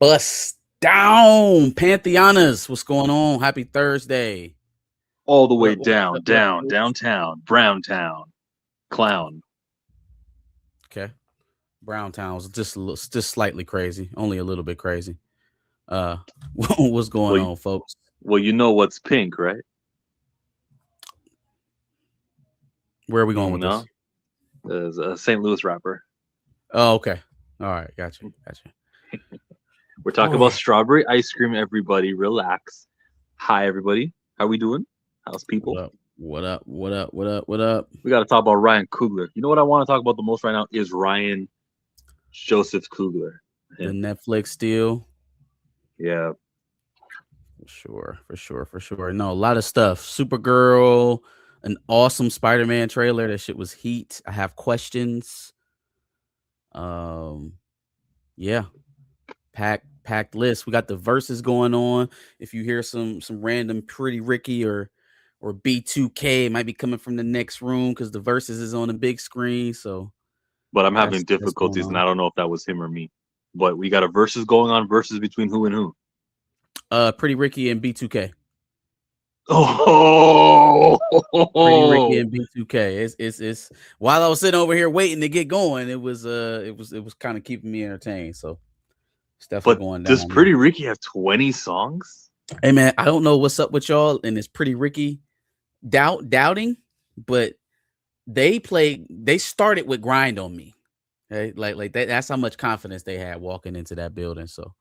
Bust down, Pantheonas. What's going on? Happy Thursday. All the What way up? What up? down, What up? What up? down, downtown, Browntown, clown. Okay. Browntown was just slightly crazy, only a little bit crazy. Uh, what's going Well, on, folks? well, you know what's pink, right? Where are we going with No, this? there's a St. Louis rapper. Oh, okay. All right, gotcha. We're talking about strawberry ice cream. Everybody, relax. Hi, everybody. How we doing? How's What people? up? What up? What up? What up? What up? We got to talk about Ryan Coogler. You know what I want to talk about the most right now is Ryan Joseph Coogler. The Him. Netflix deal. Yeah, For sure. No, a lot of stuff. Supergirl, an awesome Spider-Man trailer. That shit was heat. I have questions. Yeah, packed list. We got the verses going on. If you hear some random Pretty Ricky or B2K, it might be coming from the next room because the verses is on the big screen. So but I'm having that's going difficulties, and on. I don't know if that was him or me. But we got a versus going on. Versus between who and who? Pretty Ricky and B2K. Oh, Pretty Ricky and B2K. It's while I was sitting over here waiting to get going, it was kind of keeping me entertained. So it's definitely but going does down there. Pretty Ricky have 20 songs? Hey man, I don't know what's up with y'all and it's Pretty Ricky doubting, but they started with Grind on Me. Okay? Like that's how much confidence they had walking into that building. So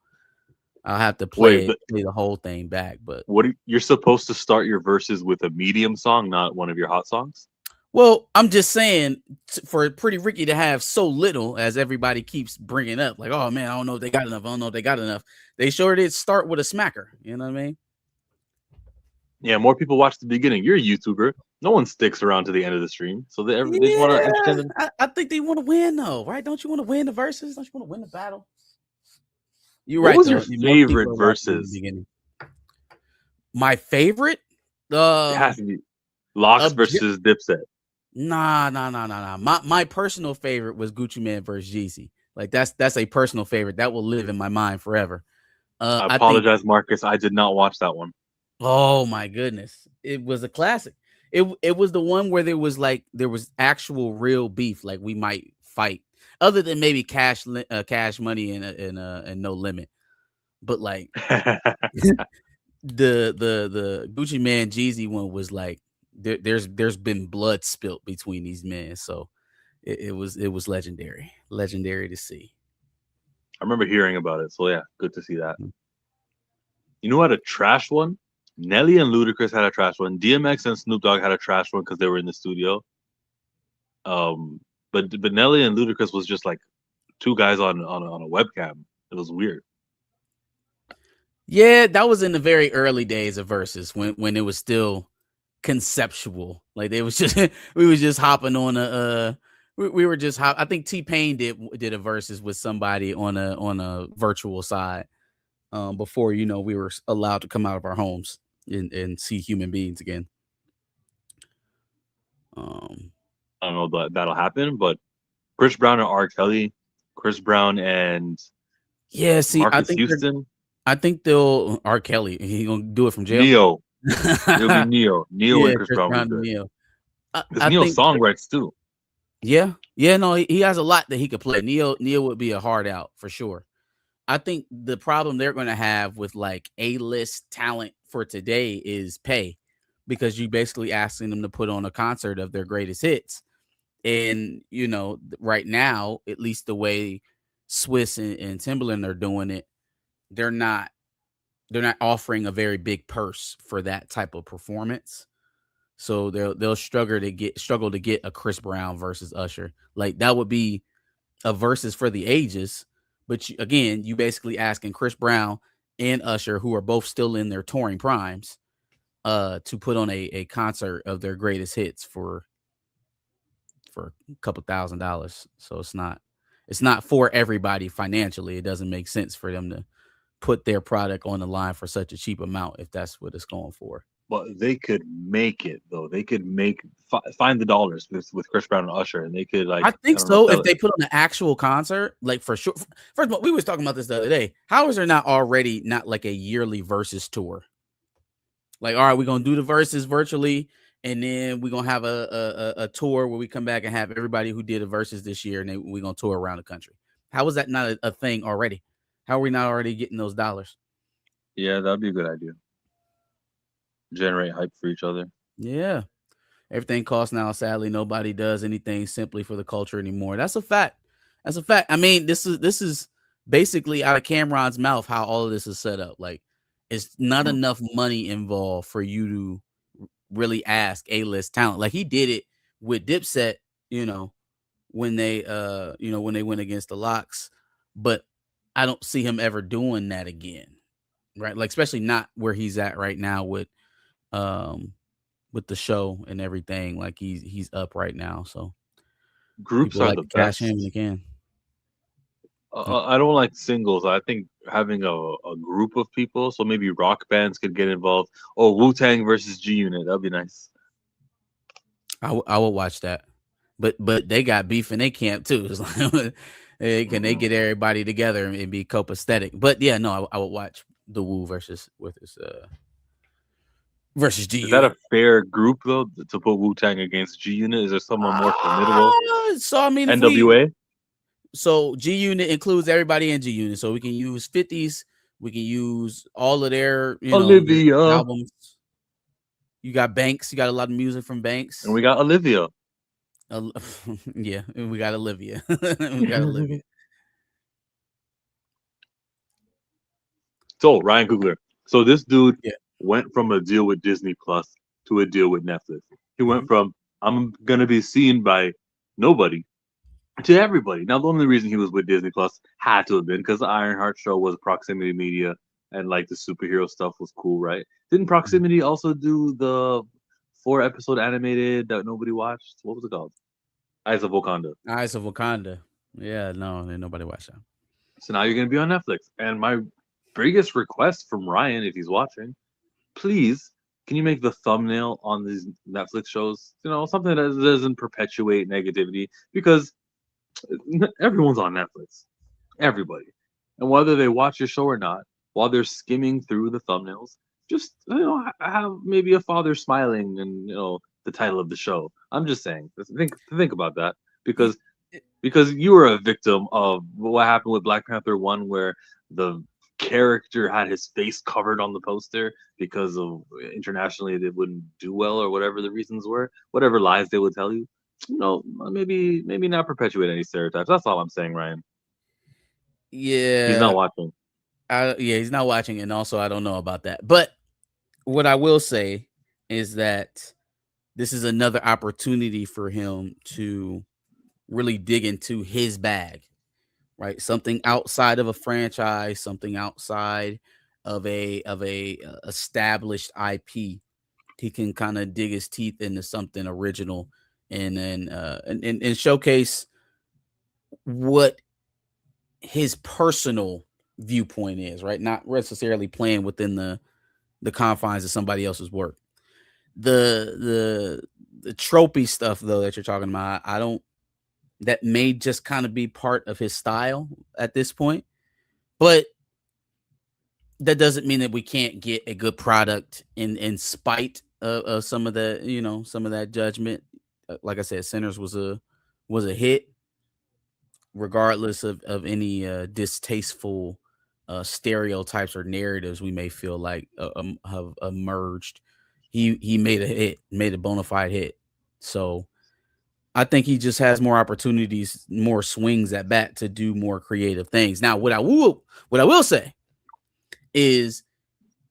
I'll have to Wait, play the whole thing back. But you're supposed to start your verses with a medium song, not one of your hot songs? well, I'm just saying for Pretty Ricky to have so little, as everybody keeps bringing up, like, oh man, I don't know if they got enough. I don't know if they got enough. They sure did start with a smacker. You know what I mean? Yeah, more people watch the beginning. You're a YouTuber. No one sticks around to the end of the stream, so they just want to Yeah, extend them. I think they want to win though, right? Don't you want to win the verses? Don't you want to win the battle? You're What right was your though. Most favorite people are watching in the verses? beginning. My favorite, It has to be Locks object. versus Dipset. Nah. My personal favorite was Gucci Man versus Jeezy. Like that's a personal favorite that will live in my mind forever. I I think. apologize, Marcus. I did not watch that one. Oh my goodness, it was a classic. It was the one where there was actual real beef. Like we might fight, other than maybe cash money and no limit. But like the Gucci Man Jeezy one was like there's been blood spilt between these men. So it was legendary to see. I remember hearing about it, so yeah, good to see that. Mm. You know who had a trash one? Nelly and Ludacris had a trash one. DMX and Snoop Dogg had a trash one because they were in the studio. Um, but Nelly and Ludacris was just like two guys on a webcam. It was weird. Yeah, that was in the very early days of verses when it was still conceptual. Like they was just we was just hopping on a we were just I think T-Pain did a verses with somebody on a virtual side before we were allowed to come out of our homes and see human beings again. I don't know that'll happen, but Chris Brown and R. Kelly, Chris Brown and Yeah, see, Marcus Houston, I think they'll R. Kelly. He gonna do it from jail. Neo. It'll be Neo. Neo Yeah, and Chris Chris Brown will Brown be and good. Neo. Because I Neo think songwrites too. yeah, no, he has a lot that he could play. Neo would be a hard out for sure. I think the problem they're going to have with like A-list talent for today is pay, because you basically asking them to put on a concert of their greatest hits. And right now, at least the way Swiss and Timberland are doing it, they're not offering a very big purse for that type of performance. So they'll struggle to get a Chris Brown versus Usher. Like that would be a versus for the ages. But again, you basically asking Chris Brown and Usher, who are both still in their touring primes, to put on a concert of their greatest hits for a couple $1,000. So it's not for everybody financially. It doesn't make sense for them to put their product on the line for such a cheap amount if that's what it's going for. But they could make it though. They could make find the dollars with Chris Brown and Usher, and they could like I I think don't know so. sell If it. they put on an actual concert, like for sure. First of all, we was talking about this the other day. How is there not already not like a yearly versus tour? Like, all right, we're gonna do the verses virtually, and then we're gonna have a tour where we come back and have everybody who did the verses this year, and then we're gonna tour around the country. How is that not a thing already? How are we not already getting those dollars? Yeah, that'd be a good idea. Generate hype for each other. Yeah. Everything costs now. Sadly, nobody does anything simply for the culture anymore. That's a fact. That's a fact. I mean, this is basically out of Cameron's mouth how all of this is set up. Like, it's not Mm. enough money involved for you to really ask A-list talent. Like he did it with Dipset, you know, when they went against the Locks, but I don't see him ever doing that again. Right? Like especially not where he's at right now um with the show and everything. Like he's up right now, so Groups people are like the to cash in when they best. can. I don't like singles. I think having a group of people, so maybe rock bands could get involved. Oh, Wu Tang versus G Unit, that'd be nice. I would watch that, but they got beef in their camp too. It's like, hey, can they Mm-mm. get everybody together and be copacetic? But yeah, no, I would watch the Wu versus G Is that Unit. a fair group though to put Wu Tang against G Unit? Is there someone more formidable? So I mean, if we NWA, so G Unit includes everybody in G Unit, so we can use 50s, we can use all of their Olivia, albums. You got Banks, you got a lot of music from and Banks. we got Olivia. Uh, yeah, and we got Olivia. We got Olivia. So Ryan Coogler. So this dude Yeah. went from a deal with Disney Plus to a deal with Netflix. He went Mhm. from I'm gonna be seen by nobody to everybody. Now the only reason he was with Disney Plus had to have been because the Ironheart show was proximity media and like the superhero stuff was cool, right? Didn't Mhm. Proximity also do the 4 episode animated that nobody watched? What was it called? Eyes of Wakanda. Eyes of Wakanda. Yeah, no, ain't nobody watch that. So now you're gonna be on Netflix. And my biggest request from Ryan, if he's watching, please, can you make the thumbnail on these Netflix shows, something that doesn't perpetuate negativity? Because everyone's on Netflix, everybody, and whether they watch your show or not, while they're skimming through the thumbnails, just have maybe a father smiling and the title of the show. I'm just saying, think about that Y- because you were a victim of what happened with Black Panther 1, where the character had his face covered on the poster because of internationally they wouldn't do well or whatever the reasons were, whatever lies they would tell you. Maybe not perpetuate any stereotypes. That's all I'm saying, Ryan. He's not Yeah, watching. yeah, he's not watching, and also I don't know about that. But what I will say is that this is another opportunity for him to really dig into his bag, right? Something outside of a franchise, something outside of a established IP. He can kind of dig his teeth into something original and then and showcase what his personal viewpoint is, right? Not necessarily playing within the confines of somebody else's work. The tropey stuff though that you're talking about, I don't that may just kind of be part of his style at this point. But that doesn't mean that we can't get a good product in spite of some of the some of that judgment. Like I said, Sinners was a hit, regardless of any distasteful stereotypes or narratives we may feel like have emerged. He made a hit, made a bona fide hit. So I think he just has more opportunities, more swings at bat to do more creative things. Now, what I will say is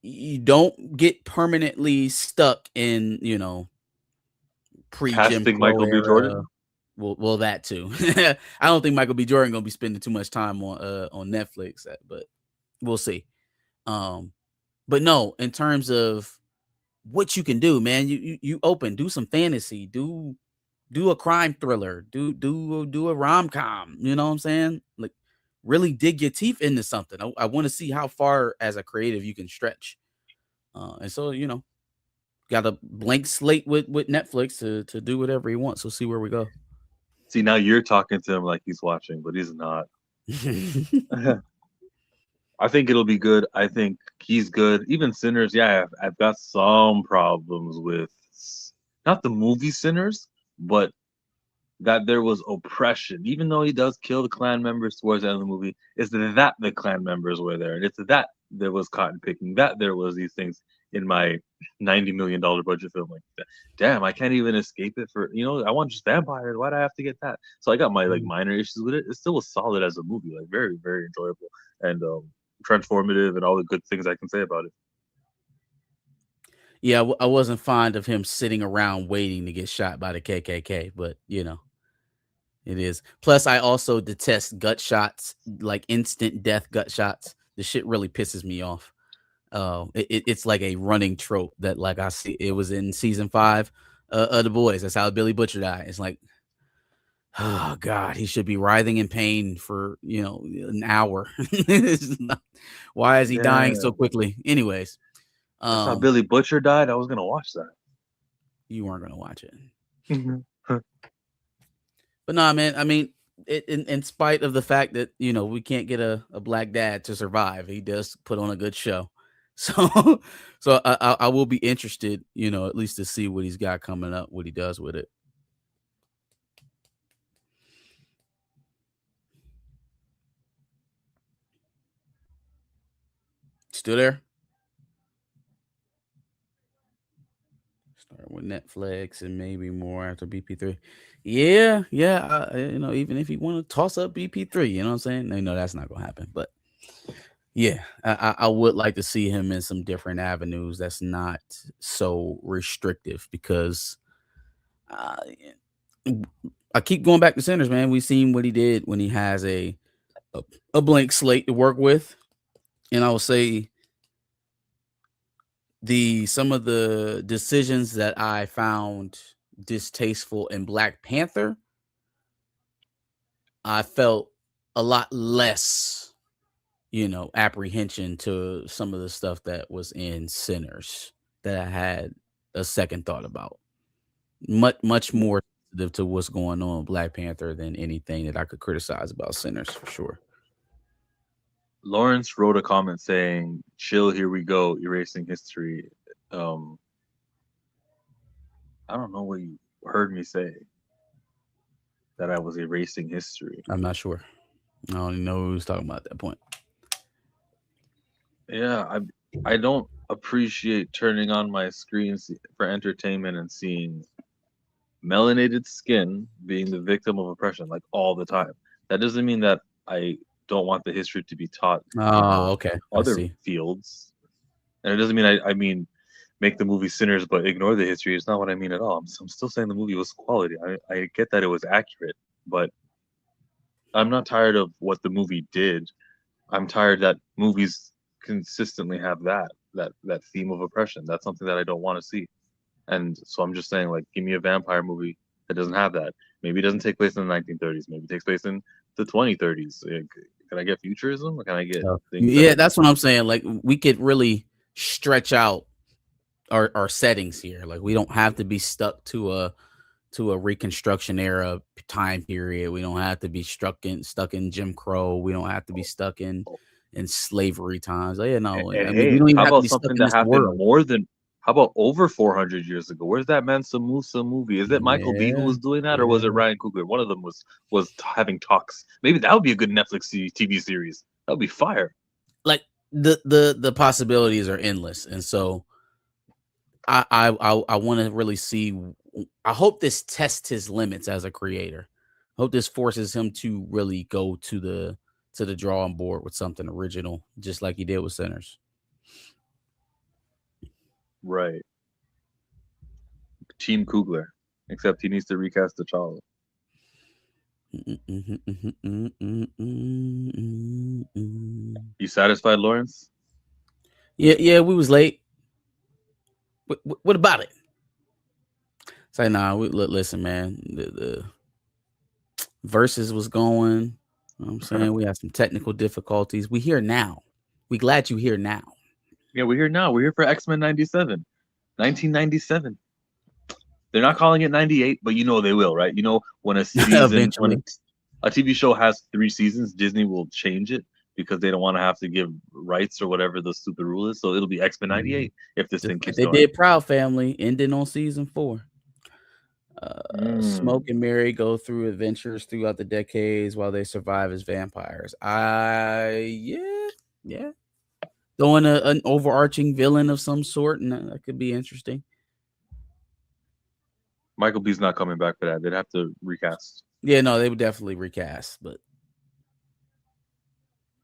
you don't get permanently stuck in, pre Jim Casting Crow Michael B. era. Jordan. Well, that too. I don't think Michael B. Jordan gonna be spending too much time on Netflix, but we'll see. Um, but no, in terms of what you can do, man, you open, do some fantasy, do a crime thriller, do a rom com. You know what I'm saying? Like, really dig your teeth into something. I want to see how far as a creative you can stretch. And so, got a blank slate with Netflix to do whatever he wants. So see where we go. See, now you're talking to him like he's watching, but he's not. I think it'll be good. I think he's good. Even Sinners, yeah, I've got some problems with not the movie Sinners, but that there was oppression. Even though he does kill the clan members towards the end of the movie, it's that the clan members were there, and it's that there was cotton picking, that there was these things in my $90 million budget film. Like, damn, I can't even escape it for I want just vampires. Why do I have to get that? So I got my like minor issues with it. It still was solid as a movie, like very very enjoyable and transformative, and all the good things I can say about it. Yeah, I wasn't fond of him sitting around waiting to get shot by the KKK, but it is. Plus, I also detest gut shots, like instant death gut shots. The shit really pisses me off. It's like a running trope that, like, I see. It was in season 5 of The Boys. That's how Billy Butcher died. It's like, oh God, he should be writhing in pain for an hour. Why is he dying so Damn, quickly? Anyways, that's how um, Billy Butcher died. I was gonna watch that. you weren't gonna watch it. Mhm. But no, man. I mean, in spite of the fact that we can't get a black dad to survive, he does put on a good show. So, so I will be interested, at least to see what he's got coming up, what he does with it. Still there? Start with Netflix and maybe more after BP3. Yeah, yeah. Even if you want to toss up BP3, you know what I'm saying? No, that's not gonna happen. But yeah, I would like to see him in some different avenues that's not so restrictive because uh, I keep going back to Centers, man. We've seen what he did when he has a, a blank slate to work with, and I will say the some of the decisions that I found distasteful in Black Panther, I felt a lot less, apprehension to some of the stuff that was in Sinners that I had a second thought about. Much more sensitive to what's going on in Black Panther than anything that I could criticize about Sinners for sure. Lawrence wrote a comment saying, "Chill, here we go, erasing history." Um, I don't know what you heard me say, that I was erasing history. I'm not sure. I don't even know who was talking about at that point. Yeah, I don't appreciate turning on my screens for entertainment and seeing melanated skin being the victim of oppression like all the time. That doesn't mean that I don't want the history to be taught in Oh, okay. I other see. fields, and it doesn't mean I mean make the movie sinners but ignore the history. It's not what I mean at all. I'm still saying the movie was quality. I get that it was accurate, but I'm not tired of what the movie did. I'm tired that movies consistently have that theme of oppression. That's something that I don't want to see. And so I'm just saying, like, give me a vampire movie that doesn't have that. Maybe it doesn't take place in the 1930s. Maybe it takes place in the 2030s. Like, can I get futurism, or can I get So, things that yeah, are that's what I'm saying. Like we could really stretch out our settings here. Like we don't have to be stuck to a Reconstruction era time period. We don't have to be stuck in Jim Crow. We don't have to be stuck in slavery times. Like, yeah, no, and I mean we hey, don't even how have to about be stuck something in that this happened world. more than how about over 400 years ago? Where's that Mansa Musa movie? Is it Michael B who Yeah, was doing that, or was it yeah. Ryan Coogler? One of them was having talks. Maybe that would be a good Netflix TV series. That would be fire. Like the possibilities are endless, and so I want to really see. I hope this tests his limits as a creator. I hope this forces him to really go to the drawing board with something original, just like he did with Sinners. Right. Team Coogler. Except he needs to recast the child. You satisfied, Lawrence? Yeah, yeah, we was late. What about it? Say, nah. Listen, man. The verses was going. You know what I'm saying we had some technical difficulties. We here now. We glad you here now. Yeah, we're here now. We're here for X-Men '97. 1997. They're not calling it 98, but you know they will, right? You know when Eventually. a TV show has 3 seasons, Disney will change it because they don't want to have to give rights or whatever the stupid rule is. So it'll be X-Men Mhm. 98 if this Just thing like keeps they going. did Proud Family, ending on season 4. Mm. Smoke and Mary go through adventures throughout the decades while they survive as vampires. Yeah. Throwing an overarching villain of some sort, and that could be interesting. Michael B's not coming back for that. They'd have to recast. Yeah, no, they would definitely recast, but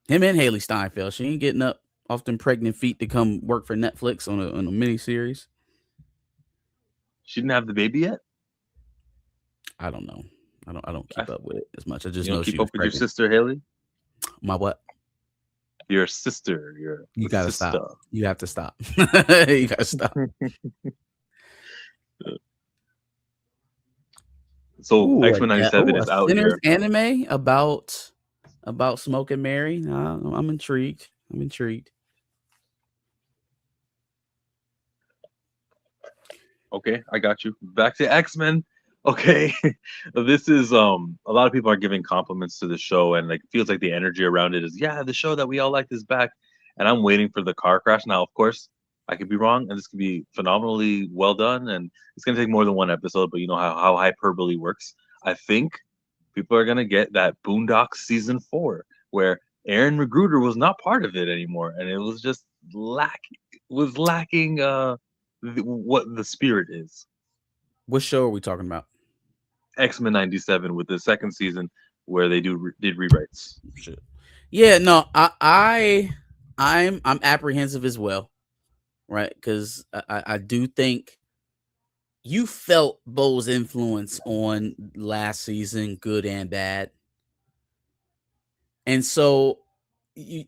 him and Haley Steinfeld, she ain't getting up off them pregnant feet to come work for Netflix on a mini series. She didn't have the baby yet. I don't know. I don't I, keep up with it as much. I just you don't know keep she up was with your pregnant. sister Haley. My what? Your sister. Your You gotta sister. stop. You have to stop. You gotta stop. So X-Men 97 A is out Sinners here. anime about Smoke and Mary. I'm intrigued. I'm intrigued. Okay, I got you. Back to X-Men. Okay. This is a lot of people are giving compliments to the show and like feels like the energy around it is yeah, the show that we all liked is back. And I'm waiting for the car crash. Now, of course, I could be wrong and this could be phenomenally well done and it's gonna take more than one episode, but you know how hyperbole works. I think people are gonna get that Boondocks season 4, where Aaron Magruder was not part of it anymore, and it was just lacking what the spirit is. What show are we talking about? X-Men 97 with the second season where they did rewrites. Shit. Yeah, no, I'm apprehensive as well, right? Because I do think you felt Bo's influence on last season, good and bad, and so you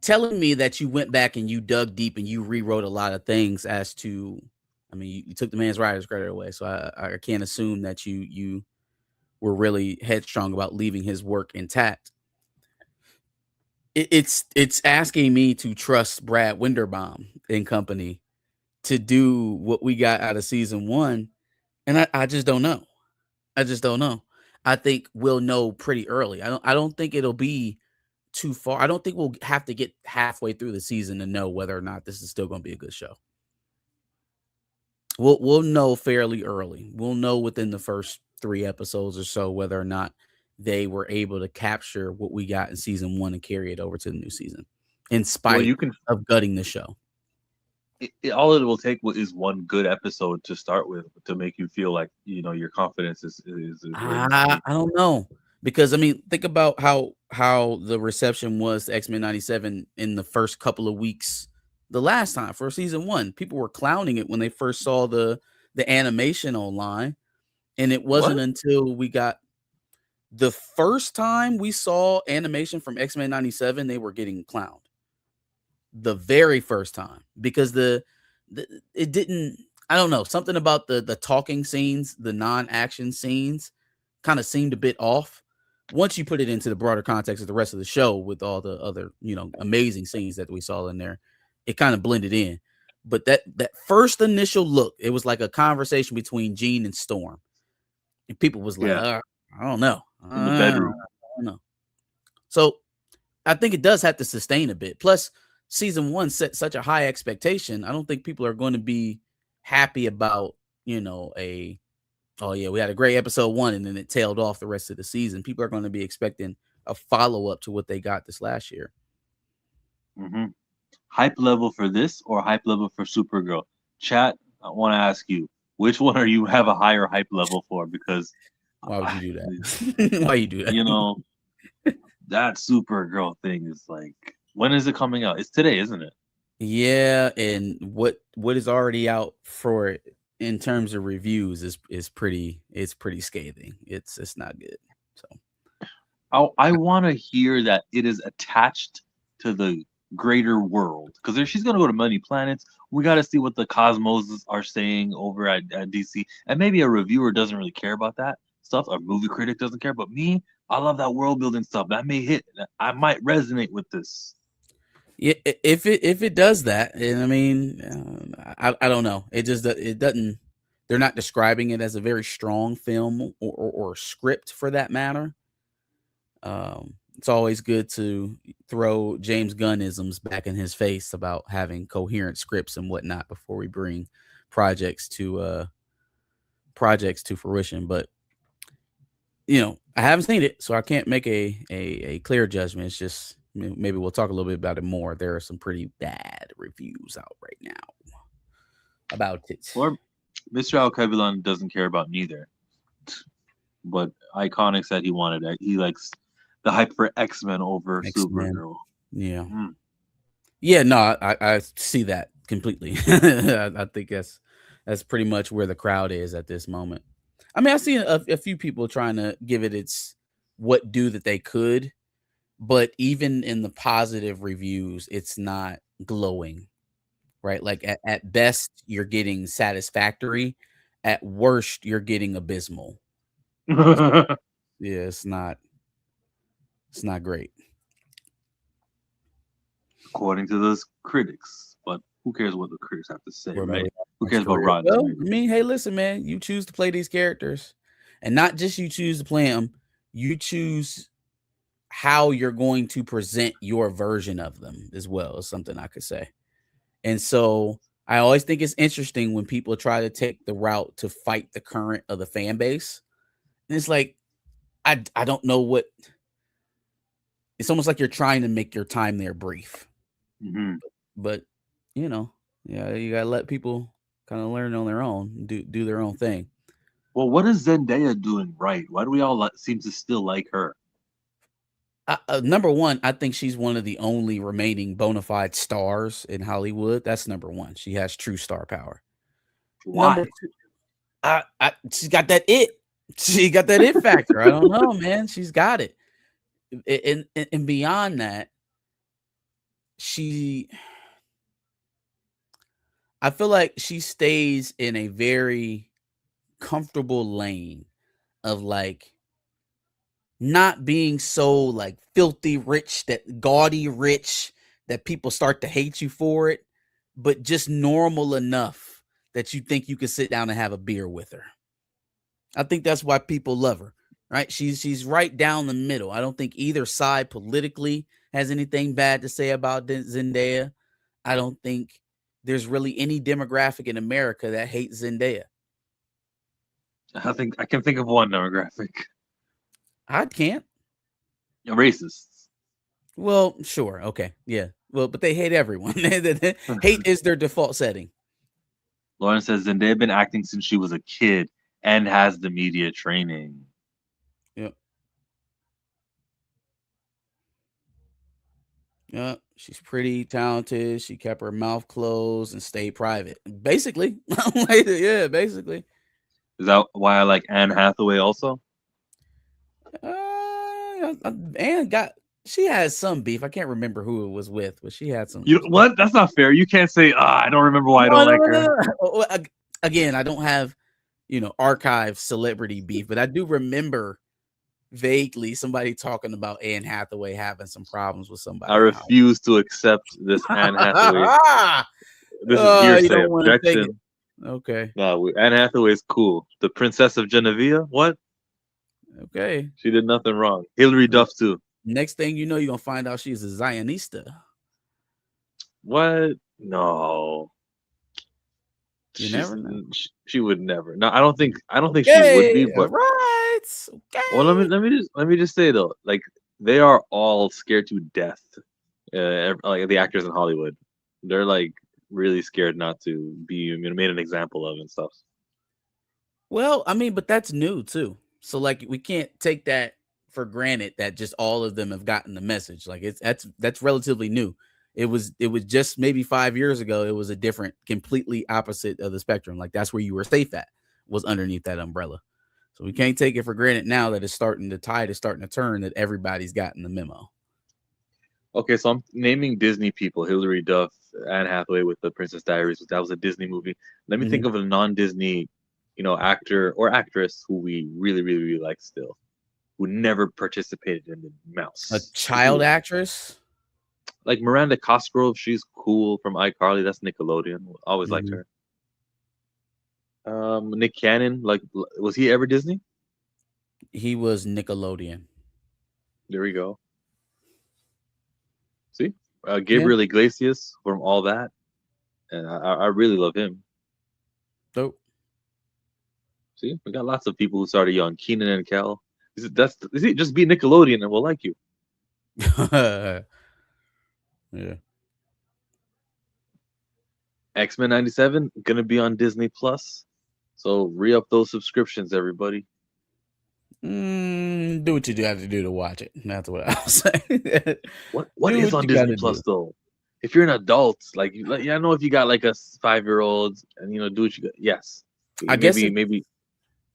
telling me that you went back and you dug deep and you rewrote a lot of things as to, I mean, you took the man's writer's credit away, so I can't assume that you were really headstrong about leaving his work intact. It's asking me to trust Brad Winderbaum and company to do what we got out of season 1, and I just don't know. I just don't know. I think we'll know pretty early. I don't think it'll be too far. I don't think we'll have to get halfway through the season to know whether or not this is still going to be a good show. We'll know fairly early. We'll know within the first 3 episodes or so whether or not they were able to capture what we got in season 1 and carry it over to the new season in Well, spite you can. of gutting the show. All it will take is one good episode to start with to make you feel like your confidence is where it needs to I be. I don't know because I mean, think about how the reception was to X-Men 97 in the first couple of weeks. The last time for season 1, people were clowning it when they first saw the animation online, and it What? wasn't until we got the first time we saw animation from X-Men 97 they were getting clowned. The very first time because the it didn't, I don't know, something about the talking scenes, the non-action scenes kind of seemed a bit off. Once you put it into the broader context of the rest of the show with all the other, amazing scenes that we saw in there, it kind of blended in. But that first initial look, it was like a conversation between Jean and Storm. And people was like, Yeah, I don't know. in the I bedroom. don't know. So I think it does have to sustain a bit. Plus, season 1 set such a high expectation. I don't think people are going to be happy about, a oh yeah, we had a great episode 1 and then it tailed off the rest of the season. People are going to be expecting a follow-up to what they got this last year. hmm Hype level for this or hype level for Supergirl? Chat, I want to ask you, which one are you have a higher hype level for? Because, Why would uh, you do that? Why you do that? you know, that Supergirl thing is like, when is it coming out? It's today, isn't it? Yeah, and what is already out for it in terms of reviews is pretty, it's pretty scathing. It's not good. So I want to hear that it is attached to the greater world because if she's gonna go to many planets, we got to see what the cosmos are saying over at DC, and maybe a reviewer doesn't really care about that stuff, a movie critic doesn't care, but me, I love that world building stuff. That may hit. I might resonate with this. Yeah, if it does that, and I mean, I don't know. It doesn't. They're not describing it as a very strong film or script for that matter. It's always good to throw James Gunnisms back in his face about having coherent scripts and whatnot before we bring projects to uh projects to fruition. But I haven't seen it, so I can't make a clear judgment. It's just maybe we'll talk a little bit about it more. There are some pretty bad reviews out right now about it. Or Mr. Alkebulan doesn't care about neither. But Iconic said he wanted it. He likes the hype for X-Men over X-Men. Supergirl. Yeah. Mm. Yeah, no, I see that completely. I think that's pretty much where the crowd is at this moment. I mean, I've seen a few people trying to give it its what do that they could, but even in the positive reviews, it's not glowing, right? Like at best, you're getting satisfactory. At worst, you're getting abysmal. Yeah, it's not great. According to those critics. But who cares what the critics have to say, For right? Millie Who Bob's cares about career. Rotten Well, Tomatoes? I mean, hey, listen, man, you choose to play these characters, and not just you choose to play them, you choose how you're going to present your version of them as well, is something I could say. And so I always think it's interesting when people try to take the route to fight the current of the fan base. And it's like, I don't know what it's almost like you're trying to make your time there brief. Mm-hmm. But you know, yeah, you gotta let people kind of learn on their own, do their own thing. Well, what is Zendaya doing right? Why do we all seem to still like her? Number one, I think she's one of the only remaining bona fide stars in Hollywood. That's number one. She has true star power. Number Why? two, she's got that it. She got that it factor. I don't know, man. She's got it. And beyond that, she, I feel like she stays in a very comfortable lane of like not being so like filthy rich, that gaudy rich that people start to hate you for it, but just normal enough that you think you can sit down and have a beer with her. I think that's why people love her. Right? She's right down the middle. I don't think either side politically has anything bad to say about Zendaya. I don't think there's really any demographic in America that hates Zendaya. I think I can think of one demographic. I can't. Racists. Well, sure. Okay. Yeah. Well, but they hate everyone. Hate is their default setting. Lauren says Zendaya been acting since she was a kid and has the media training. Yep. Yep. She's pretty talented. She kept her mouth closed and stayed private. Basically. Yeah, basically. Is that why I like Anne Hathaway also? Anne got she has some beef. I can't remember who it was with, but she had some. You what? That's not fair. You can't say, I don't remember why I No, don't no, like no, her. no, no. Again, I don't have archive celebrity beef, but I do remember vaguely somebody talking about Anne Hathaway having some problems with I somebody in Hollywood. refuse to accept this Anne Hathaway. This is You hearsay don't want to take it. objection. Okay. No, Anne Hathaway is cool. The Princess of Genovia? What? Okay. She did nothing wrong. Hilary Duff too. Next thing you know, you're gonna find out she's a Zionista. What? No. You never know. She would never. No, I don't think she would be, Okay, all but right. well, Okay. let me just say though, like they are all scared to death. Like the actors in Hollywood, they're like really scared not to be made an example of and stuff. Well, I mean, but that's new too. So like we can't take that for granted that just all of them have gotten the message. Like that's relatively new. It was just maybe 5 years ago. It was a different, completely opposite of the spectrum. Like that's where you were safe at, was underneath that umbrella. So we can't take it for granted now that the tide is starting to turn, that everybody's gotten the memo. Okay, so I'm naming Disney people: Hilary Duff, Anne Hathaway with the Princess Diaries. That was a Disney movie. Let me think Mhm. of a non-Disney, actor or actress who we really, really, really like still, who never participated in the A Mouse. child actress? like Miranda Cosgrove, she's cool from iCarly. That's Nickelodeon. Always liked Mhm. her. Nick Cannon, like, was he ever Disney? He was Nickelodeon. There we go. See, Yeah, Gabriel Iglesias from all that, and I really love him. dope. See, we got lots of people who started young. Keenan and Kel. Is it just be Nickelodeon and we'll like you. Yeah. X-Men '97 gonna be on Disney Plus, so re up those subscriptions, everybody. Do what you do have to do to watch it. That's what I'll say. What Do is what on you got Disney to do. Plus though? If you're an adult, like, yeah, I know if you got like a 5-year-old and do what you got. Yes, I guess maybe.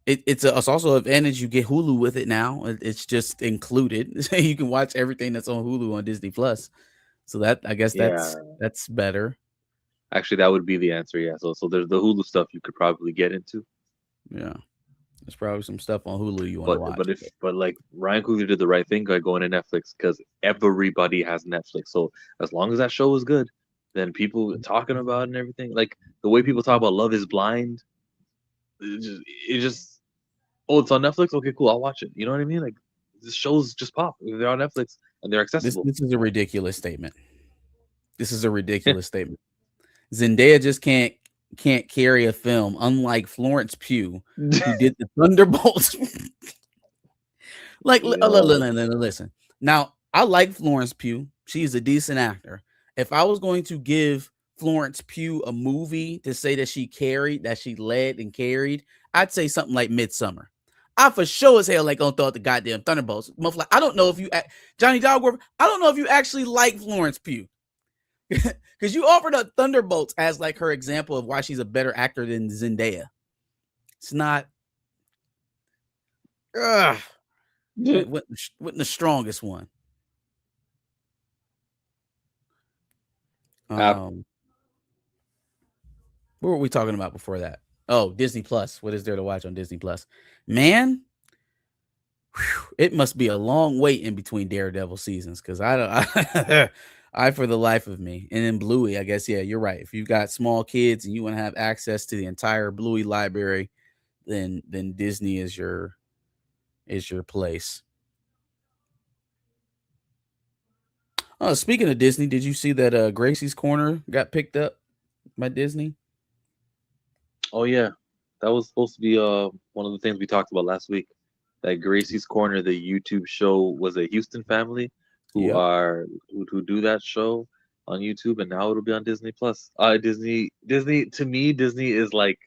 it's also an advantage. You get Hulu with it now. It's just included, so you can watch everything that's on Hulu on Disney Plus. So that I guess Yeah, that's better. actually, that would be the answer. Yeah, so there's the Hulu stuff you could probably get into. Yeah, there's probably some stuff on Hulu you want to But watch. like Ryan Coogler did the right thing by going to Netflix because everybody has Netflix. So as long as that show is good, then people talking about it and everything. Like the way people talk about Love Is Blind, it just oh, it's on Netflix. Okay, cool, I'll watch it. You know what I mean? Like the shows just pop. They're on Netflix and they're This accessible. this is a ridiculous statement. This is a ridiculous statement. Zendaya just can't carry a film, unlike Florence Pugh, who did the Thunderbolts. Like, Yo, listen. Now, I like Florence Pugh. She's a decent actor. If I was going to give Florence Pugh a movie to say that she led and carried, I'd say something like Midsummer. I for sure as hell like gonna throw out the goddamn Thunderbolts. I don't know if you, Johnny Dogworth, I don't know if you actually like Florence Pugh. Because you offered up Thunderbolts as like her example of why she's a better actor than Zendaya. It's not. Ugh, wasn't the strongest one. app. Um, what were we talking about before that? Oh, Disney Plus. What is there to watch on Disney Plus? Man, it must be a long wait in between Daredevil seasons because I don't. I for the life of me, and then Bluey. I guess yeah, you're right. If you've got small kids and you want to have access to the entire Bluey library, then Disney is your place. Oh, speaking of Disney, did you see that Gracie's Corner got picked up by Disney? Oh yeah, that was supposed to be one of the things we talked about last week. That Gracie's Corner, the YouTube show, was a Houston family Yep. who do that show on YouTube, and now it'll be on Disney Plus. Disney to me, Disney is like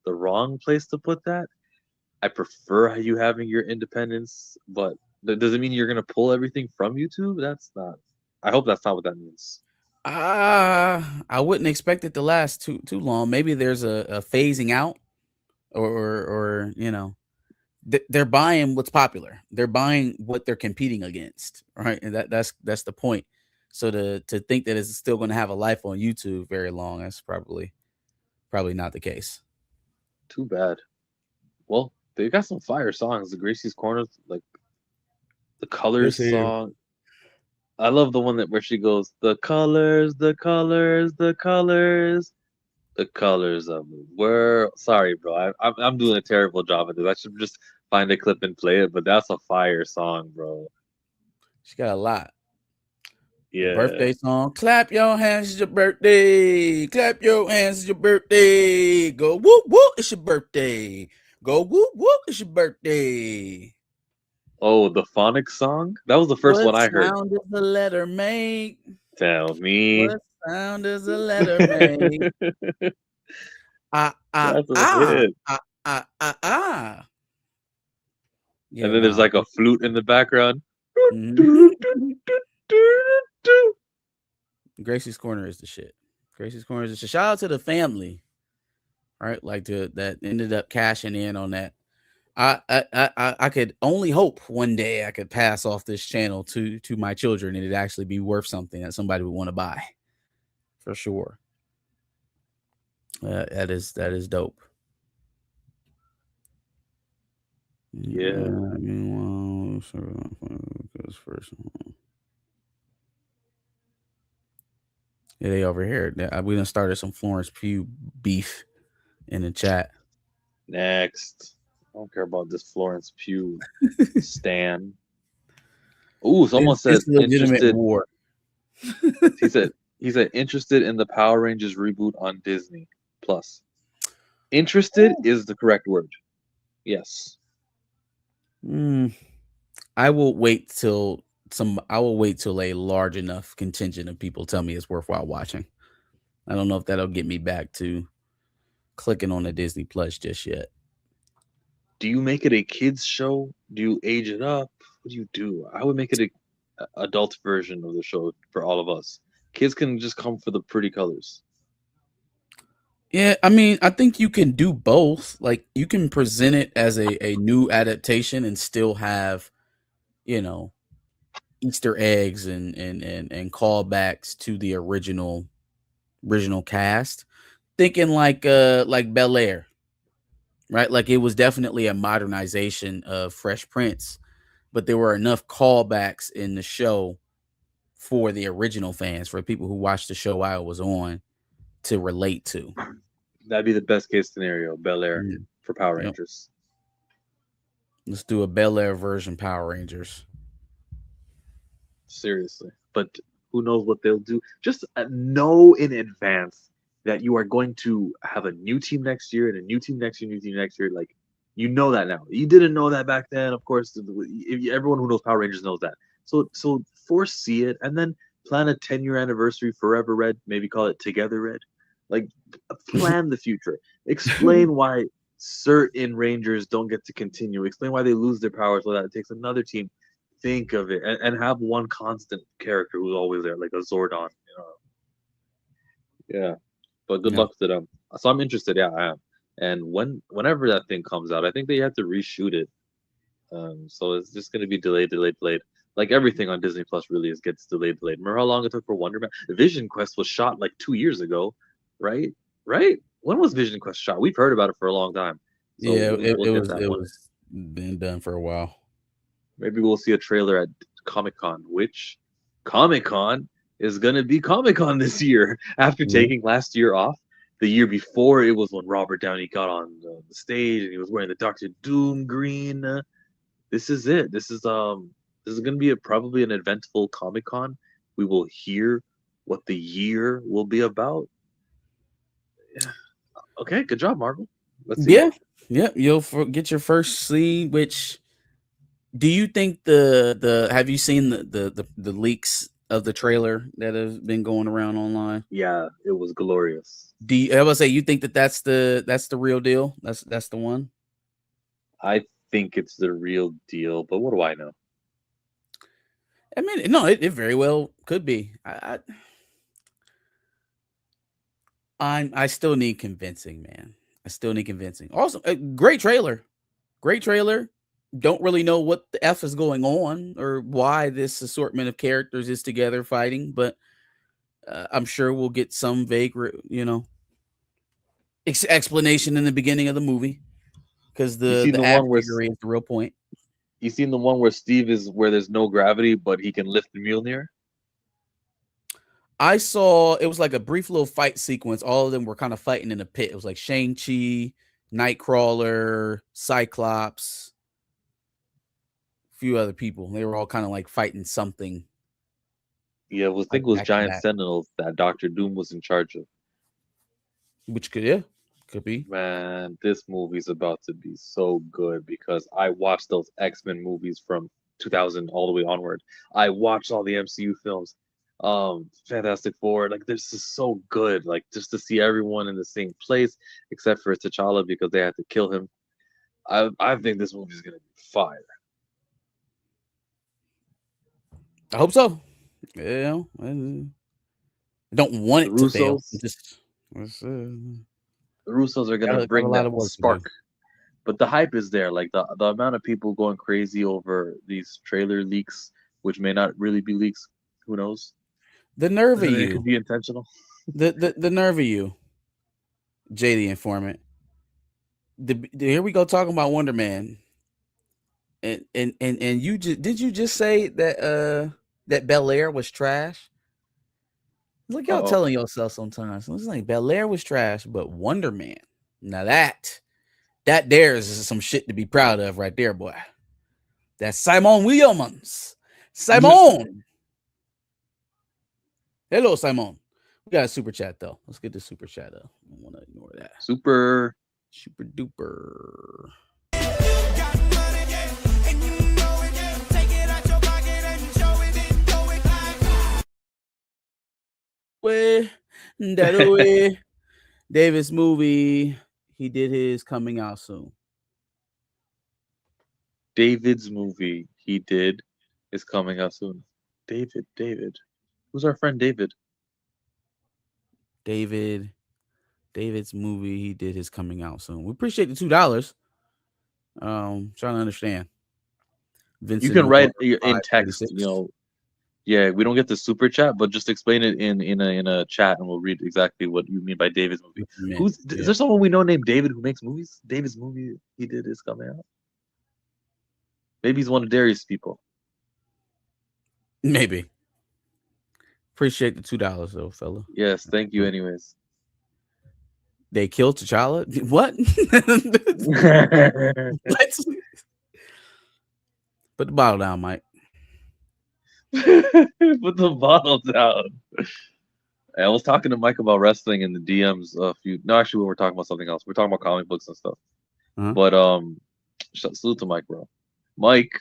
the wrong place to put that. I prefer you having your independence, but that doesn't mean you're gonna pull everything from YouTube. That's not. I hope that's not what that means. I wouldn't expect it to last too long. Maybe there's a phasing out, or they're buying what's popular. They're buying what they're competing against, right? And that's the point. So to think that it's still going to have a life on YouTube very long, that's probably not the case. Too bad. Well, they got some fire songs. The Gracie's Corner, like the Yes, Colors here. song. I love the one that where she goes, the colors, the colors, the colors, the colors of the world. Sorry, bro. I'm doing a terrible job of this. I should just find a clip and play it, but that's a fire song, bro. She got a lot. The Yeah. birthday song. Clap your hands, it's your birthday. Clap your hands, it's your birthday. Go whoop whoop, it's your birthday. Go whoop whoop, it's your birthday. Oh, the Phonics song? That was the first What one I heard. sound does a letter make? Tell me. What sound does a letter make? Ah ah That's a ah hit. ah ah ah ah. And Yeah, then there's no. like a flute in the background. Mhm. Gracie's Corner is the shit. Gracie's Corner is the shit. Shout out to the family, right? Like that ended up cashing in on that. I could only hope one day I could pass off this channel to my children and it'd actually be worth something that somebody would want to buy for sure. That is dope. Yeah. Meanwhile, first. Yeah, they over here. We done started some Florence Pugh beef in the chat. Next. I don't care about this Florence Pugh stan. Ooh, someone said It's a legitimate interested. war. He said interested in the Power Rangers reboot on Disney Plus. Interested is the correct word. Yes. Mm, I will wait till I will wait till a large enough contingent of people tell me it's worthwhile watching. I don't know if that'll get me back to clicking on the Disney Plus just yet. Do you make it a kids show? Do you age it up? What do you do? I would make it a adult version of the show for all of us. Kids can just come for the pretty colors. Yeah, I mean, I think you can do both. Like you can present it as a new adaptation and still have, you know, Easter eggs and callbacks to the original cast. Thinking like Bel Air, right? Like it was definitely a modernization of Fresh Prince, but there were enough callbacks in the show for the original fans, for people who watched the show while it was on, to relate to. That'd be the best case scenario, Bel Air Yeah. for Power Yep. Rangers. Let's do a Bel Air version Power Rangers. Seriously. But who knows what they'll do? Just know in advance that you are going to have a new team next year and a new team next year, new team next year. Like, you know that now. You didn't know that back then. Of course, everyone who knows Power Rangers knows that. So foresee it and then plan a 10-year anniversary, Forever Red. Maybe call it Together Red. Like, plan the future. Explain why certain Rangers don't get to continue. Explain why they lose their power so that it takes another team. Think of it and have one constant character who's always there, like a Zordon. Yeah, but good Yeah. luck to them. So I'm interested. Yeah, I am. And whenever that thing comes out, I think they have to reshoot it. So it's just gonna be delayed, delayed, delayed. Like everything on Disney Plus really is gets delayed, delayed. Remember how long it took for Wonder Man? Vision Quest was shot like 2 years ago, right? Right? When was Vision Quest shot? We've heard about it for a long time. So Yeah, we'll get that it one. was been done for a while. Maybe we'll see a trailer at Comic Con, which Comic Con is gonna be Comic Con this year after Yeah. taking last year off. The year before it was when Robert Downey got on the stage and he was wearing the Doctor Doom green. This is it. This is gonna be probably an eventful Comic Con. We will hear what the year will be about. Yeah. Okay, good job, Marvel. Let's see it. Yeah. Yep. You'll get your first seed. Which do you think the have you seen the leaks of the trailer that have been going around online? Yeah, it was glorious. I would say you think that that's the real deal? That's the one. I think it's the real deal, but what do I know? I mean, no, it very well could be. I still need convincing, man. I still need convincing. Also, a great trailer. Great trailer. Don't really know what the F is going on or why this assortment of characters is together fighting, but I'm sure we'll get some vague, explanation in the beginning of the movie because You the seen the the app one where figure is the real point. you seen the one where Steve is where there's no gravity, but he can lift the Mjolnir? I saw it was like a brief little fight sequence. All of them were kind of fighting in a pit. It was like Shang-Chi, Nightcrawler, Cyclops, a few other people. They were all kind of like fighting something Yeah, I think like it was back to Giant back, Sentinels that Doctor Doom was in charge of. which could be. Man, this movie's about to be so good because I watched those X-Men movies from 2000 all the way onward. I watched all the MCU films. Fantastic Four, like this is so good. Like just to see everyone in the same place except for T'Challa because they had to kill him. I think this movie's gonna be fire. I hope so. Yeah, I don't want The it to fail. Russos, Just it's, the Russos are gonna got a bring lot that of work to do. spark. But the hype is there. Like the amount of people going crazy over these trailer leaks, which may not really be leaks. Who knows? The nerve of It could you, be intentional. the nerve of you, Jay the informant. Here we go talking about Wonder Man, and you just did you just say that that Bel Air was trash? It's like Uh y'all oh. telling yourself sometimes. It's like Bel Air was trash, but Wonder Man. Now that there is some shit to be proud of right there, boy. That's Simon Williams. Simon. Hello, Simon. We got a super chat though. Let's get the super chat up. I don't want to ignore that. Super. Super duper. Way that way. Davis movie. He did his coming out soon. David's movie he did is coming out soon. David. Who's our friend David? David's movie. He did his coming out soon. We appreciate the $2. Trying to understand. You Vincent can Noir write in text, 536. Yeah, we don't get the super chat, but just explain it in a chat, and we'll read exactly what you mean by David's movie. What you meant? Who's is Yeah, there someone we know named David who makes movies? David's movie he did is coming out. Maybe he's one of Darius' people. maybe. Appreciate the $2 though, fella. Yes, thank you. Anyways, They killed T'Challa. What? What? Put the bottle down, Mike. put the bottle down. I was talking to Mike about wrestling in the DMs a few. No, actually, we were talking about something else. We're talking about comic books and stuff. Uh-huh. But salute to Mike, bro. Mike,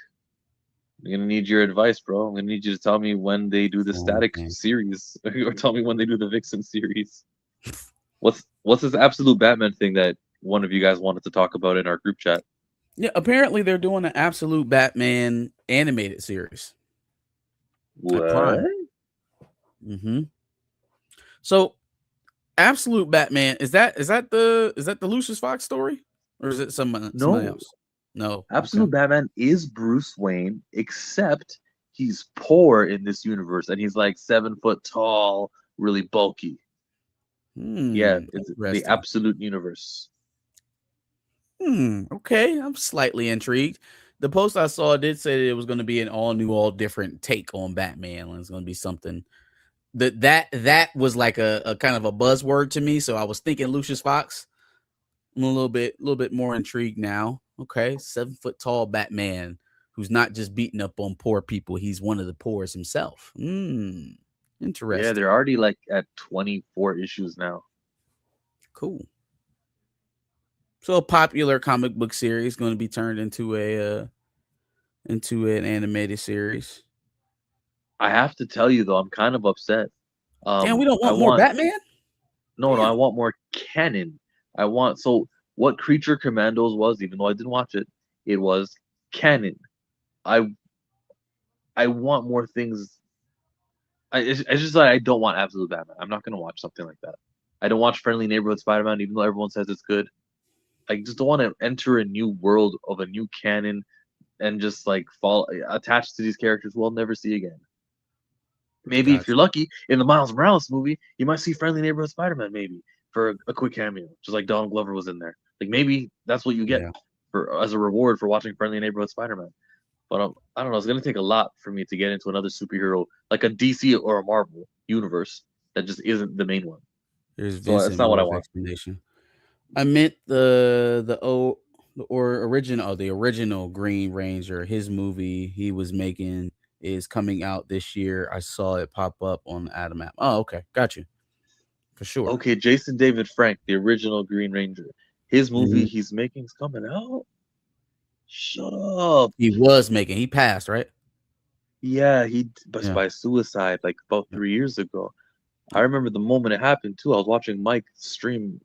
I'm gonna need your advice, bro. I'm gonna need you to tell me when they do the Oh, Static man. series, or tell me when they do the Vixen series. What's this absolute Batman thing that one of you guys wanted to talk about in our group chat? Yeah, apparently they're doing an absolute Batman animated series at What? Prime. Mm-hmm. So, absolute Batman is that the Lucius Fox story, or is it somebody No, else? No. Okay. absolute Batman is Bruce Wayne, except he's poor in this universe, and he's like 7 foot tall, really bulky. Yeah, it's the Interesting. absolute universe. Okay. I'm slightly intrigued. The post I saw did say that it was going to be an all new, all different take on Batman. And it's going to be something that was like a kind of a buzzword to me. So I was thinking Lucius Fox. I'm a little bit more intrigued now. Okay, 7 foot tall Batman who's not just beating up on poor people. He's one of the poorest himself. Yeah, Interesting. they're already like at 24 issues now. Cool. So a popular comic book series going to be turned into an animated series. I have to tell you though, I'm kind of upset. Damn, we don't I want more want Batman. no, I Damn. want more canon. I want so what Creature Commandos was, even though I didn't watch it, it was canon. I I want more things. It's just like I don't want Absolute Batman. I'm not gonna watch something like that. I don't watch Friendly Neighborhood Spider-Man, even though everyone says it's good. I just don't want to enter a new world of a new canon and just like fall attached to these characters we'll never see again. Maybe if you're Gotcha. lucky, in the Miles Morales movie, you might see Friendly Neighborhood Spider-Man maybe for a quick cameo, just like Donald Glover was in there. Like maybe that's what you get Yeah. for as a reward for watching Friendly Neighborhood Spider-Man. But I don't know. It's gonna take a lot for me to get into another superhero like a DC or a Marvel universe that just isn't the main one. There's So that's Vincent not what I Moore's want. explanation. I meant the original Green Ranger. His movie he was making is coming out this year. I saw it pop up on the Adam app. Oh, okay, got you for sure. Okay, Jason David Frank, the original Green Ranger, his movie Mhm. he's making is coming out. Shut up. He was making. He passed, right? Yeah, he but Yeah. by suicide like about Yeah. 3 years ago. I Yeah. remember the moment it happened too. I was watching Mike stream,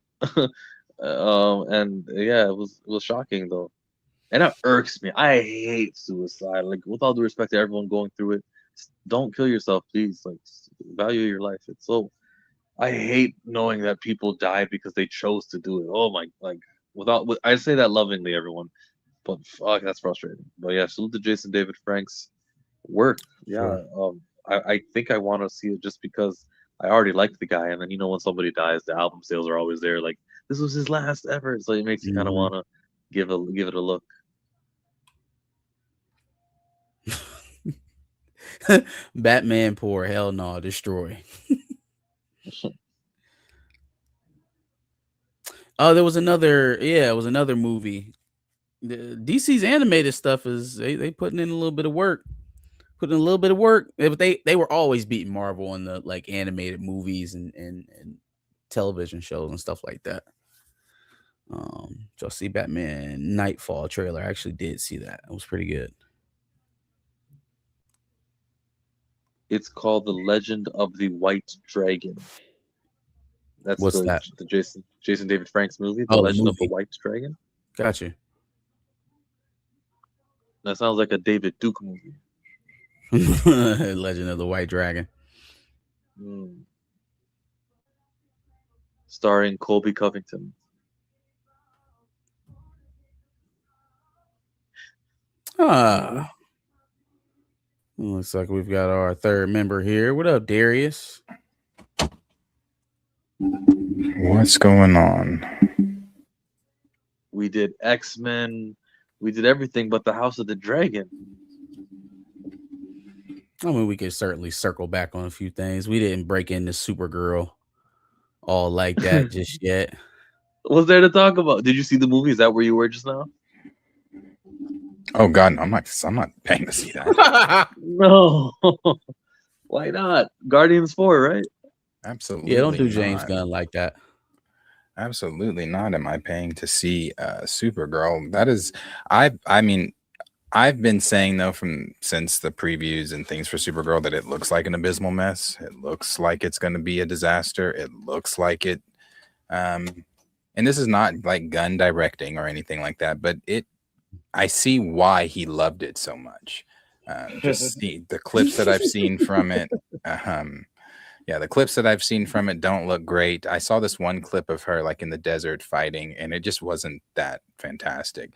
and yeah, it was shocking though, and that irks me. I hate suicide. Like with all due respect to everyone going through it, don't kill yourself, please. Like value your life. It's so. I hate knowing that people die because they chose to do it. Oh my, like I say that lovingly, everyone, but fuck, that's frustrating. But yeah, salute to Jason David Frank's work. Sure. Yeah, I think I want to see it just because I already liked the guy, and then when somebody dies, the album sales are always there. Like this was his last effort, so it makes you kind of Mhm. want to give it a look. Batman poor. Hell no. Destroy. Oh, there was another. Yeah, it was another movie. DC's animated stuff is they putting in a little bit of work. Putting in a little bit of work. But they were always beating Marvel in the like animated movies and television shows and stuff like that. So see Batman Nightfall trailer. I actually did see that. It was pretty good. It's called The Legend of the White Dragon. That's What's that? the Jason David Frank's movie, The Oh, the Legend of the movie. White Dragon. Got you. That sounds like a David Duke movie. Legend of the White Dragon. Mm. Starring Colby Covington. Ah, looks like we've got our third member here. What up, Darius? What's going on? We did X-Men. We did everything but the House of the Dragon. I mean, we could certainly circle back on a few things. We didn't break into Supergirl all like that just yet. What's there to talk about? Did you see the movie? Is that where you were just now? Oh God, no, I'm not paying to see that. No. Why not? Guardians 4, right? Absolutely. Yeah, don't do not. James Gunn like that. Absolutely not. Am I paying to see Supergirl? That is, I mean, I've been saying though since the previews and things for Supergirl that it looks like an abysmal mess. It looks like it's going to be a disaster. It looks like it, and this is not like Gunn directing or anything like that, but I see why he loved it so much. Just the clips that I've seen from it. Yeah, the clips that I've seen from it don't look great. I saw this one clip of her like in the desert fighting, and it just wasn't that fantastic.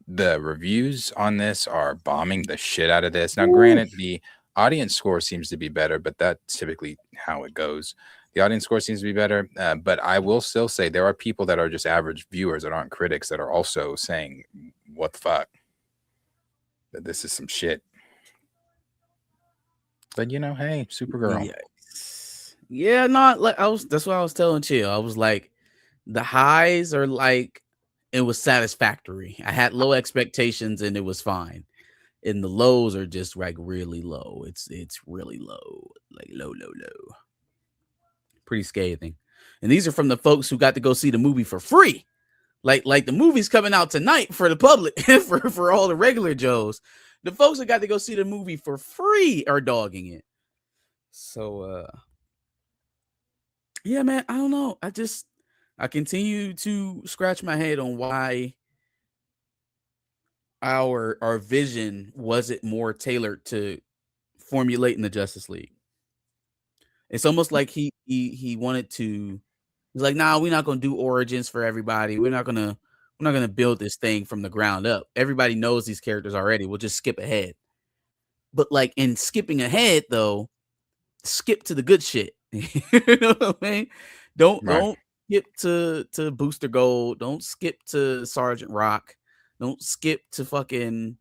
The reviews on this are bombing the shit out of this. Now, granted, the audience score seems to be better, but that's typically how it goes. The audience score seems to be better, but I will still say there are people that are just average viewers that aren't critics that are also saying, "What the fuck? That this is some shit." But hey, Supergirl. Yeah, not like that's what I was telling Chill. I was like, the highs are like it was satisfactory. I had low expectations and it was fine. And the lows are just like really low. It's really low. Like low. Pretty scathing. And these are from the folks who got to go see the movie for free. Like the movie's coming out tonight for the public, for all the regular Joes. The folks that got to go see the movie for free are dogging it. So yeah, man, I don't know. I continue to scratch my head on why our vision wasn't more tailored to formulating the Justice League. It's almost like he wanted to. He's like, nah, we're not gonna do origins for everybody. We're not gonna build this thing from the ground up. Everybody knows these characters already. We'll just skip ahead. But like in skipping ahead, though, skip to the good shit. You know what I mean? Don't skip to Booster Gold. Don't skip to Sergeant Rock. Don't skip to fucking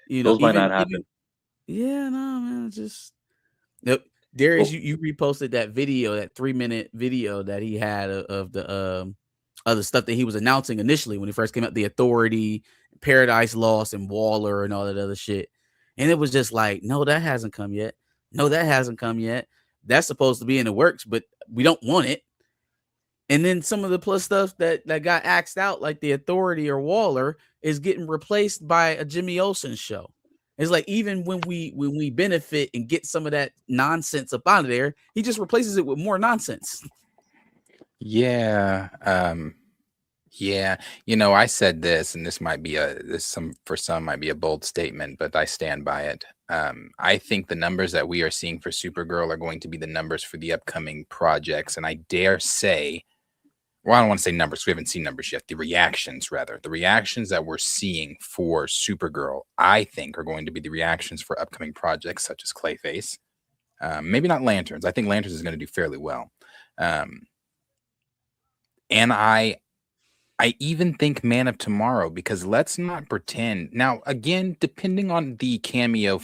Those might even not happen. yeah, no, man, just nope. Darius, you reposted that video, that 3-minute video that he had of the stuff that he was announcing initially when he first came out, the Authority, Paradise Lost, and Waller, and all that other shit. And it was just like, no, that hasn't come yet. No, that hasn't come yet. That's supposed to be in the works, but we don't want it. And then some of the plus stuff that got axed out, like the Authority or Waller, is getting replaced by a Jimmy Olsen show. It's like even when we benefit and get some of that nonsense up out of there, he just replaces it with more nonsense. Yeah. Yeah. I said this, and this might be for some might be a bold statement, but I stand by it. I think the numbers that we are seeing for Supergirl are going to be the numbers for the upcoming projects, and I dare say, well, I don't want to say numbers. We haven't seen numbers yet. The reactions that we're seeing for Supergirl, I think, are going to be the reactions for upcoming projects such as Clayface. Maybe not Lanterns. I think Lanterns is going to do fairly well. And I even think Man of Tomorrow, because let's not pretend. Now, again, depending on the cameo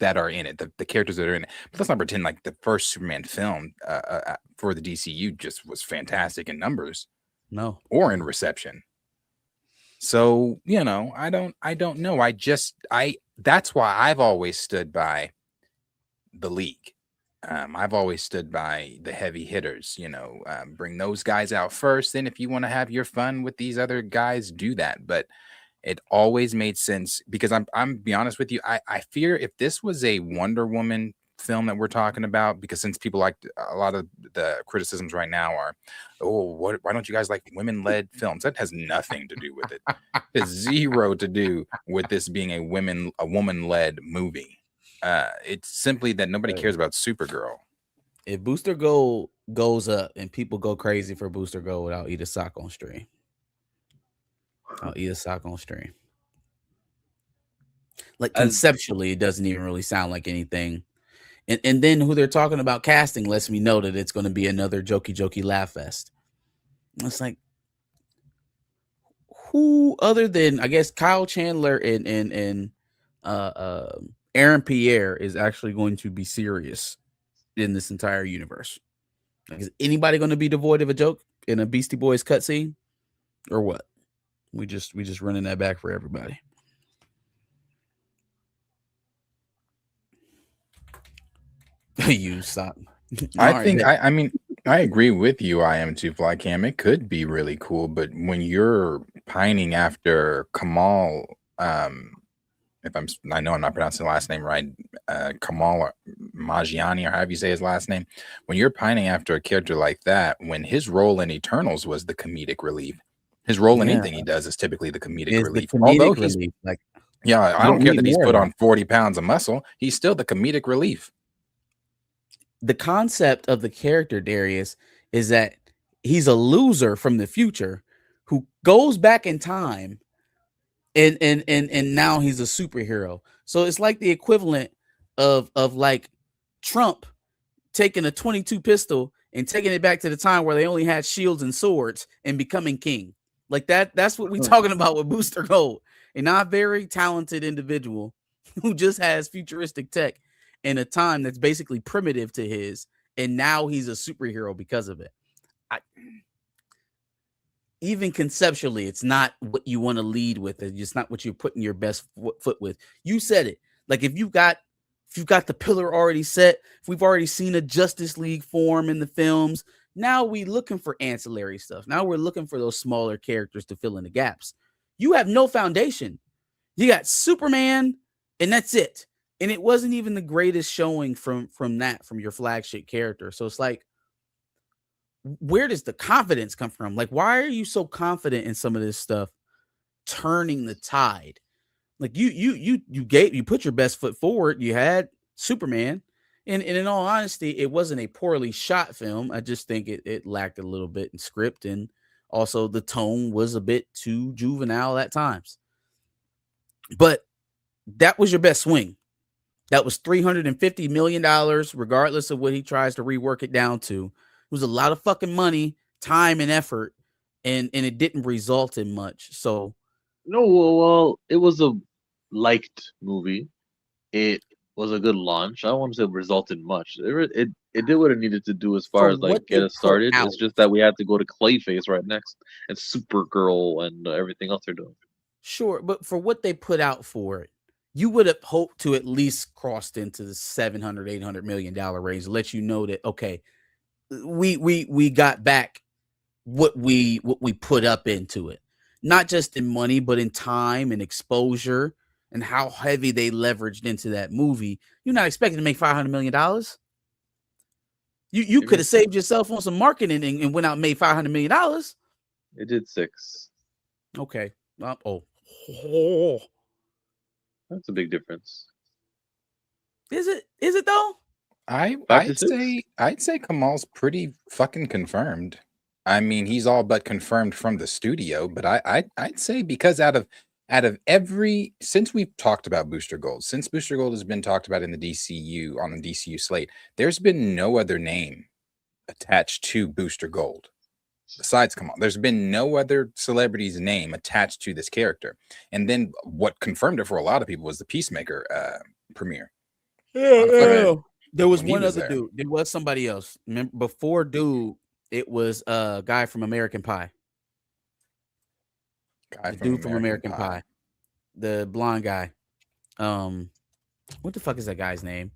that are in it, the characters that are in it. But let's not pretend like the first Superman film for the DCU just was fantastic in numbers No. or in reception. So, I don't know. That's why I've always stood by the league. I've always stood by the heavy hitters, bring those guys out first. Then if you want to have your fun with these other guys, do that. But it always made sense because I'm be honest with you. I fear if this was a Wonder Woman film that we're talking about, because since people like a lot of the criticisms right now are, why don't you guys like women-led films? That has nothing to do with it. It has zero to do with this being a woman-led movie. It's simply that nobody cares about Supergirl. If Booster Gold goes up and people go crazy for Booster Gold, I'll eat a sock on stream. Like conceptually, it doesn't even really sound like anything. And then who they're talking about casting lets me know that it's going to be another jokey laugh fest. It's like, who other than I guess Kyle Chandler and Aaron Pierre is actually going to be serious in this entire universe? Like, is anybody going to be devoid of a joke in a Beastie Boys cutscene, or what? We just running that back for everybody. You suck. I think I mean I agree with you. I am too fly cam. It could be really cool, but when you're pining after Kamal, I know I'm not pronouncing the last name right, Kamal Majiani, or however you say his last name. When you're pining after a character like that, when his role in Eternals was the comedic relief, his role in anything he does is typically the comedic relief. Although he's like, I don't care that he's put on 40 pounds of muscle, he's still the comedic relief. The concept of the character, Darius, is that he's a loser from the future who goes back in time and now he's a superhero. So it's like the equivalent of like Trump taking a 22 pistol and taking it back to the time where they only had shields and swords and becoming king. Like that's what we're talking about with Booster Gold. A not very talented individual who just has futuristic tech in a time that's basically primitive to his, and now he's a superhero because of it. Even conceptually, it's not what you want to lead with. It's just not what you're putting your best foot with. You said it. Like if you've got the pillar already set, if we've already seen a Justice League form in the films, now we're looking for ancillary stuff. Now we're looking for those smaller characters to fill in the gaps. You have no foundation. You got Superman, and that's it. And it wasn't even the greatest showing from your flagship character. So it's like, where does the confidence come from? Like, why are you so confident in some of this stuff turning the tide? Like you put your best foot forward. You had Superman, and in all honesty, it wasn't a poorly shot film. I just think it lacked a little bit in script, and also the tone was a bit too juvenile at times. But that was your best swing. That was $350 million, regardless of what he tries to rework it down to. It was a lot of fucking money, time, and effort, and it didn't result in much. So, no, well, it was a liked movie. It was a good launch. I don't want to say it resulted in much. It did what it needed to do as far as like get us started. It's just that we had to go to Clayface right next and Supergirl and everything else they're doing. Sure, but for what they put out for it, you would have hoped to at least crossed into the $700-800 million range to let you know that, okay, we got back what we put up into it, not just in money, but in time and exposure and how heavy they leveraged into that movie. You're not expecting to make $500 million. You could have saved yourself on some marketing and went out and made $500 million. It did 6. Okay. That's a big difference. Is it though? I'd say Kamal's pretty fucking confirmed. I mean, he's all but confirmed from the studio, but I'd say because out of since we've talked about Booster Gold, since Booster Gold has been talked about in the DCU on the DCU slate, there's been no other name attached to Booster Gold besides Kamal. There's been no other celebrity's name attached to this character. And then what confirmed it for a lot of people was the Peacemaker premiere. Yeah, on Right. yeah. Flagrant There was when he one was other there. dude. There was somebody else. Remember, before dude, it was a guy from American Pie. Guy The from dude from American American Pie. Pie. The blonde guy. Um, what the fuck is that guy's name?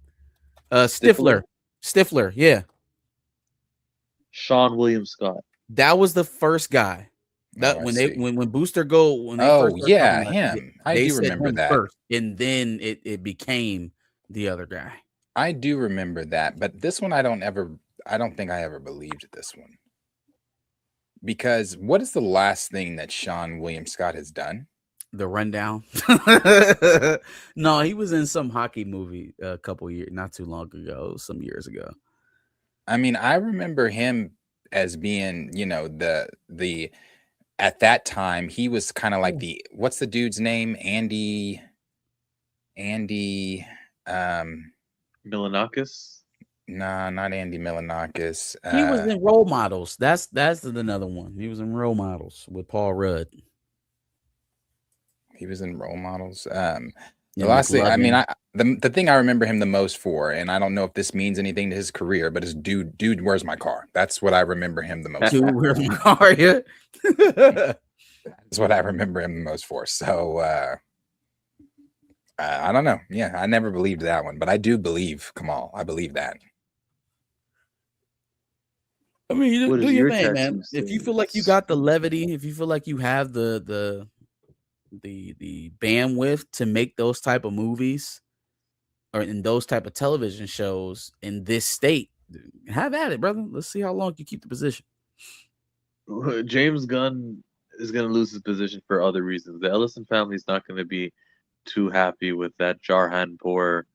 Stifler, Stifler. Stifler, yeah. Sean William Scott. That was the first guy. Oh, That I when they see. when Booster Gold when they Oh first started talking yeah, about it, him. I they do said remember him that. first, and then it became the other guy. I do remember that, but this one I don't think I ever believed this one. Because what is the last thing that Sean William Scott has done? The Rundown. No, he was in some hockey movie a couple years, not too long ago, some years ago. I mean, I remember him as being, the at that time he was kind of like what's the dude's name? Andy Milanakis. nah, not Andy Milanakis. He was in Role Models. That's another one. He was in Role Models with Paul Rudd. He was in Role Models. The Yeah, last thing, I mean, McLovin. the thing I remember him the most for, and I don't know if this means anything to his career, but is dude, where's my car? That's what I remember him the most Dude, for. where's my car? Yeah. That's what I remember him the most for. So I don't know. Yeah, I never believed that one, but I do believe Kamal. I believe that. I mean, What do does your your thing, tattoo man. If you say? feel like you got the levity, if you feel like you have the bandwidth to make those type of movies or in those type of television shows in this state, have at it, brother. Let's see how long you keep the position. James Gunn is going to lose his position for other reasons. The Ellison family is not going to be too happy with that Jarhan Poor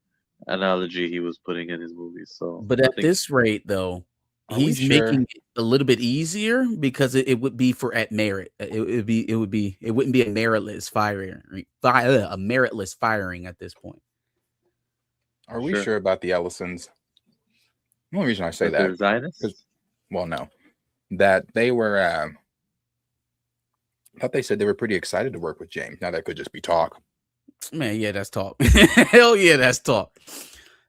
analogy he was putting in his movies. So But I at think, this rate, though, Are we he's sure? making it a little bit easier because it would be for at merit. It wouldn't be a meritless firing, a meritless firing at this point. Are we sure, sure about the Ellisons? The only reason I say that they're that, Zionists. well, no, that they were. I thought they said they were pretty excited to work with James. Now that could just be talk. Man, yeah, that's talk. Hell yeah, that's talk.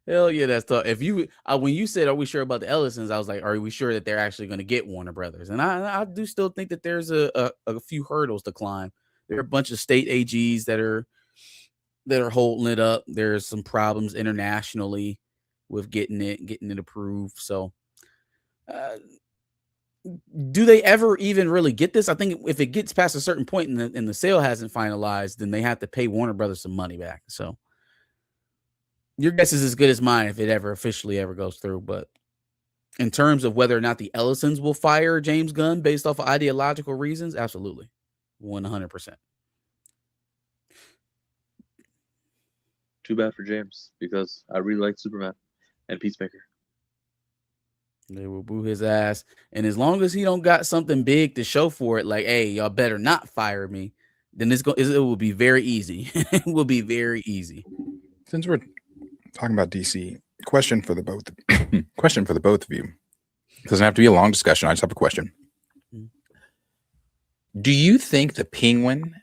Hell yeah, that's talk. If you when you said, "Are we sure about the Ellisons?" I was like, "Are we sure that they're actually going to get Warner Brothers?" And I do still think that there's a few hurdles to climb. There are a bunch of state AGs that are holding it up. There's some problems internationally with getting it approved. So, uh, do they ever even really get this? I think if it gets past a certain point and the sale hasn't finalized, then they have to pay Warner Brothers some money back. So your guess is as good as mine if it ever officially ever goes through. But in terms of whether or not the Ellisons will fire James Gunn based off of ideological reasons, absolutely, 100%. Too bad for James because I really like Superman and Peacemaker. They will boo his ass, and as long as he don't got something big to show for it, like, hey, y'all better not fire me, then it will be very easy. It will be very easy. Since we're talking about DC, question for the both of you. It doesn't have to be a long discussion. I just have a question. Do you think the Penguin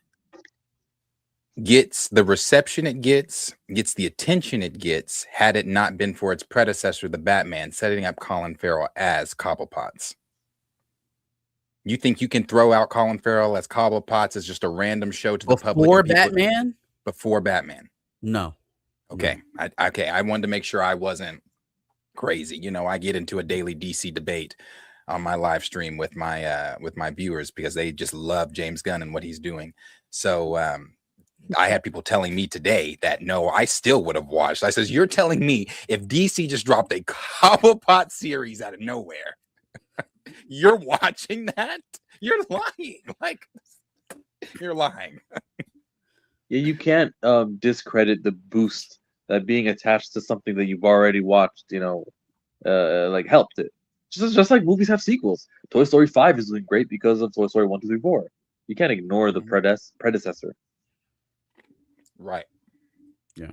gets the reception it gets the attention it gets had it not been for its predecessor, the Batman, setting up Colin Farrell as Cobblepot's? You think you can throw out Colin Farrell as Cobblepot's as just a random show to the public? Before Batman? Before Batman. No. Okay. No. I wanted to make sure I wasn't crazy. You know, I get into a daily DC debate on my live stream with my viewers because they just love James Gunn and what he's doing. So I had people telling me today that no, I still would have watched. I says, you're telling me if DC just dropped a Cobblepot series out of nowhere, you're watching that? You're lying. Like, you're lying. Yeah, you can't discredit the boost that being attached to something that you've already watched, like helped it. Just like movies have sequels. Toy Story 5 is doing great because of Toy Story 1, 2, 3, 4. You can't ignore the predecessor. Right. Yeah.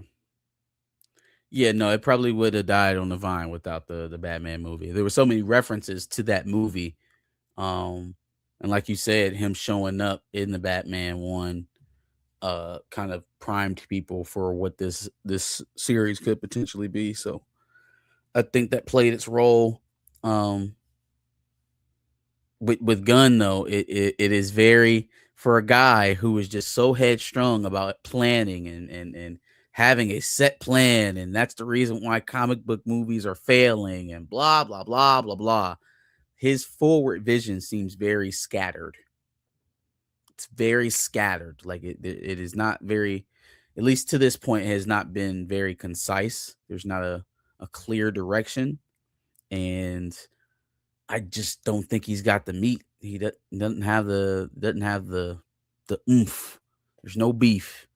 Yeah, no, it probably would have died on the vine without the Batman movie. There were so many references to that movie. And like you said, him showing up in the Batman one, kind of primed people for what this series could potentially be. So I think that played its role. Um, with Gunn though, it is very, for a guy who is just so headstrong about planning and having a set plan, and that's the reason why comic book movies are failing and blah blah blah blah blah. His forward vision seems very scattered. It's very scattered. Like it is not very, at least to this point, has not been very concise. There's not a clear direction, and I just don't think he's got the meat. He doesn't have the oomph. There's no beef.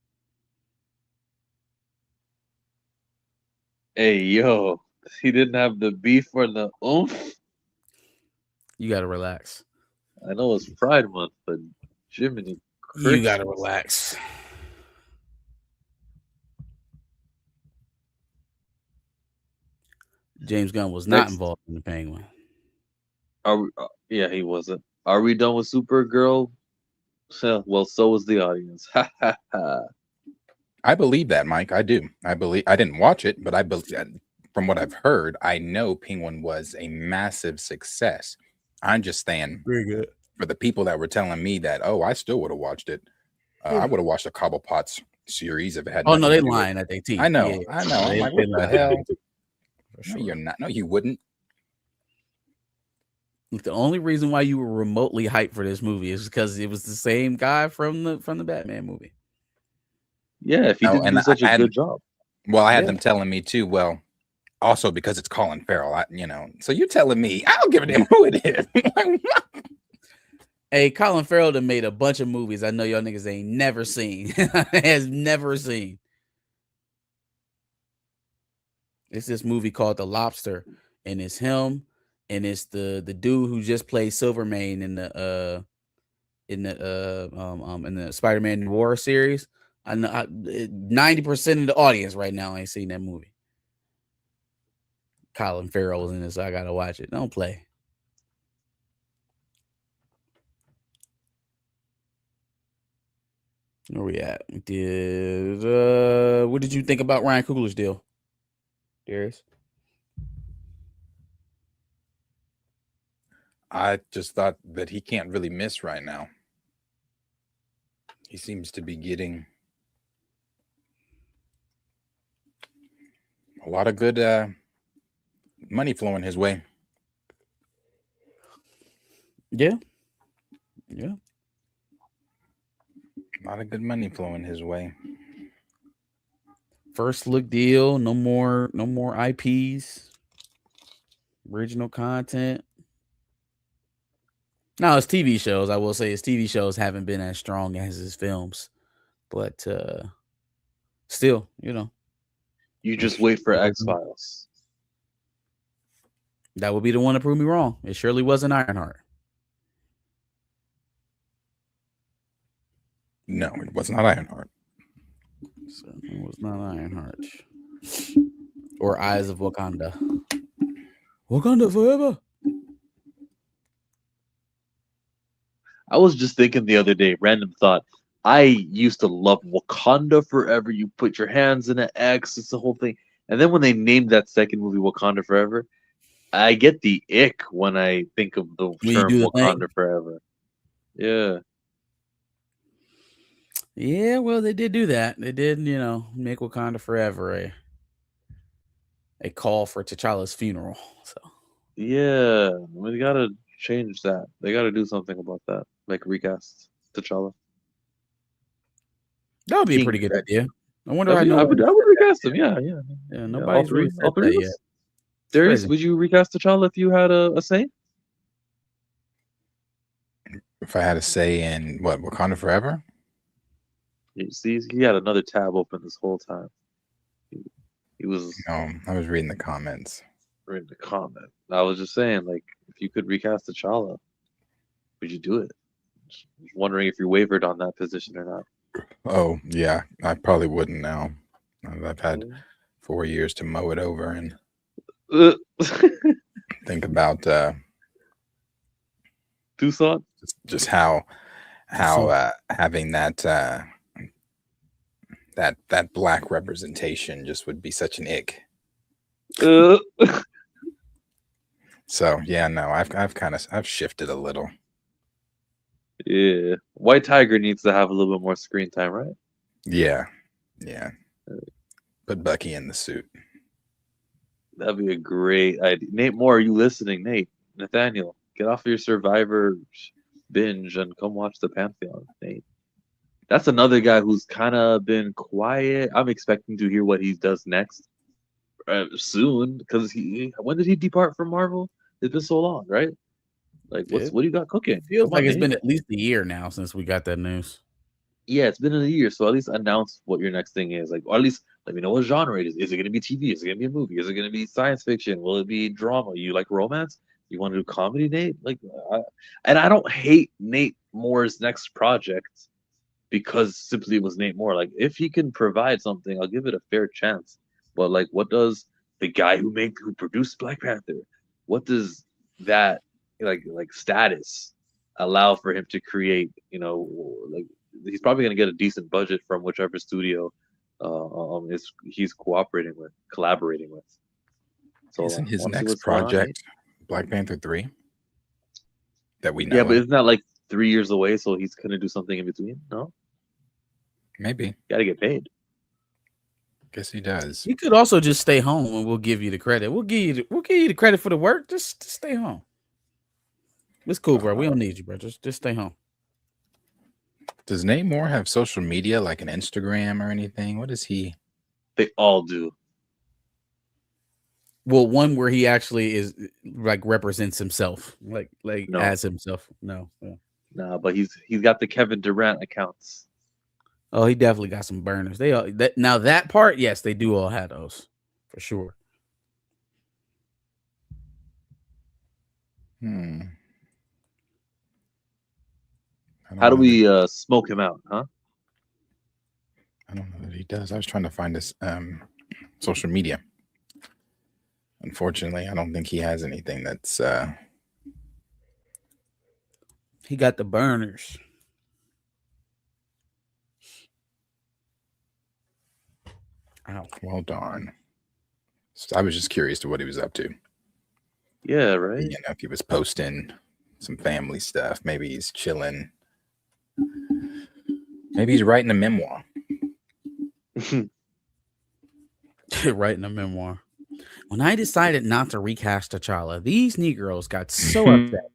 Hey, yo, he didn't have the beef or the oomph. You got to relax. I know it's Pride Month, but Jiminy You got to Christmas. relax. James Gunn was not Next, involved in the Penguin. are we, yeah, he wasn't. Are we done with Supergirl? Well, so was the audience. Ha ha ha. I believe that, Mike. I do. I believe. I didn't watch it, but I believe. From what I've heard, I know Penguin was a massive success. I'm just saying, Very good. for the people that were telling me that, oh, I still would have watched it. I would have watched the Cobblepot's series if it had. Oh no, nothing they to do with- lying at their teeth. I know. Yeah, I know. I'm they- like, they what the lying. hell? For No, sure. you're not. No, you wouldn't. Look, the only reason why you were remotely hyped for this movie is because it was the same guy from the Batman movie. Yeah, if he Oh, didn't and do such I a had- good job. Well, I had Yeah. them telling me too. Well, also because it's Colin Farrell. So you're telling me I don't give a damn who it is. Hey, Colin Farrell done made a bunch of movies I know y'all niggas ain't never seen. Has never seen. It's this movie called The Lobster, and it's him, and it's the dude who just played Silvermane in the Spider-Man Noir series. I know 90% of the audience right now ain't seen that movie. Colin Farrell was in it, so I gotta watch it. Don't play. Where we at? What did you think about Ryan Coogler's deal, Darius? I just thought that he can't really miss right now. He seems to be getting a lot of good money flowing his way. Yeah. A lot of good money flowing his way. First look deal. No more IPs. Original content. Now his TV shows, I will say his TV shows haven't been as strong as his films. But still, You just wait for X-Files. that would be the one to prove me wrong. It surely wasn't Ironheart. No, it was not Ironheart. So it was not Ironheart. Or Eyes of Wakanda. Wakanda forever. I was just thinking the other day, random thought. I used to love Wakanda Forever. You put your hands in an X, it's the whole thing. And then when they named that second movie Wakanda Forever, I get the ick when I think of the you term do the Wakanda thing. Forever. Yeah. Yeah, well, they did do that. They did, make Wakanda Forever a call for T'Challa's funeral. So Yeah. We gotta change that. They gotta do something about that. Like recast T'Challa. that would be a King. pretty good idea. I wonder how I would recast him. Yeah. Yeah, Yeah, nobody's really all said three that of yet. us. Darius, crazy. would you recast T'Challa if you had a say? If I had to say in what, Wakanda Forever? You see, he had another tab open this whole time. He was No, I was reading the comments. reading the comment. I was just saying, like, if you could recast T'Challa, would you do it? Just wondering if you wavered on that position or not. Oh, yeah, I probably wouldn't now. I've had 4 years to mow it over and think about Tucson? just how having that that black representation just would be such an ick. So yeah, no, I've shifted a little. Yeah, White Tiger needs to have a little bit more screen time, right? Yeah. Put Bucky in the suit. That'd be a great idea. Nate Moore, are you listening? Nate, Nathaniel, get off your Survivor binge and come watch the Pantheon. Nate, that's another guy who's kind of been quiet. I'm expecting to hear what he does next soon, because when did he depart from Marvel? It's been so long, right? Like, what do you got cooking? Feels like it's been at least a year now since we got that news. Yeah, it's been a year, so at least announce what your next thing is. Like, or at least let me know what genre it is. Is it going to be TV? Is it going to be a movie? Is it going to be science fiction? Will it be drama? You like romance? You want to do comedy, Nate? Like, and I don't hate Nate Moore's next project because simply it was Nate Moore. Like, if he can provide something, I'll give it a fair chance. But like, what does the guy who produced Black Panther? What does that like status allow for him to create? You know, like, he's probably going to get a decent budget from whichever studio he's collaborating with. So isn't his next project Black Panther 3 that we know? Yeah, but isn't that like 3 years away? So he's going to do something in between? No, maybe. Got to get paid. Guess he does. He could also just stay home, and we'll give you the credit. We'll give you the credit for the work. Just stay home. It's cool, bro. We don't need you, bro. Just stay home. Does Nate Moore have social media, like an Instagram or anything? What is he? They all do. Well, one where he actually is like represents himself, like No. as himself. No. Nah, but he's got the Kevin Durant accounts. Oh, he definitely got some burners. They all now that part, yes, they do all have those for sure. How do we smoke him out, huh? I don't know that he does. I was trying to find his social media. Unfortunately, I don't think he has anything that's He got the burners. Ow. Well, darn. So I was just curious to what he was up to. Yeah, right. You know, if he was posting some family stuff, maybe he's chilling. Maybe he's writing a memoir. Writing a memoir. When I decided not to recast T'Challa, these Negroes got so upset.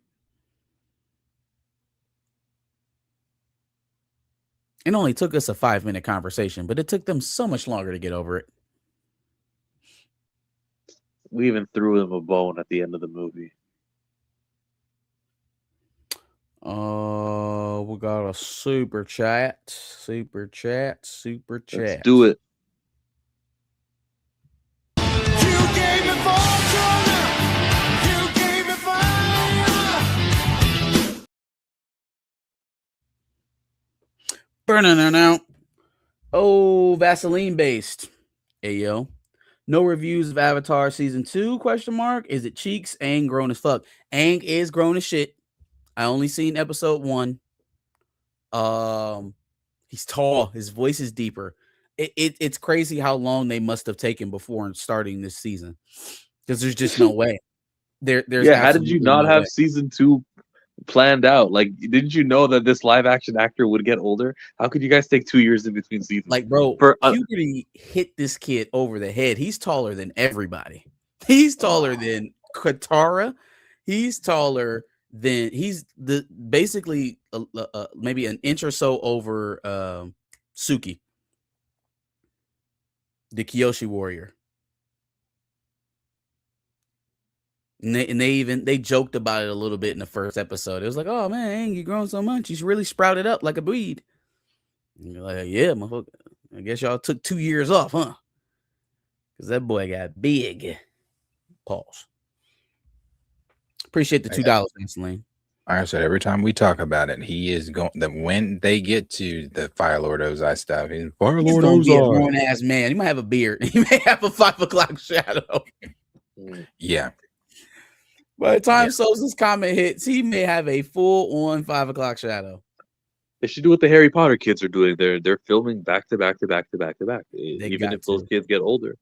It only took us a 5-minute conversation, but it took them so much longer to get over it. We even threw him a bone at the end of the movie. We got a super chat. Let's do it. You gave me fortune. You gave me fire. Burning now. Oh, Vaseline based. Ayo. No reviews of Avatar season 2? ? Is it cheeks? Aang grown as fuck. Aang is grown as shit. I only seen episode 1. He's tall. His voice is deeper. It's crazy how long they must have taken before starting this season, because there's just no way. There's how did you not have season 2 planned out? Like, didn't you know that this live action actor would get older? How could you guys take 2 years in between seasons? Like, bro, puberty hit this kid over the head. He's taller than everybody. He's taller than Katara. He's taller than basically maybe an inch or so over Suki, the Kyoshi warrior. And they joked about it a little bit in the first episode. It was like, oh man, you grown so much. He's really sprouted up like a weed. And you're like, yeah, motherfucker. I guess y'all took 2 years off, huh? Because that boy got big. Pause. Appreciate the $2, Vaseline. Like I said, every time we talk about it, he is going. When they get to the Fire Lord Ozai stuff, he's Fire Lord Ozai. Be a grown ass man. He might have a beard. He may have a 5 o'clock shadow. Yeah. By the time Sosa's comment hits, he may have a full-on 5 o'clock shadow. They should do what the Harry Potter kids are doing. They're filming back to back to back to back to back. They Even if got those to. kids get older.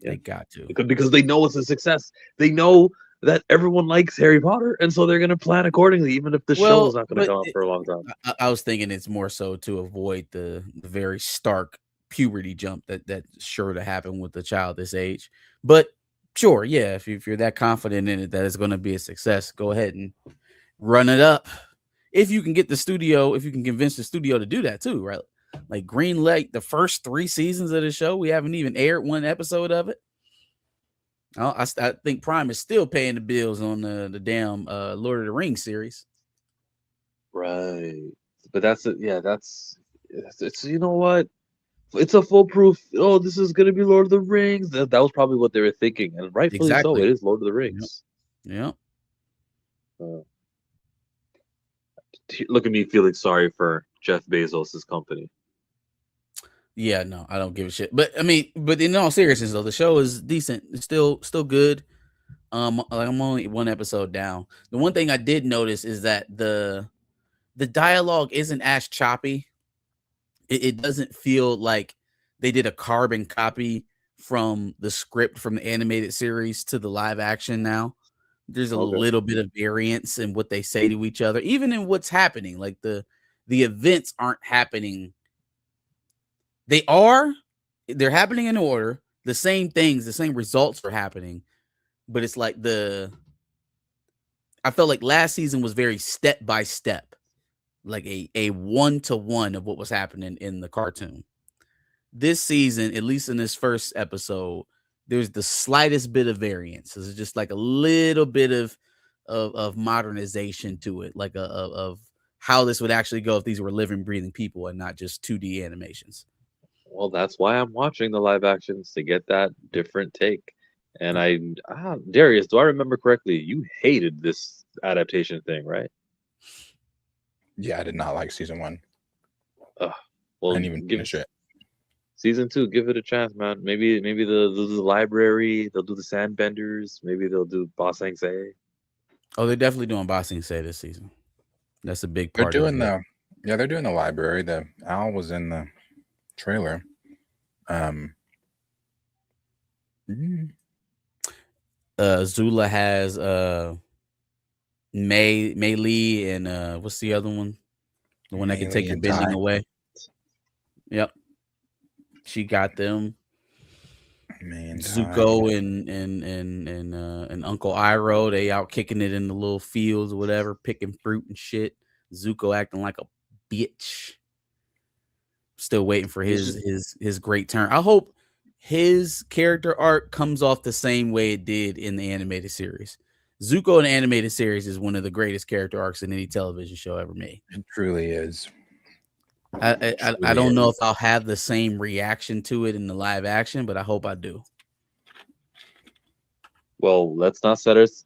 Yeah. They got to. Because they know it's a success. They know that everyone likes Harry Potter, and so they're gonna plan accordingly, even if the show is Well, not gonna but come out for a long time. I was thinking it's more so to avoid the very stark puberty jump that's sure to happen with a child this age. But sure, yeah, if you're that confident in it that it's going to be a success, go ahead and run it up. If you can get the studio, if you can convince the studio to do that too, right? Like greenlight the first 3 seasons of the show. We haven't even aired one episode of it. I think Prime is still paying the bills on the damn Lord of the Rings series. Right. But that's it. Yeah, it's you know what? It's a foolproof. Oh, this is gonna be Lord of the Rings. That was probably what they were thinking, and rightfully so. Exactly. It is Lord of the Yep. Rings. Yep. Look at me feeling sorry for Jeff Bezos' company. Yeah, no, I don't give a shit. But I mean, but in all seriousness though, the show is decent. It's still good. Like I'm only 1 episode down. The one thing I did notice is that the dialogue isn't as choppy. It doesn't feel like they did a carbon copy from the script from the animated series to the live action now. There's a Okay. little bit of variance in what they say to each other, even in what's happening. Like the events aren't happening. They're happening in order. The same things, the same results are happening, but it's like I felt like last season was very step by step, like a 1-to-1 of what was happening in the cartoon. This season, at least in this first episode, there's the slightest bit of variance. It's just like a little bit of modernization to it, like of how this would actually go if these were living, breathing people and not just 2D animations. Well, that's why I'm watching the live actions to get that different take. And Darius, do I remember correctly? You hated this adaptation thing, right? Yeah, I did not like season 1. Well, I didn't even finish it. Season 2, give it a chance, man. Maybe they'll do the library, they'll do the sandbenders, maybe they'll do Ba Sing Se. Oh, they're definitely doing Ba Sing Se this season. That's a big part. They're doing they're doing the library. The owl was in the trailer. Zula has Mei Lee and what's the other one? The one that can take your bending away. Yep. She got them. Zuko and Uncle Iroh, they out kicking it in the little fields or whatever, picking fruit and shit. Zuko acting like a bitch. Still waiting for his great turn. I hope his character arc comes off the same way it did in the animated series. Zuko in the animated series is one of the greatest character arcs in any television show ever made. It truly is. I don't know if I'll have the same reaction to it in the live action, but I hope I do. Well, let's not set us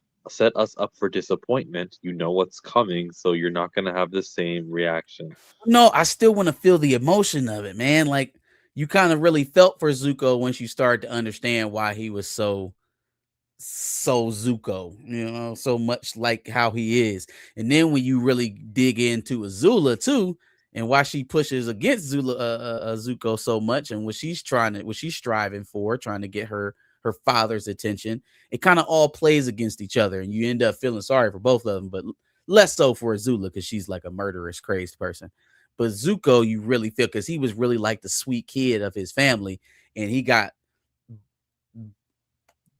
up for disappointment. You know what's coming, so you're not gonna have the same reaction. No, I still want to feel the emotion of it, man. Like you kind of really felt for Zuko once you started to understand why he was so Zuko, so much like how he is. And then when you really dig into Azula too, and why she pushes against Zuko so much, and what she's striving for, trying to get her father's attention, it kind of all plays against each other, and you end up feeling sorry for both of them, but less so for Azula because she's like a murderous, crazed person. But Zuko, you really feel because he was really like the sweet kid of his family, and he got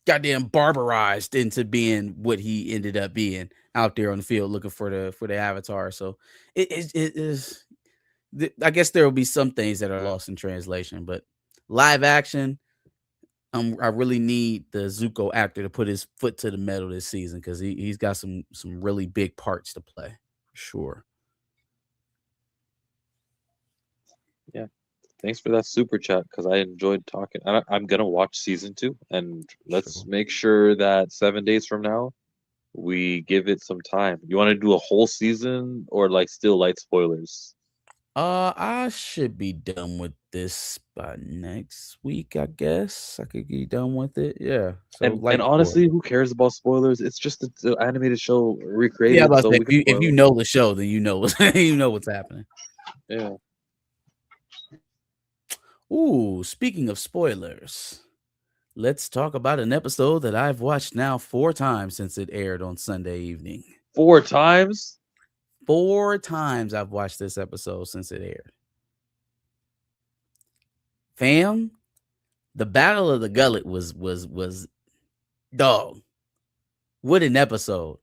goddamn barbarized into being what he ended up being out there on the field looking for the Avatar. So it is. I guess there will be some things that are lost in translation, but live action, I really need the Zuko actor to put his foot to the metal this season because he's got some really big parts to play, for sure. Yeah, thanks for that super chat because I enjoyed talking. I'm gonna watch season 2, and let's make sure that 7 days from now we give it some time. You want to do a whole season or like still light spoilers? I should be done with this by next week, I guess. I could be done with it. Yeah. So and honestly, who cares about spoilers? It's just the animated show recreated. Yeah, so if you know the show, then you know what's happening. Yeah. Ooh, speaking of spoilers, let's talk about an episode that I've watched now 4 times since it aired on Sunday evening. 4 times? 4 times I've watched this episode since it aired. Fam, the Battle of the Gullet was dog. What an episode.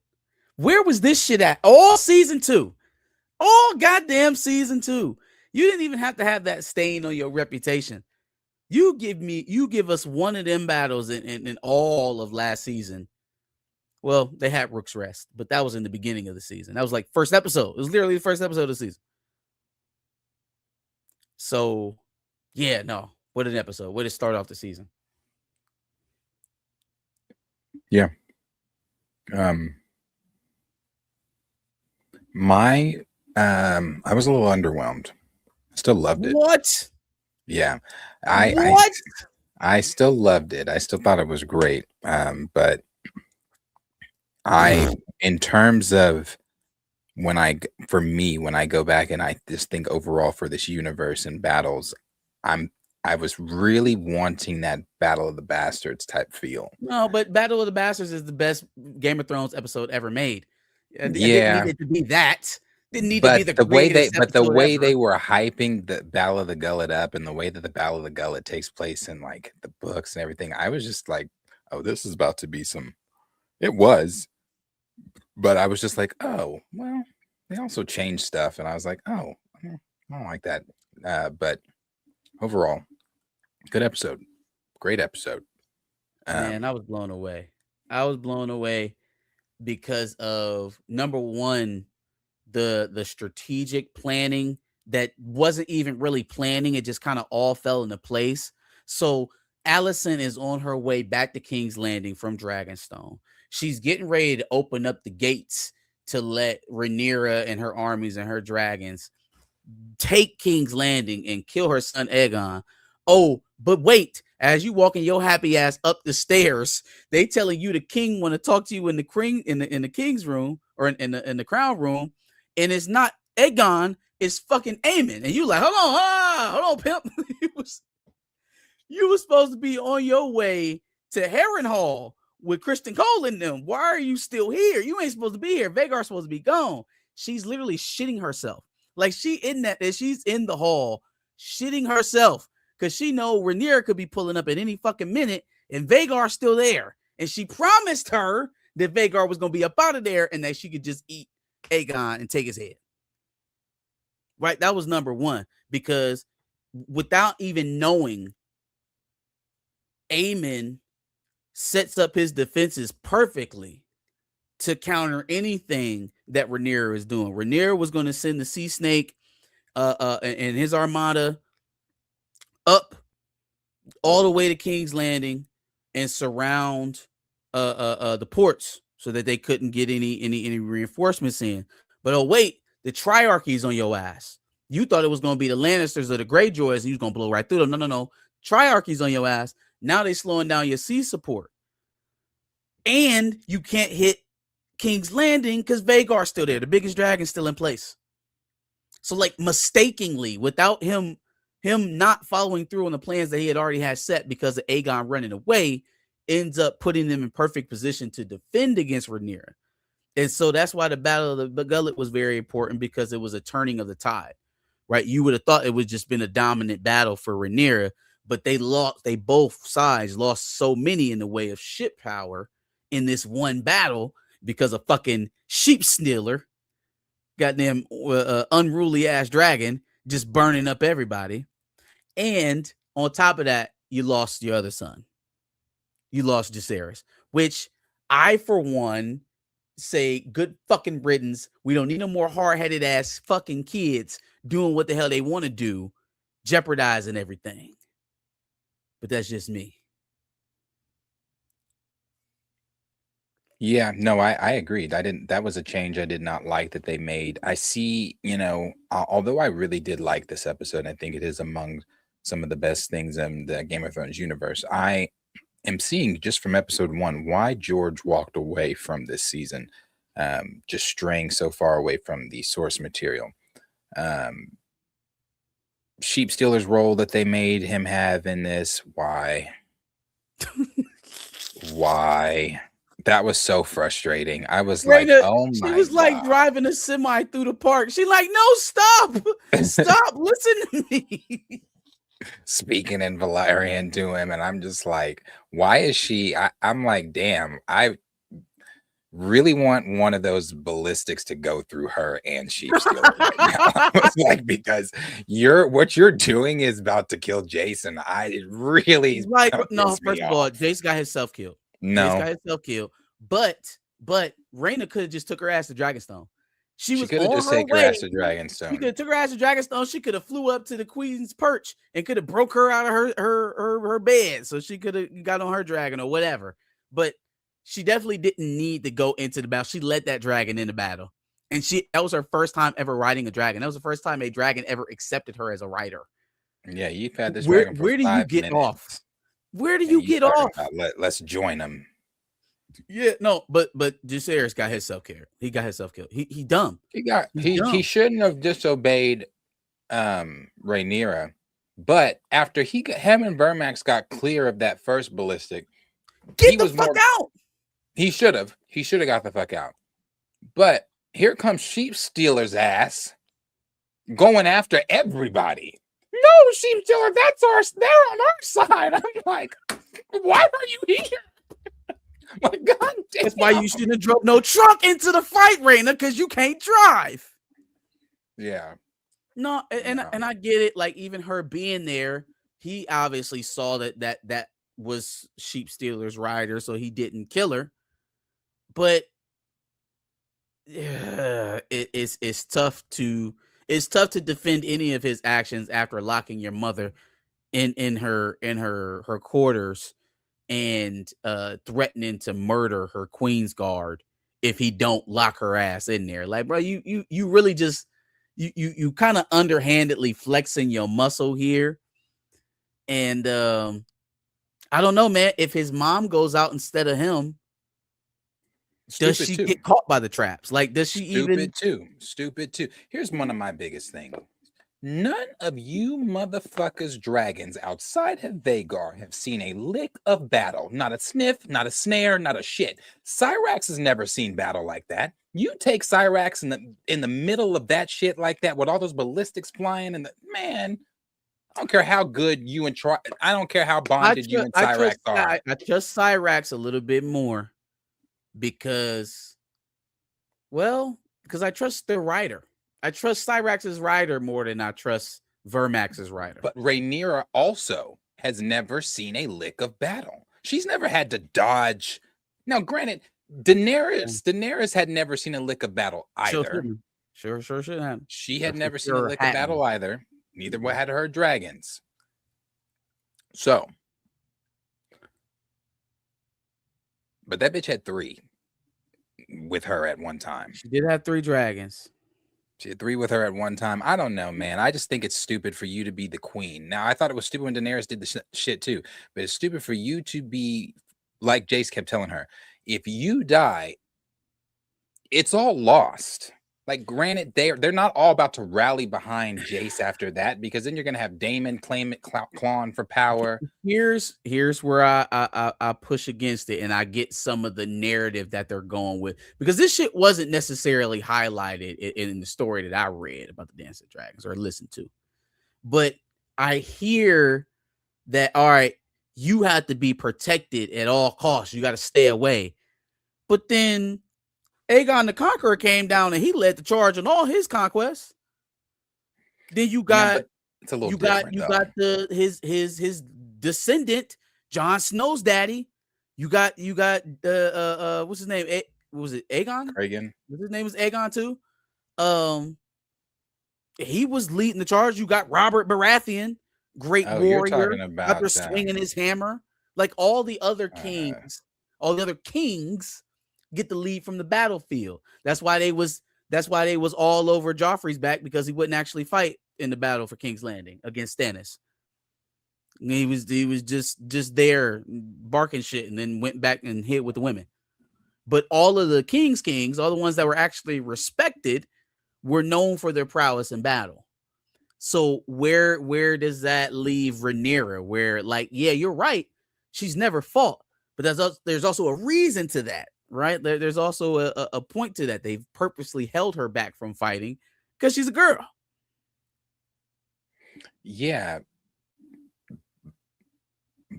Where was this shit at? All season 2. All goddamn season 2. You didn't even have to have that stain on your reputation. You give us one of them battles in all of last season. Well, they had Rook's Rest, but that was in the beginning of the season. That was like first episode. It was literally the first episode of the season. So, yeah, no. What an episode. Way to start off the season. Yeah. I was a little underwhelmed. Still loved it. What? Yeah. What? I still loved it. I still thought it was great. But in terms of when I go back and I just think overall for this universe and battles, I was really wanting that Battle of the Bastards type feel. No, but Battle of the Bastards is the best Game of Thrones episode ever made. I didn't need it to be that. Didn't need to be the way they ever. they were hyping the Battle of the Gullet up, and the way that the Battle of the Gullet takes place in like the books and everything, I was just like, oh, this is about to be some. It was, but I was just like, oh, well, they also changed stuff, and I was like, oh, I don't like that. But overall, good episode, great episode. Man, I was blown away. I was blown away because of number one, the strategic planning that wasn't even really planning. It just kind of all fell into place. So Allison is on her way back to King's Landing from Dragonstone. She's getting ready to open up the gates to let Rhaenyra and her armies and her dragons take King's Landing and kill her son Aegon. Oh, but wait, as you walking your happy ass up the stairs, they telling you the king want to talk to you in the king's room or in the crown room, and it's not Aegon, it's fucking Aemon. And you like, hold on, pimp. you was supposed to be on your way to Harrenhal with Kristen Cole in them. Why are you still here? You ain't supposed to be here. Vhagar's supposed to be gone. She's literally shitting herself. Like she's in the hall shitting herself because she know Rhaenyra could be pulling up at any fucking minute and Vhagar's still there. And she promised her that Vhagar was going to be up out of there and that she could just eat Aegon and take his head. Right? That was number one, because without even knowing, Aemon sets up his defenses perfectly to counter anything that Rhaenyra is doing. Rhaenyra was going to send the Sea Snake and his armada up all the way to King's Landing and surround the ports so that they couldn't get any reinforcements in. But oh wait, the Triarchy's on your ass. You thought it was going to be the Lannisters or the Greyjoys and you was going to blow right through them. No. Triarchy's on your ass. Now they slowing down your sea support. And you can't hit King's Landing because Vhagar's still there. The biggest dragon's still in place. So like mistakenly, without him not following through on the plans that he had already had set because of Aegon running away, ends up putting them in perfect position to defend against Rhaenyra. And so that's why the Battle of the Gullet was very important, because it was a turning of the tide, right? You would have thought it would just been a dominant battle for Rhaenyra, but they both sides lost so many in the way of ship power in this one battle because of fucking sheep stealer, goddamn unruly ass dragon just burning up everybody. And on top of that, you lost your other son. You lost Jacaerys, which I, for one, say good fucking riddance. We don't need no more hard-headed ass fucking kids doing what the hell they want to do, jeopardizing everything. But that's just me. Yeah, no, I agreed. That was a change I did not like that they made. I see, although I really did like this episode, I think it is among some of the best things in the Game of Thrones universe. I am seeing just from episode 1 why George walked away from this season, just straying so far away from the source material. sheep stealer's role that they made him have in this. Why? Why? That was so frustrating. I was like, Raina, oh she my was like God. driving a semi through the park. She like, no, stop, stop, listen to me. Speaking in Valerian to him, and I'm just like, why is she? I'm like, damn, I really want one of those ballistics to go through her and sheep stealer right now. It's like, because what you're doing is about to kill Jason. It really Like, no, pisses me first of all, off. Jace got himself killed. Jace No, got himself killed. But Raina could have just took her ass to Dragonstone. She she was could have on just her taken her way. ass to She could Dragonstone. have took her ass to Dragonstone. She could have flew up to the Queen's perch and could have broke her out of her bed, so she could have got on her dragon or whatever. But she definitely didn't need to go into the battle. She led that dragon in the battle, and that was her first time ever riding a dragon. That was the first time a dragon ever accepted her as a rider. Yeah, you've had this dragon for Where do you 5 get minutes. off? Where do and you get talking off? about, let's join them. Yeah, no, but Jacaerys got himself killed. He got himself killed. He dumb. He shouldn't have disobeyed Rhaenyra, but after him and Vermax got clear of that first ballistic, Get the fuck out. He should have got the fuck out. But here comes Sheep Stealer's ass going after everybody. No, Sheep Stealer, they're on our side. I'm like, why are you here? My God damn. That's why you shouldn't have drove no truck into the fight, Raina, because you can't drive. Yeah. No, and I get it. Like, even her being there, he obviously saw that was Sheep Stealer's rider, so he didn't kill her. But yeah, it's tough to defend any of his actions after locking your mother in her quarters and threatening to murder her Queen's Guard if he don't lock her ass in there. Like, bro, you really just you kind of underhandedly flexing your muscle here. And I don't know, man, if his mom goes out instead of him, does she get caught by the traps? Like, does she Stupid too. Here's one of my biggest things. None of you motherfuckers dragons outside of Vagar have seen a lick of battle. Not a sniff, not a snare, not a shit. Cyrax has never seen battle like that. You take Cyrax in the middle of that shit like that with all those ballistics flying and man, I don't care how good you and I don't care how bonded you and Cyrax are. I trust Cyrax a little bit more because I trust their rider. I trust Cyrax's rider more than I trust Vermax's rider. But Rhaenyra also has never seen a lick of battle. She's never had to dodge. Now, granted, Daenerys had never seen a lick of battle either. Sure should have. She had never seen a lick of battle either. Neither had her dragons. So, but that bitch had 3 with her at one time. She did have 3 dragons. She had 3 with her at one time. I don't know, man. I just think it's stupid for you to be the queen. Now, I thought it was stupid when Daenerys did the shit too, but it's stupid for you to be, like Jace kept telling her, if you die, it's all lost. Like, granted, they're not all about to rally behind Jace after that, because then you're gonna have Daemon clawing for power. Here's where I push against it, and I get some of the narrative that they're going with, because this shit wasn't necessarily highlighted in the story that I read about the Dance of Dragons or listened to. But I hear that, all right, you have to be protected at all costs. You got to stay away. But then Aegon the Conqueror came down and he led the charge on all his conquests. Then you got it's a little different. You got his descendant, Jon Snow's daddy. You got what's his name? What was it? Aegon? Aegon. His name was Aegon too. He was leading the charge. You got Robert Baratheon, great warrior, after swinging his hammer. Like all the other kings, get the lead from the battlefield. That's why they was all over Joffrey's back, because he wouldn't actually fight in the battle for King's Landing against Stannis. He was just there barking shit, and then went back and hit with the women. But all of the kings, all the ones that were actually respected, were known for their prowess in battle. So where does that leave Rhaenyra? Where like, yeah, you're right, she's never fought, but there's also a reason to that, right? There's also a point to that. They've purposely held her back from fighting because she's a girl. Yeah,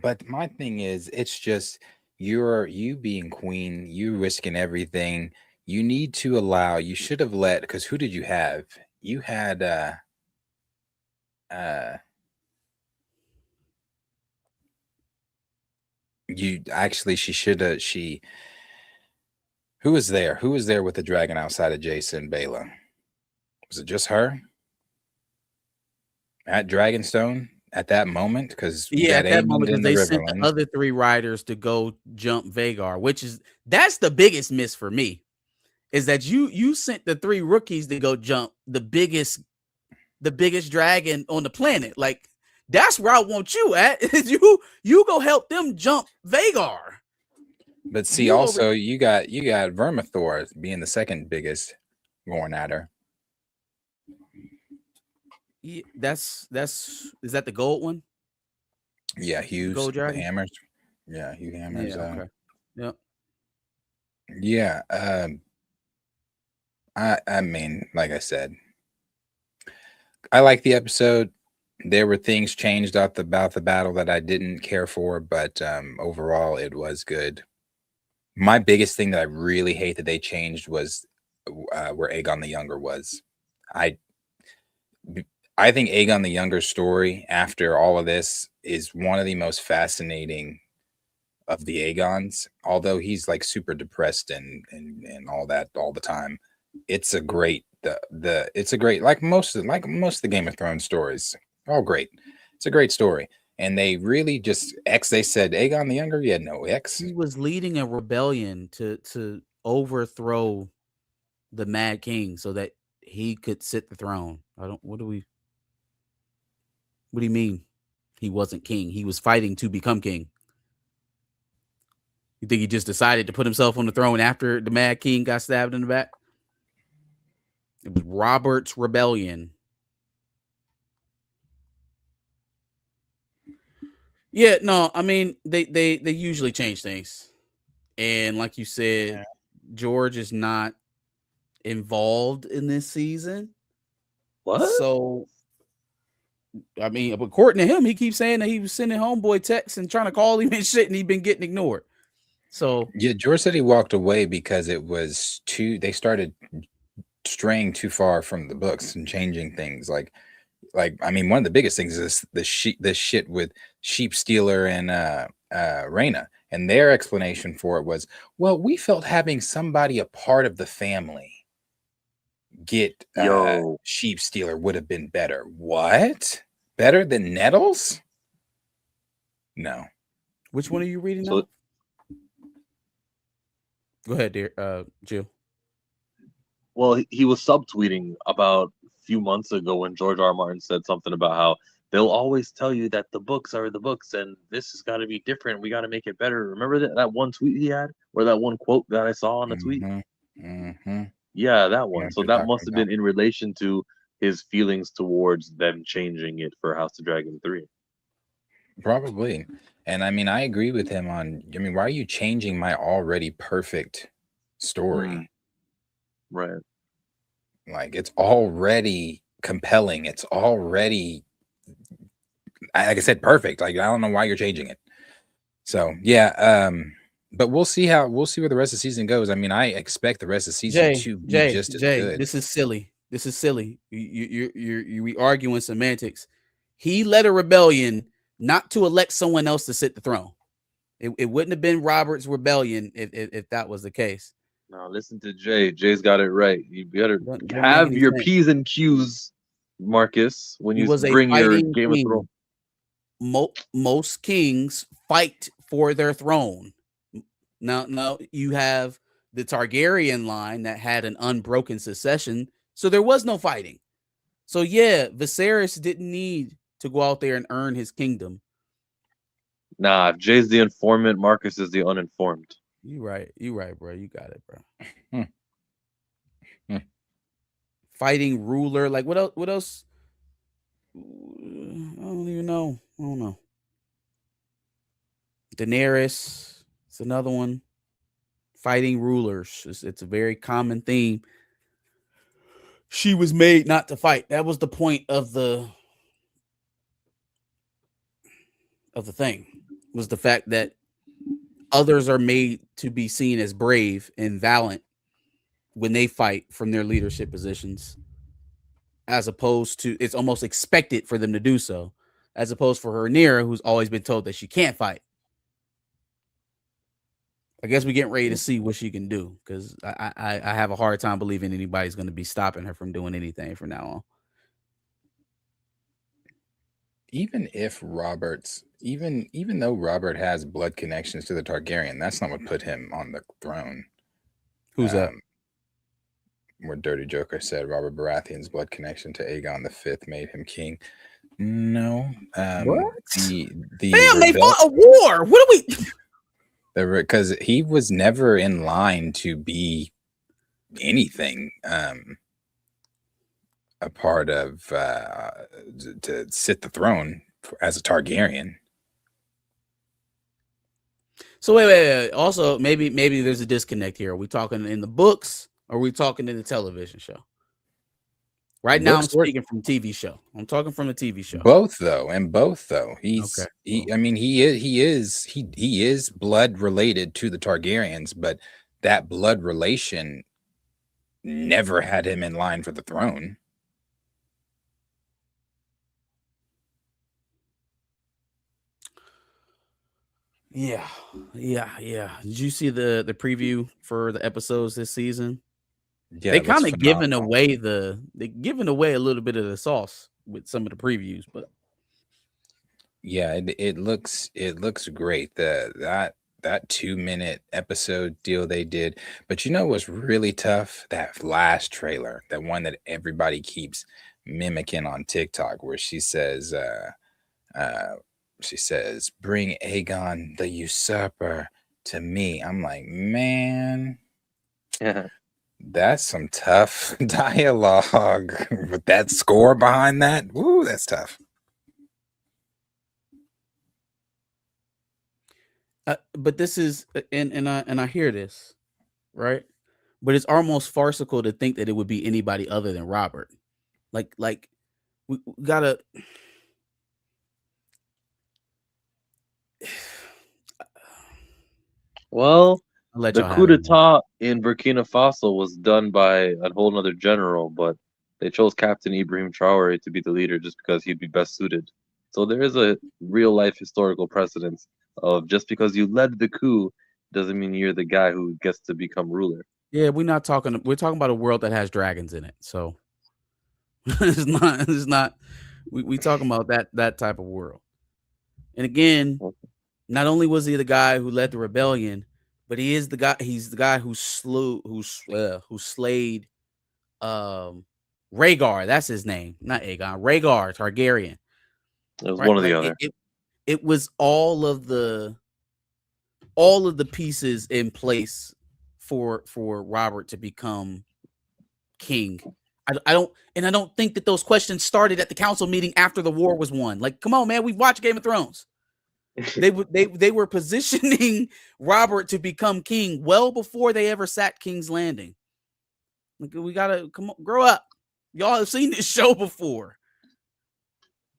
but my thing is, it's just you being queen, you risking everything. You need to allow. You should have let. Because who did you have? You had uh you actually she should have she who was there? Who was there with the dragon outside of Jason and Bela? Was it just her at Dragonstone at that moment? Because you Yeah, got at that Aemond moment, because in the they sent the Riverlands. other 3 riders to go jump Vagar, that's the biggest miss for me, is that you sent the 3 rookies to go jump the biggest dragon on the planet. Like, that's where I want you at. Is you go help them jump Vagar. But see, You over also you got Vermithor being the second biggest going at her. that's is that the gold one? Yeah, Hughes, Gold the dragon? hammers. Yeah, Hugh Hammers. Yeah, okay. Yep. Yeah, I mean, like I said, I like the episode. There were things changed about the battle that I didn't care for, but overall it was good. My biggest thing that I really hate that they changed was where Aegon the Younger was. I I think Aegon the Younger story after all of this is one of the most fascinating of the Aegons. Although he's like super depressed and all that all the time, it's a great it's a great like most of the Game of Thrones stories. All great. It's a great story. And they really just they said Aegon the Younger, yeah, no X. He was leading a rebellion to overthrow the Mad King so that he could sit the throne. What do you mean he wasn't king? He was fighting to become king. You think he just decided to put himself on the throne after the Mad King got stabbed in the back? It was Robert's rebellion. Yeah, no, I mean they usually change things. And like you said, George is not involved in this season. What? So I mean, according to him, he keeps saying that he was sending homeboy texts and trying to call him and shit, and he's been getting ignored. So yeah, George said he walked away because it was they started straying too far from the books and changing things. Like I mean, one of the biggest things is this shit with Sheep Stealer and Reyna. And their explanation for it was, well, we felt having somebody a part of the family get Sheep Stealer would have been better. What? Better than Nettles? No. which one are you reading now? Go ahead, dear Jill. Well, he was subtweeting about a few months ago when George R. R. Martin said something about how they'll always tell you that the books are the books and this has got to be different. We got to make it better. Remember that one tweet he had, or that one quote that I saw on the tweet? Mm-hmm. Yeah, that one. Yeah, So that must have been in relation to his feelings towards them changing it for House of Dragon 3. Probably. And I mean, I agree with him on, I mean, why are you changing my already perfect story? Right. Like, it's already compelling. It's already, like I said, perfect. Like, I don't know why you're changing it. So yeah, but we'll see where the rest of the season goes. I mean, I expect the rest of the season to be just as good. This is silly. You arguing semantics. He led a rebellion not to elect someone else to sit the throne. It wouldn't have been Robert's rebellion if that was the case. Now listen to Jay. Jay's got it right. You better have your P's and Q's, Marcus, when you bring your Game of Thrones. Most kings fight for their throne. Now you have the Targaryen line that had an unbroken succession, so there was no fighting. So yeah, Viserys didn't need to go out there and earn his kingdom. Nah, if Jay's the informant, Marcus is the uninformed. You right, bro. You got it, bro. Fighting ruler, like what else? I don't even know. I don't know. Daenerys. It's another one. Fighting rulers. It's a very common theme. She was made not to fight. That was the point of the thing. Was the fact that others are made to be seen as brave and valiant when they fight from their leadership positions, as opposed to it's almost expected for them to do so, as opposed for Rhaenyra, who's always been told that she can't fight. I guess we're getting ready to see what she can do, because I have a hard time believing anybody's going to be stopping her from doing anything from now on. Even if even though Robert has blood connections to the Targaryen, that's not what put him on the throne. Who's that? Where Dirty Joker said Robert Baratheon's blood connection to Aegon V made him king. No. What? The Damn, they fought a war. What are we? Because he was never in line to be anything a part of to sit the throne as a Targaryen. So wait. Also, maybe there's a disconnect here. Are we talking in the books, or are we talking in the television show? Right now, I'm speaking from TV show. I'm talking from the TV show. Both though. He's okay. I mean, he is blood related to the Targaryens, but that blood relation never had him in line for the throne. Yeah. Did you see the preview for the episodes this season? Yeah, they kind of giving away a little bit of the sauce with some of the previews, but yeah, it looks great. That 2-minute episode deal they did, but you know what's really tough? That last trailer, that one that everybody keeps mimicking on TikTok, where she says, "Bring Aegon the Usurper to me." I'm like, man. That's some tough dialogue with that score behind that. Woo, that's tough. But this is, and I hear this, right? But it's almost farcical to think that it would be anybody other than Robert. Like we gotta. Well, the coup d'etat in Burkina Faso was done by a whole other general, but they chose Captain Ibrahim Traore to be the leader just because he'd be best suited. So there is a real life historical precedence of just because you led the coup doesn't mean you're the guy who gets to become ruler. Yeah, we're talking about a world that has dragons in it. So it's not we talking about that type of world. And again, not only was he the guy who led the rebellion, but he's the guy who slayed Rhaegar. That's his name, not Aegon. Rhaegar Targaryen. It was one or the other. It was all of the pieces in place for Robert to become king. I don't think that those questions started at the council meeting after the war was won. Like, come on, man, we've watched Game of Thrones. They were positioning Robert to become king well before they ever sat King's Landing. Like, we gotta come on, grow up. Y'all have seen this show before.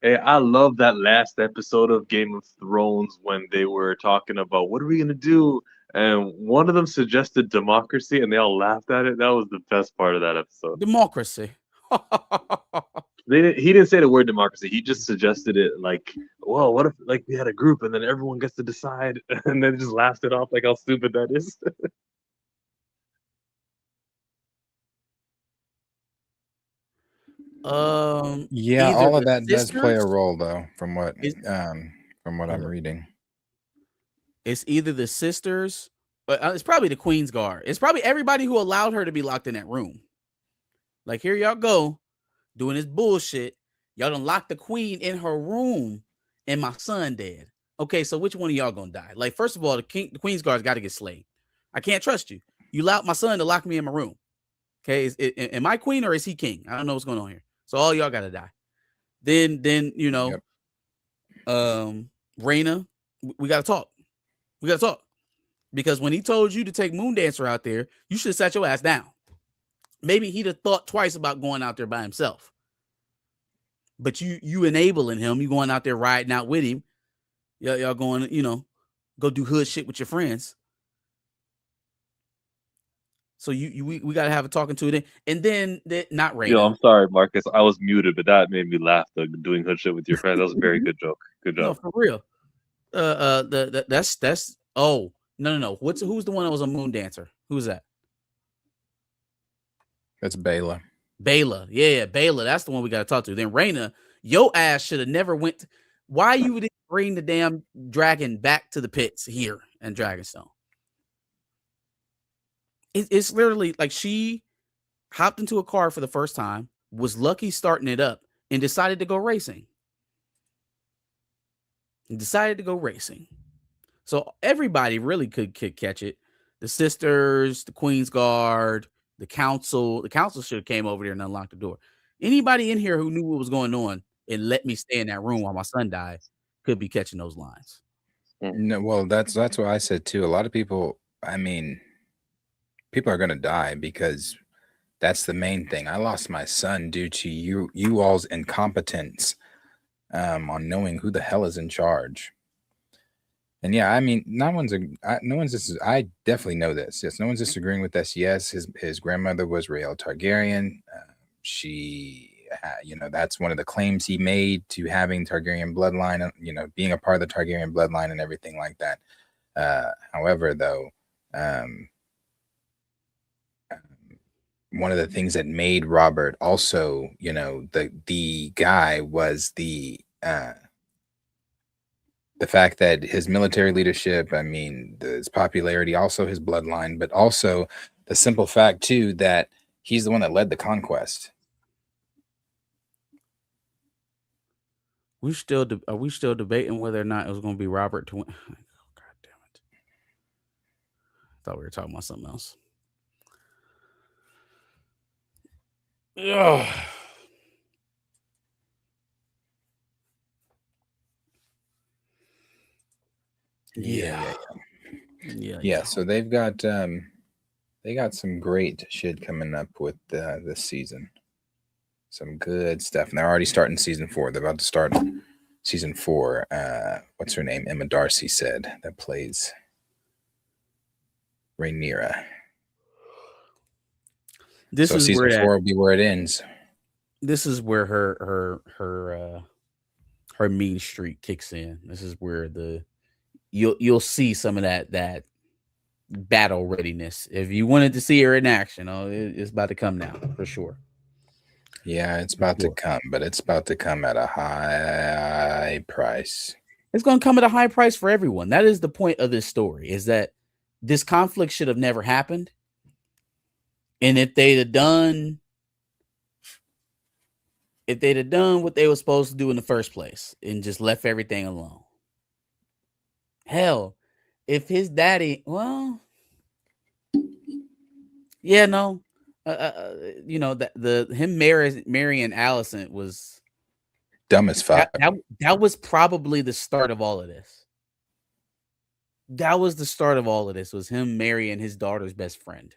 Hey, I love that last episode of Game of Thrones when they were talking about what are we gonna do, and one of them suggested democracy, and they all laughed at it. That was the best part of that episode. Democracy. He didn't say the word democracy. He just suggested it like, well, what if like we had a group and then everyone gets to decide, and then just laughed it off like how stupid that is. Yeah, all of that does play a role though, from what I'm reading. It's either the sisters, but it's probably the Queen's Guard. It's probably everybody who allowed her to be locked in that room. Like, here y'all go, doing this bullshit. Y'all done locked the queen in her room, and my son dead. Okay, so which one of y'all gonna die? Like, first of all, the Queen's Guard's got to get slayed. I can't trust you. You allowed my son to lock me in my room. Okay, am I queen or is he king? I don't know what's going on here. So all y'all got to die. Then Yep. Raina, we gotta talk. We gotta talk. Because when he told you to take Moon Dancer out there, you should have sat your ass down. Maybe he'd have thought twice about going out there by himself. But you enabling him, you going out there riding out with him. Y'all going, go do hood shit with your friends. So we gotta have a talking to it, and then not Raina. Yo, I'm sorry, Marcus. I was muted, but that made me laugh. Doing hood shit with your friends. That was a very good joke. Good No, job. for real. That's oh no. Who's the one that was a Moon Dancer? Who's that? That's Bayla. Bayla. Yeah, Bayla. That's the one we got to talk to. Then Raina, your ass should have never went. Why you would bring the damn dragon back to the pits here in Dragonstone? It's literally like she hopped into a car for the first time, was lucky starting it up, and decided to go racing. So everybody really could catch it. The sisters, the Queen's Guard, the council. The council should have came over there and unlocked the door. Anybody in here who knew what was going on and let me stay in that room while my son died could be catching those lines. No, well, that's what I said too. A lot of people, I mean, people are gonna die because that's the main thing. I lost my son due to you all's incompetence on knowing who the hell is in charge. And yeah, I mean, no one's I definitely know this. Yes, no one's disagreeing with this. Yes, his grandmother was Rhaelle Targaryen. That's one of the claims he made to having Targaryen bloodline. Being a part of the Targaryen bloodline and everything like that. However, though, one of the things that made Robert also, the guy was the fact that his military leadership, I mean, his popularity, also his bloodline, but also the simple fact too that he's the one that led the conquest. Are we still debating whether or not it was going to be Robert to win? Oh, God damn it! I thought we were talking about something else. Ugh. Yeah. So they've got some great shit coming up with this season. Some good stuff, and they're already starting season 4. They're about to start season 4. What's her name? Emma Darcy said that plays Rhaenyra. This is season where 4 will be where it ends. This is where her mean streak kicks in. This is where you'll see some of that battle readiness. If you wanted to see her in action, it's about to come now for sure. Yeah, it's about to come, but it's about to come at a high price. It's going to come at a high price for everyone. That is the point of this story, is that this conflict should have never happened. And if they'd have done what they were supposed to do in the first place and just left everything alone. Hell, if his daddy, him marrying Allison was dumb as fuck. That was probably the start of all of this. That was the start of all of this, was him marrying his daughter's best friend.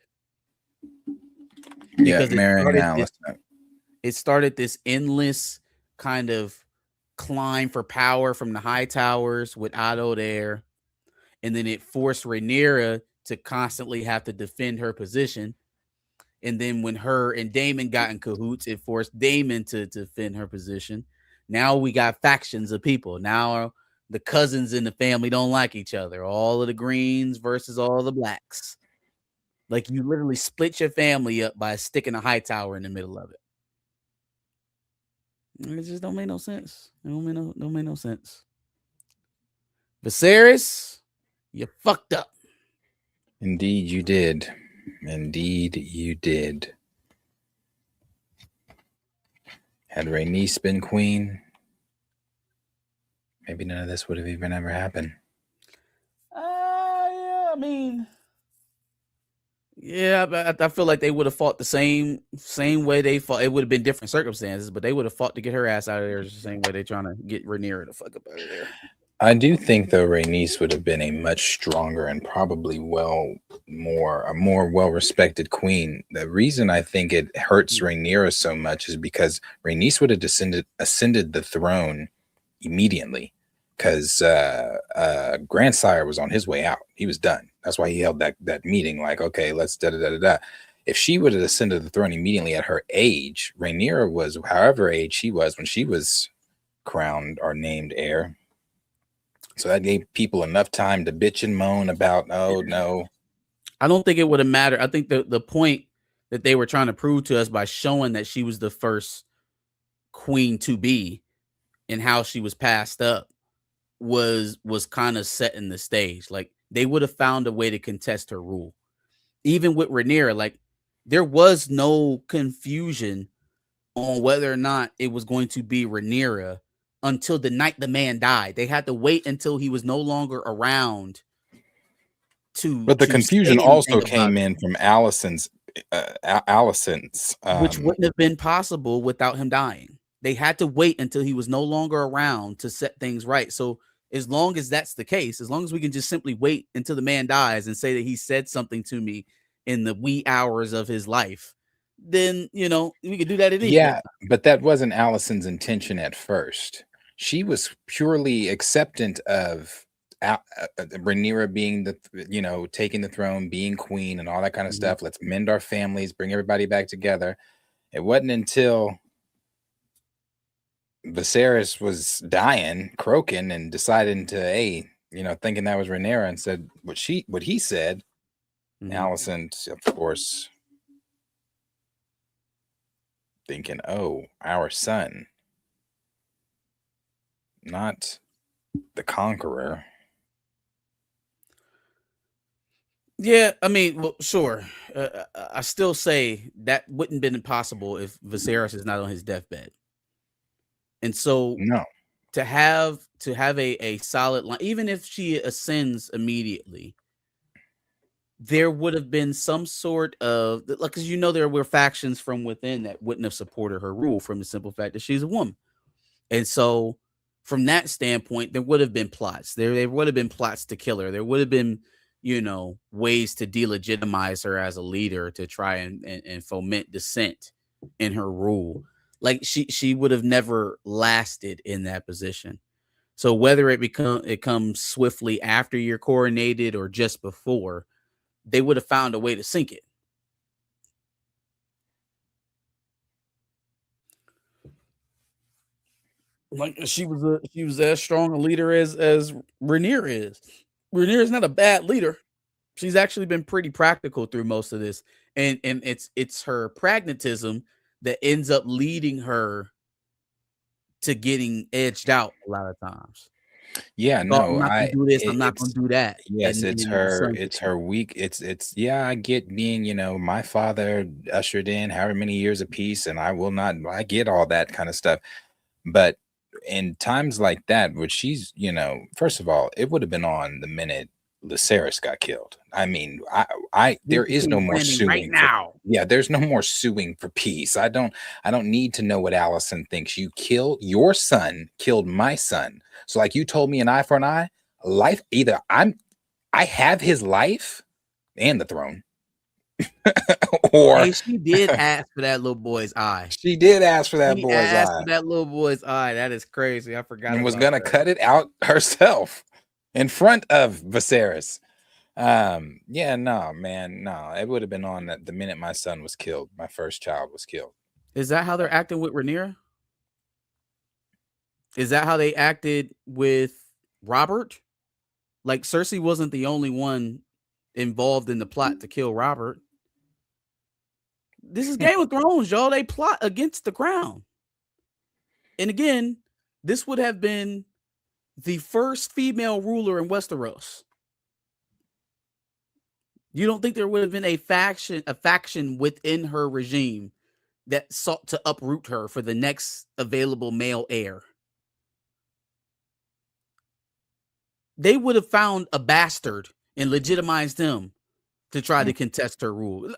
Yeah, marrying Allison. It started this endless kind of climb for power from the high towers with Otto there. And then it forced Rhaenyra to constantly have to defend her position. And then when her and Daemon got in cahoots, it forced Daemon to defend her position. Now we got factions of people. Now the cousins in the family don't like each other. All of the greens versus all the blacks. Like, you literally split your family up by sticking a high tower in the middle of it. It just don't make no sense. It don't make no sense. Viserys, you fucked up. Indeed, you did. Indeed, you did. Had Rhaenys been queen, maybe none of this would have even ever happened. Yeah, I mean, Yeah, but I feel like they would have fought the same way they fought. It would have been different circumstances, but they would have fought to get her ass out of there the same way they're trying to get Rhaenyra the fuck up out of there. I do think though Rhaenys would have been a much stronger and probably a more well respected queen. The reason I think it hurts Rhaenyra so much is because Rhaenys would have ascended the throne immediately, because Grandsire was on his way out. He was done. That's why he held that meeting. Like, okay, let's da da da da da. If she would have ascended the throne immediately at her age, Rhaenyra was however age she was when she was crowned or named heir. So that gave people enough time to bitch and moan about, oh no. I don't think it would have mattered. I think the point that they were trying to prove to us by showing that she was the first queen to be and how she was passed up was kind of setting the stage. Like they would have found a way to contest her rule. Even with Rhaenyra, like there was no confusion on whether or not it was going to be Rhaenyra until the night the man died. They had to wait until he was no longer around But the confusion also came in from Alicent's which wouldn't have been possible without him dying. They had to wait until he was no longer around to set things right. So as long as that's the case, as long as we can just simply wait until the man dies and say that he said something to me in the wee hours of his life, then we could do that at any yeah, point. but that wasn't Alicent's intention at first. She was purely acceptant of Rhaenyra being taking the throne, being queen, and all that kind of stuff. Let's mend our families, bring everybody back together. It wasn't until Viserys was dying, croaking, and deciding to, thinking that was Rhaenyra, and said what he said. Alicent, of course, thinking, oh, our son, not the conqueror. Yeah, I mean, well, sure. I still say that wouldn't have been possible if Viserys is not on his deathbed. And so no, to have a solid line, even if she ascends immediately, there would have been some sort of, like, because there were factions from within that wouldn't have supported her rule from the simple fact that she's a woman. And so from that standpoint, there would have been plots. There would have been plots to kill her. There would have been, ways to delegitimize her as a leader to try and foment dissent in her rule. Like she would have never lasted in that position. So whether it comes swiftly after you're coronated or just before, they would have found a way to sink it. Like she was as strong a leader as Rhaenyra is. Rhaenyra is not a bad leader. She's actually been pretty practical through most of this, and it's her pragmatism that ends up leading her to getting edged out a lot of times. Yeah, Oh, no, I'm not gonna do this. I'm not gonna do that. Yes, it's her weak. It's yeah, I get being, my father ushered in however many years of peace, and I get all that kind of stuff. But in times like that, where she's, first of all, it would have been on the minute Viserys got killed. I mean, there is no more suing right now. There's no more suing for peace. I don't need to know what Alicent thinks. Your son killed my son. So like you told me, an eye for an eye, life, either I have his life and the throne. Or hey, she did ask for that little boy's eye. She did ask for that boy's eye. For that little boy's eye. That is crazy. I forgot. And was gonna cut it out herself in front of Viserys. Yeah, no, man, no. It would have been on the minute my son was killed. My first child was killed. Is that how they're acting with Rhaenyra? Is that how they acted with Robert? Like Cersei wasn't the only one involved in the plot to kill Robert. This is Game of Thrones, y'all. They plot against the crown. And again, this would have been the first female ruler in Westeros. You don't think there would have been a faction within her regime that sought to uproot her for the next available male heir? They would have found a bastard and legitimized him to try to contest her rule.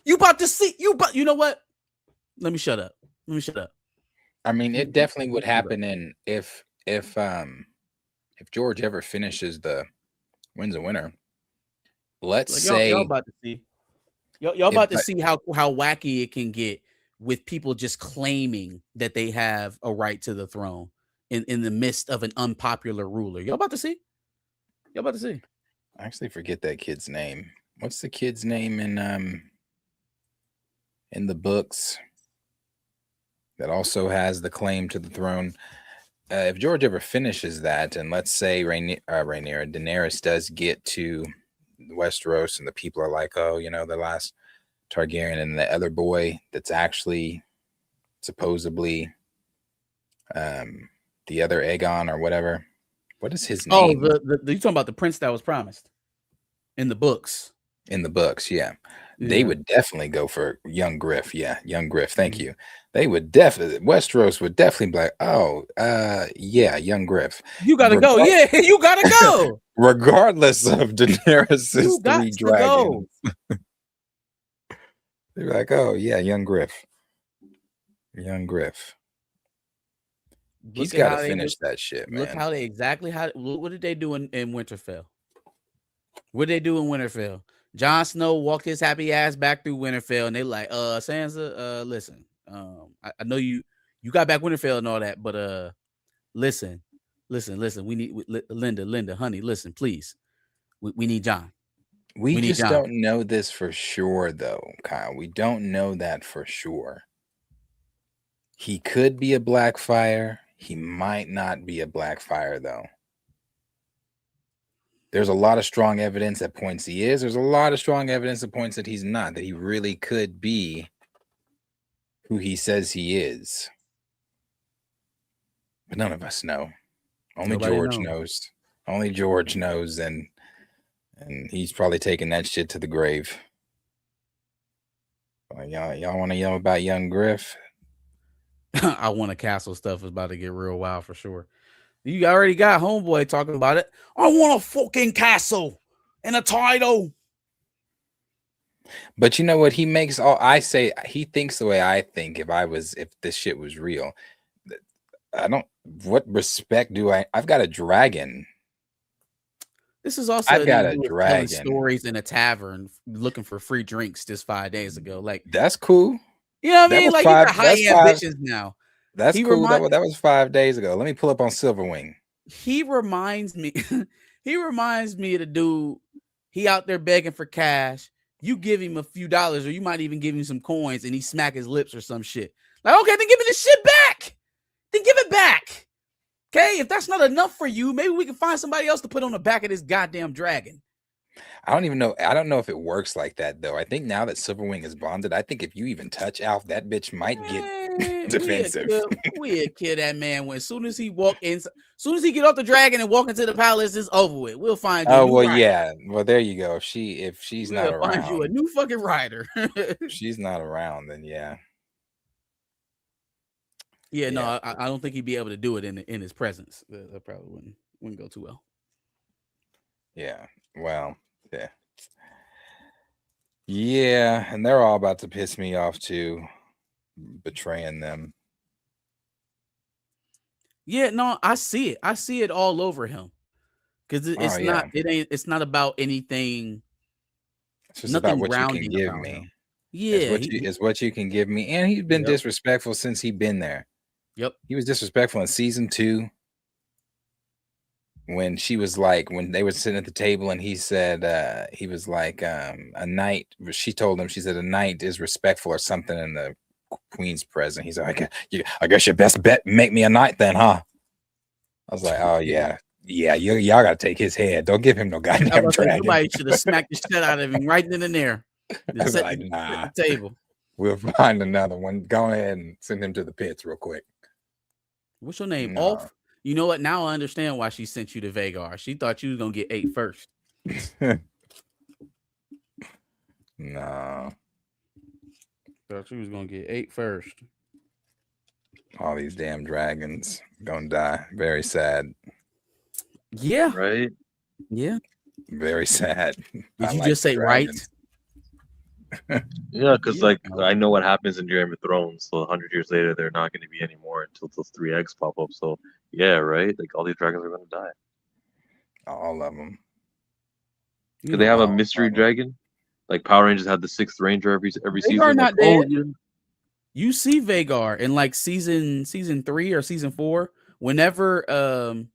You about to see you know what? Let me shut up. I mean, it definitely would happen in if George ever finishes wins a winner. Let's Like, say y'all about to see. Y'all about to see how wacky it can get with people just claiming that they have a right to the throne in the midst of an unpopular ruler. Y'all about to see. I actually forget that kid's name. What's the kid's name in the books that also has the claim to the throne? If George ever finishes that, and let's say Daenerys does get to Westeros, and the people are like, oh, the last Targaryen, and the other boy that's actually supposedly the other Aegon or whatever. What is his name? Oh, you talking about the prince that was promised in the books? In the books, yeah. They would definitely go for young Griff. Yeah, young Griff. Thank you. They would Westeros would definitely be like, oh, yeah, young Griff. You gotta go. Yeah, you gotta go. Regardless of Daenerys' 3 dragons. They're like, oh yeah, young Griff. Young Griff. He's got to finish that shit, man. Look what did they do in Winterfell? What did they do in Winterfell? Jon Snow walked his happy ass back through Winterfell, and they like, Sansa, listen, I know you got back Winterfell and all that, but listen, we need Linda, honey, listen, please, we need Jon. We just don't know this for sure, though, Kyle. We don't know that for sure. He could be a Blackfire. He might not be a Blackfire, though. There's a lot of strong evidence that points he is. There's a lot of strong evidence that points that he's not, that he really could be who he says he is. But none of us know. Only George knows. Only George knows, and he's probably taking that shit to the grave. Y'all want to yell about young Griff? I want a castle stuff is about to get real wild for sure. You already got homeboy talking about it. I want a fucking castle and a title. But you know what? He makes he thinks the way I think. If this shit was real, what respect do I've got a dragon. This is also I've got a dragon. Stories in a tavern looking for free drinks just 5 days ago. Like, that's cool. You know what I mean? Like, you got high ambitions now. That's cool. That was 5 days ago. Let me pull up on Silverwing. He reminds me of the dude. He out there begging for cash. You give him a few dollars, or you might even give him some coins, and he smack his lips or some shit. Like, okay, then give me this shit back. Then give it back. Okay, if that's not enough for you, maybe we can find somebody else to put on the back of this goddamn dragon. I don't even know. I don't know if it works like that, though. I think now that Silverwing is bonded, I think if you even touch Alf, that bitch might get defensive. We'll kill that man when as soon as he get off the dragon and walk into the palace, it's over with. We'll find you. Oh well, yeah. Well, there you go. If she's not around, find you a new fucking rider. If she's not around, then yeah. Yeah, no, I don't think he'd be able to do it in his presence. That probably wouldn't go too well. Yeah. Well. Yeah. Yeah, and they're all about to piss me off too, betraying them. Yeah, no, I see it. I see it all over him. Because it's not about anything. It's just about what you can give me. Him. Yeah. It's what you can give me. And he's been disrespectful since he's been there. Yep. He was disrespectful in season 2. When she was like, when they were sitting at the table and he said, he was like, a knight, she told him, she said, a knight is respectful or something in the queen's presence. He's like, I guess your best bet, make me a knight then, huh? I was like, oh, yeah. Yeah, y'all got to take his head. Don't give him no goddamn dragon. Somebody should have smacked the shit out of him right then and there. I was like, nah. The table. We'll find another one. Go ahead and send him to the pits real quick. What's your name? Ulf? You know what? Now I understand why she sent you to Vagar. She thought you was going to get 8 first. No. Thought she was going to get 8 first. All these damn dragons going to die. Very sad. Yeah. Right? Yeah. Very sad. Did you just say dragons. Yeah, because Yeah. like I know what happens in Game of Thrones. So 100 years later, they're not going to be anymore until those 3 eggs pop up. So yeah, right. Like all these dragons are going to die. All of them. Could they have a Oh, mystery oh. dragon? Like Power Rangers had the 6th Ranger every Vagar season. not Like, oh, dead. yeah. You see Vagar in like season 3 or season 4. Whenever Sir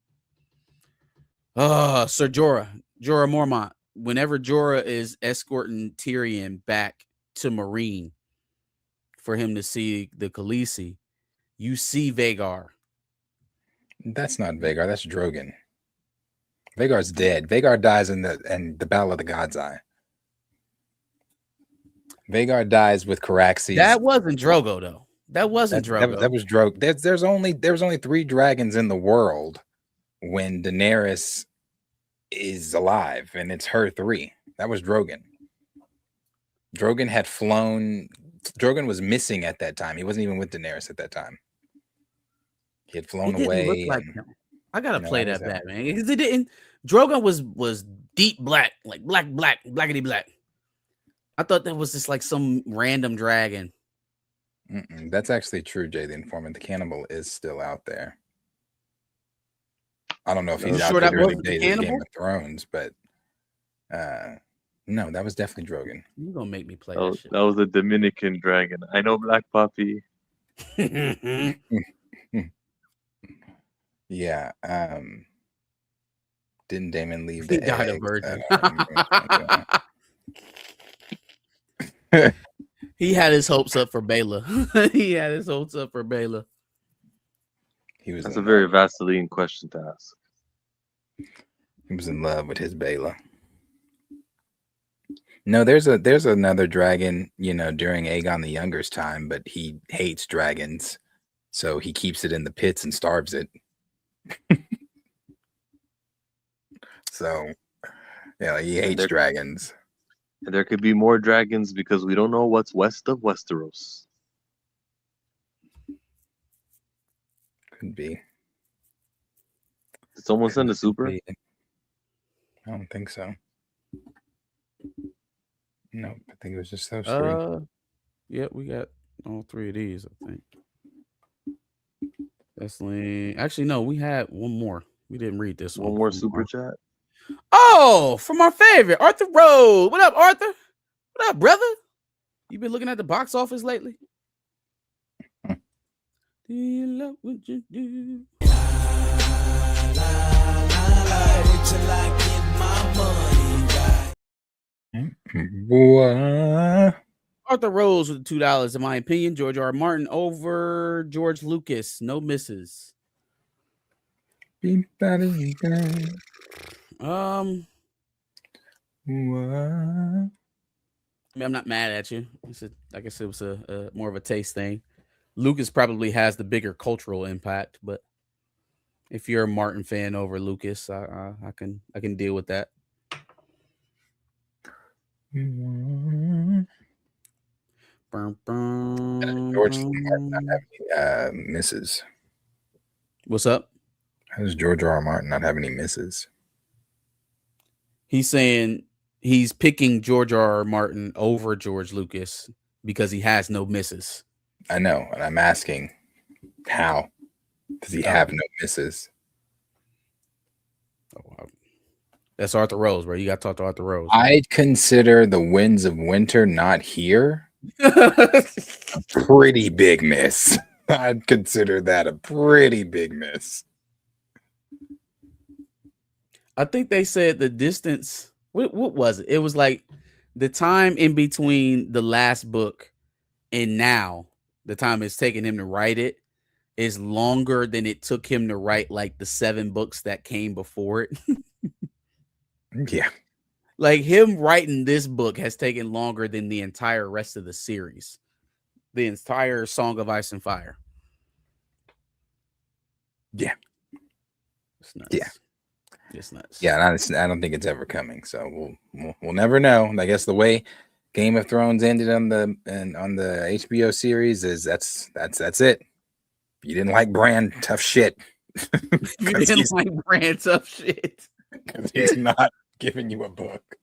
Jorah Mormont, whenever Jorah is escorting Tyrion back to Meereen for him to see the Khaleesi, you see Vagar. That's not Vagar. That's Drogon. Vagar's dead. Vagar dies in the Battle of the God's Eye. Vagar dies with Caraxes. That wasn't Drogo though. That wasn't Drogo. That was Drogo. There's only 3 dragons in the world when Daenerys is alive, and it's her 3. That was Drogon. Drogon had flown. Drogon was missing at that time. He wasn't even with Daenerys at that time. He had flown It didn't away. look like him. I gotta play that was back, man. Because it didn't. Drogon was deep black, like blackety black. I thought that was just like some random dragon. That's actually true, Jay the Informant. The cannibal is still out there. I don't know if he's out there during the days of Game of Thrones, but no, that was definitely Drogon. You're gonna make me play that that shit. was a Dominican dragon. I know, Black Puppy. Yeah. Didn't Damon leave He the died a eggs virgin. at, He had his hopes up for Bela. He had his hopes up for Bela. he was That's in a very love. Vaseline question to ask. He was in love with his Bela. No, there's another dragon, during Aegon the Younger's time, but he hates dragons, so he keeps it in the pits and starves it. So, yeah, he hates dragons. And there could be more dragons because we don't know what's west of Westeros. Could be. Did someone send a super? I don't think so. No, I think it was just those 3. Yeah, we got all 3 of these, I think. That's Link. Actually, no, we had one more. We didn't read this one. One more super chat. Oh, from our favorite, Arthur Rose. What up, Arthur? What up, brother? You been looking at the box office lately? Do you love what you do? What? Arthur Rose with $2, in my opinion. George R. Martin over George Lucas. No misses. What? I mean, I'm not mad at you. I guess it was a more of a taste thing. Lucas probably has the bigger cultural impact, but if you're a Martin fan over Lucas, I can deal with that. George Martin not have any misses. What's up? How does George R. R. Martin not have any misses? He's saying he's picking George R. R. Martin over George Lucas because he has no misses. I know, and I'm asking, how does he have no misses? Oh, wow. That's Arthur Rose, bro. You got to talk to Arthur Rose. I'd consider The Winds of Winter not here a pretty big miss. I'd consider that a pretty big miss. I think they said the distance. What was it? It was like the time in between the last book and now, the time it's taken him to write it, is longer than it took him to write like the 7 books that came before it. Yeah. Like him writing this book has taken longer than the entire rest of the series. The entire Song of Ice and Fire. Yeah. It's nuts. Yeah. It's nuts. Yeah, and I don't think it's ever coming. So we'll never know. I guess the way Game of Thrones ended on the HBO series is that's it. If you didn't like Bran, tough shit. You didn't like Bran, tough shit. Because he's not giving you a book.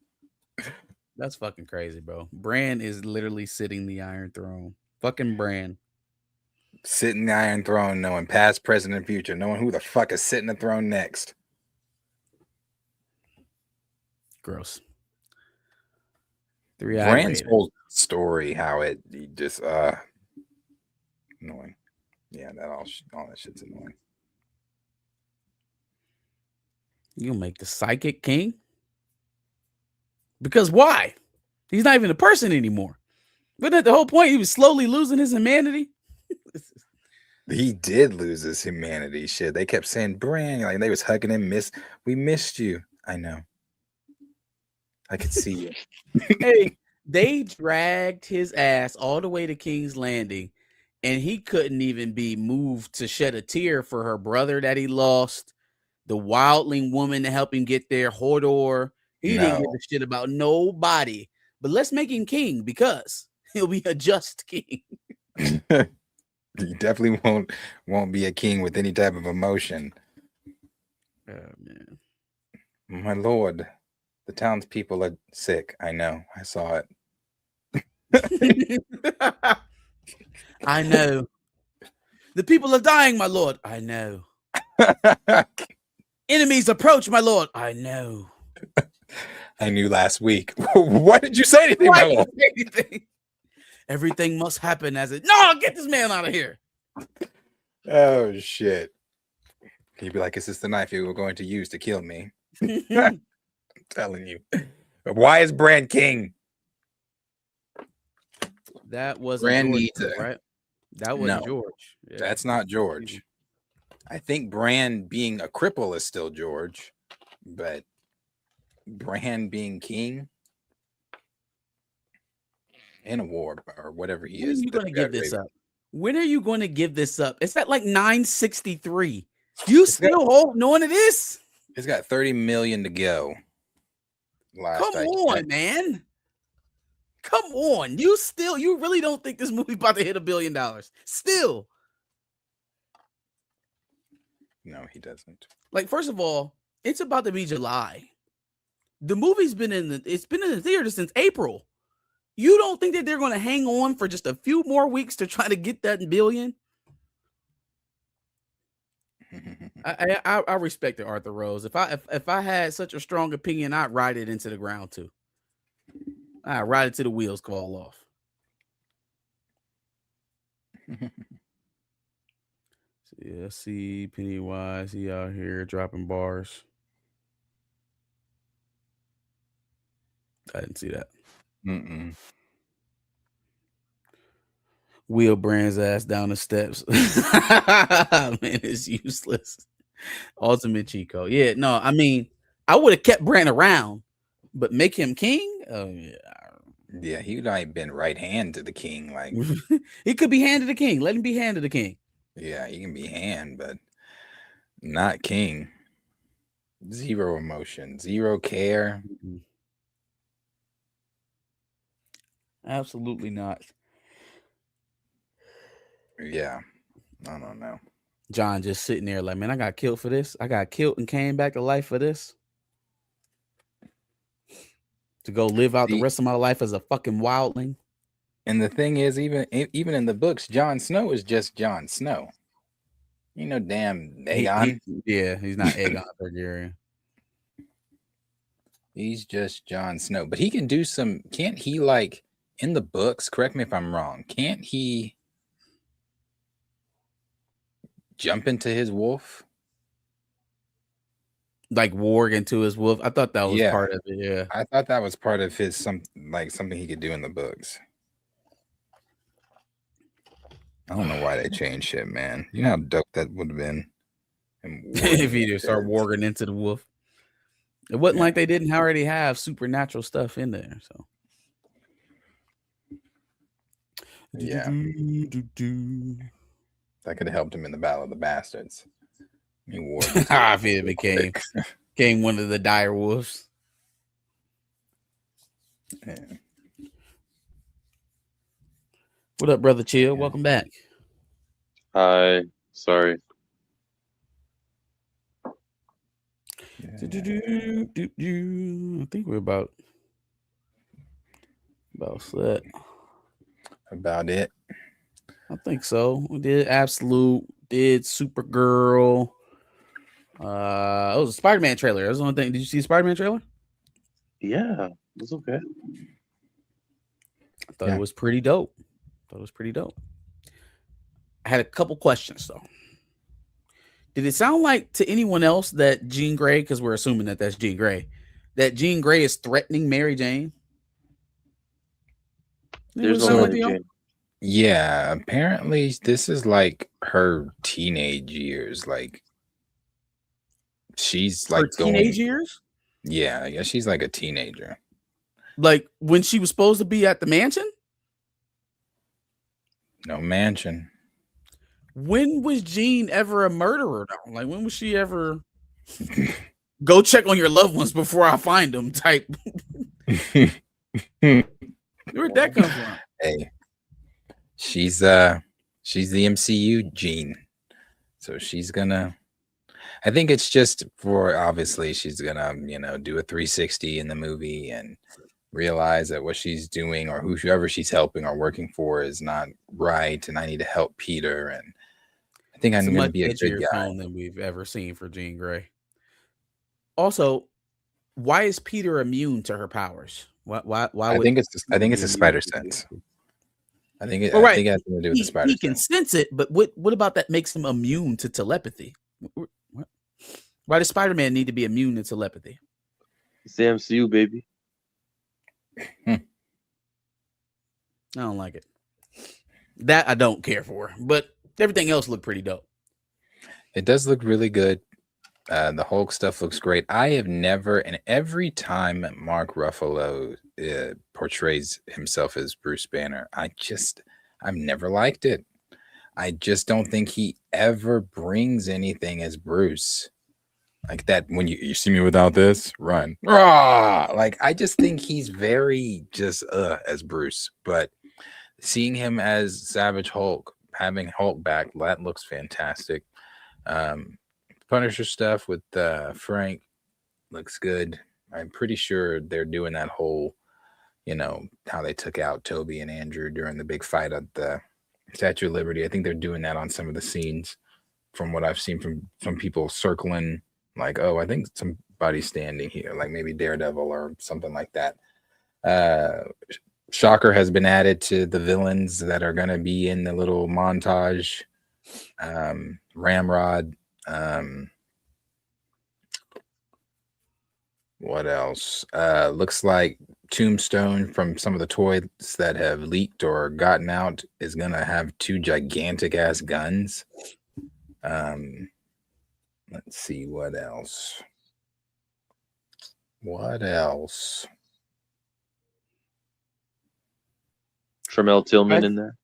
That's fucking crazy, bro. Bran is literally sitting the Iron Throne. Fucking Bran. Sitting in the Iron Throne, knowing past, present, and future, knowing who the fuck is sitting the throne next. Gross. 3-eyed Bran's raven. whole story, how it just annoying. Yeah, all that shit's annoying. You make the psychic king? Because why? He's not even a person anymore. But at the whole point, he was slowly losing his humanity. He did lose his humanity. Shit, they kept saying Bran, like they was hugging him. We missed you. I know. I could see you. Hey, they dragged his ass all the way to King's Landing, and he couldn't even be moved to shed a tear for her brother that he lost, the wildling woman to help him get there, Hodor. He didn't give a shit about nobody. But let's make him king because he'll be a just king. He definitely won't be a king with any type of emotion. Oh, man. My lord, the townspeople are sick. I know. I saw it. I know. The people are dying, my lord. I know. Enemies approach, my lord. I know. I knew last week. What did you say anything, my lord? Everything must happen as it. No, get this man out of here. Oh shit. He'd be like, "Is this the knife you were going to use to kill me?" I'm telling you. Why is Bran king? That was Bran George, needs it. right? That was No, George. Yeah. That's not George. I think Bran being a cripple is still George, but Bran being king in a war or whatever he When is. are you going to give this up? When are you going to give this up? It's at like 963. You still holding on to this? It's got 30 million to go. Come on, man. Come on. You really don't think this movie's about to hit $1 billion? Still. No, he doesn't. Like, first of all, it's about to be July. The movie's been in the theater since April. You don't think that they're going to hang on for just a few more weeks to try to get that $1 billion? I respect it, Arthur Rose. If I had such a strong opinion, I'd ride it into the ground too. I'd ride it till the wheels fall off. Yeah, see Pennywise, he out here dropping bars. I didn't see that. Wheel Brand's ass down the steps. Man, it's useless. Ultimate Chico. Yeah, no, I mean, I would have kept Bran around, but make him king? Oh, yeah. Yeah, he would have been right hand to the king. Like he could be hand to the king. Let him be hand to the king. Yeah, he can be hand, but not king. Zero emotion, zero care. Absolutely not. Yeah, I don't know. John just sitting there like, man, I got killed for this. I got killed and came back to life for this. To go live out the rest of my life as a fucking wildling. And the thing is, even in the books, Jon Snow is just Jon Snow. You know, damn Aegon. He's not Aegon Targaryen. He's just Jon Snow. But he can do some, can't he, like, in the books, correct me if I'm wrong, can't he jump into his wolf? Like warg into his wolf? I thought that was part of it, yeah. I thought that was part of his, something he could do in the books. I don't know why they changed shit, man. You know how dope that would have been. If he just start warging into the wolf. It wasn't like they didn't already have supernatural stuff in there, so. Yeah. That could have helped him in the Battle of the Bastards. He if he became one of the dire wolves. Yeah. What up, brother Chill? Welcome back. Hi. Sorry. I think we're about set. About it. I think so. We did Absolute, did Supergirl. It was a Spider-Man trailer. That's the only thing. Did you see the Spider-Man trailer? Yeah, it's okay. I thought it was pretty dope. I had a couple questions though. Did it sound like to anyone else that Jean Grey, because we're assuming that that's Jean Grey, that Jean Grey is threatening Mary Jane? There's no Mary Jane. Yeah, apparently this is like her teenage years. Like she's like her teenage years? Yeah, I guess she's like a teenager. Like when she was supposed to be at the mansion? No mansion. When was Jean ever a murderer though? Like when was she ever go check on your loved ones before I find them type? Where'd that come from? Hey, she's the MCU Jean. So she's gonna, I think it's just for, obviously she's gonna, do a 360 in the movie and realize that what she's doing or whoever she's helping or working for is not right, and I need to help Peter. And I think I'm going to be a good guy than we've ever seen for Jean Grey. Also, why is Peter immune to her powers? Why I think it's a spider sense. I think it has to do with the spider sense. He can sense it, but what about that makes him immune to telepathy? What? Why does Spider-Man need to be immune to telepathy? It's the MCU, baby. I don't like it. That I don't care for, but everything else looked pretty dope. It does look really good. The Hulk stuff looks great. I have never, and every time Mark Ruffalo portrays himself as Bruce Banner, I've never liked it. I just don't think he ever brings anything as Bruce. Like that, when you see me without this, run. Rah! Like, I just think he's very just as Bruce. But seeing him as Savage Hulk, having Hulk back, that looks fantastic. Punisher stuff with Frank looks good. I'm pretty sure they're doing that whole, how they took out Toby and Andrew during the big fight at the Statue of Liberty. I think they're doing that on some of the scenes from what I've seen from some people circling. Like, oh, I think somebody's standing here, like maybe Daredevil or something like that. Shocker has been added to the villains that are going to be in the little montage. Ramrod. What else? Looks like Tombstone, from some of the toys that have leaked or gotten out, is going to have 2 gigantic ass guns. Let's see what else. Tremel Tillman in there.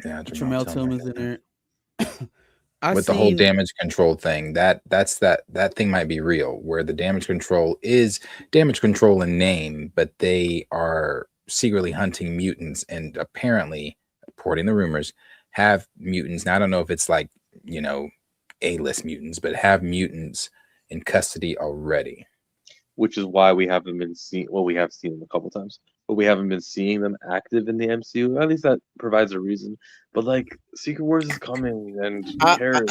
Yeah, Tremel Tillman's in there. With the whole damage control thing, that thing might be real, where the damage control is damage control in name, but they are secretly hunting mutants, and apparently, according to rumors, have mutants. Now I don't know if it's like, A-list mutants, but have mutants in custody already. Which is why we haven't been seeing, well, we have seen them a couple times, but we haven't been seeing them active in the MCU. At least that provides a reason. But like, Secret Wars is coming, and who cares?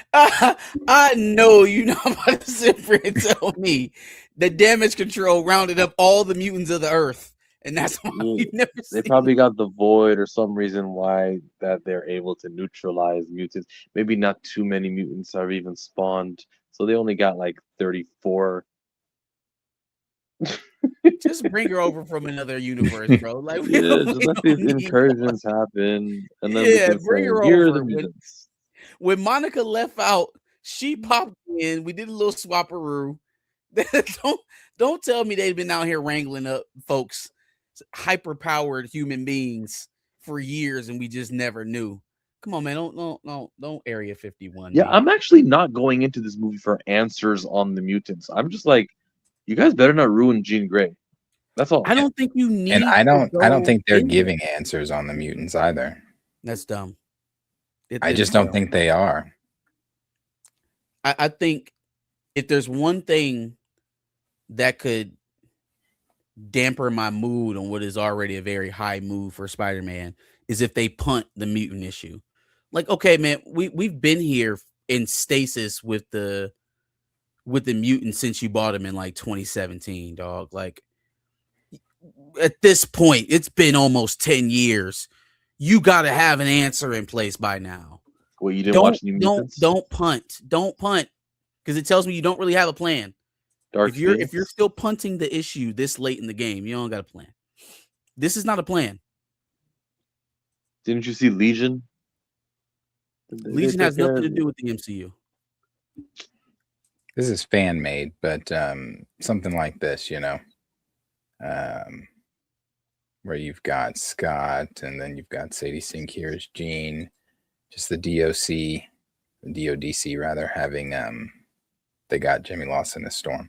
I know you're not about to sit here and tell me that damage control rounded up all the mutants of the Earth. And that's why we've never They probably got the Void or some reason why that they're able to neutralize mutants. Maybe not too many mutants have even spawned, so they only got like 34. Just bring her over from another universe, bro. Like, just let these incursions happen, and then bring her over. When Monica left out, she popped in. We did a little swapperoo. Don't tell me they've been out here wrangling up folks, hyper-powered human beings for years, and we just never knew. Come on, man. Don't Area 51. Yeah, I'm actually not going into this movie for answers on the mutants. I'm just like, you guys better not ruin Jean Grey. That's all. I don't think you need. And I don't think they're giving answers on the mutants either. That's dumb. I just don't think they are. I think if there's one thing that could damper my mood on what is already a very high mood for Spider-Man is if they punt the mutant issue. Like, okay, man, we've been here in stasis with the mutant since you bought him in like 2017, dog. Like, at this point, it's been almost 10 years. You got to have an answer in place by now. Well, you didn't watch New Mutants? Don't punt because it tells me you don't really have a plan. If you're still punting the issue this late in the game, you don't got a plan. This is not a plan. Didn't you see Legion? Legion has nothing to do with the MCU. This is fan made, but something like this, where you've got Scott and then you've got Sadie Sink here as Jean, just the DODC rather, having they got Jimmy Lawson as Storm,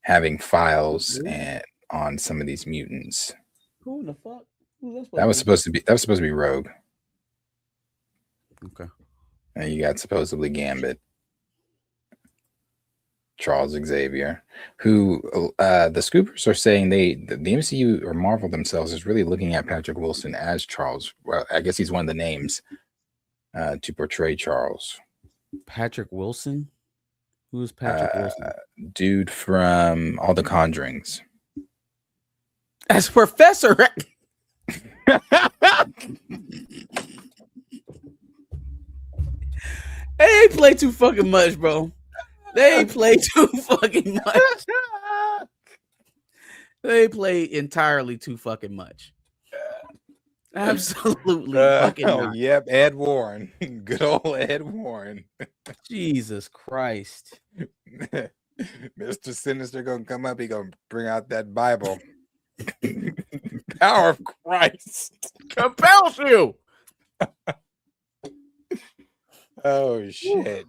having files and on some of these mutants. Who the fuck? That was supposed to be Rogue. Okay. And you got supposedly Gambit, Charles Xavier, who the Scoopers are saying the MCU or Marvel themselves is really looking at Patrick Wilson as Charles. Well, I guess he's one of the names to portray Charles. Patrick Wilson? Who's Patrick Wilson? Dude from all the Conjurings. As Professor. They play too fucking much, bro. They play too fucking much. They play entirely too fucking much. Absolutely fucking not. Yep, Ed Warren. Good old Ed Warren. Jesus Christ. Mr. Sinister gonna come up, he gonna bring out that Bible. Power of Christ compels you. Oh shit.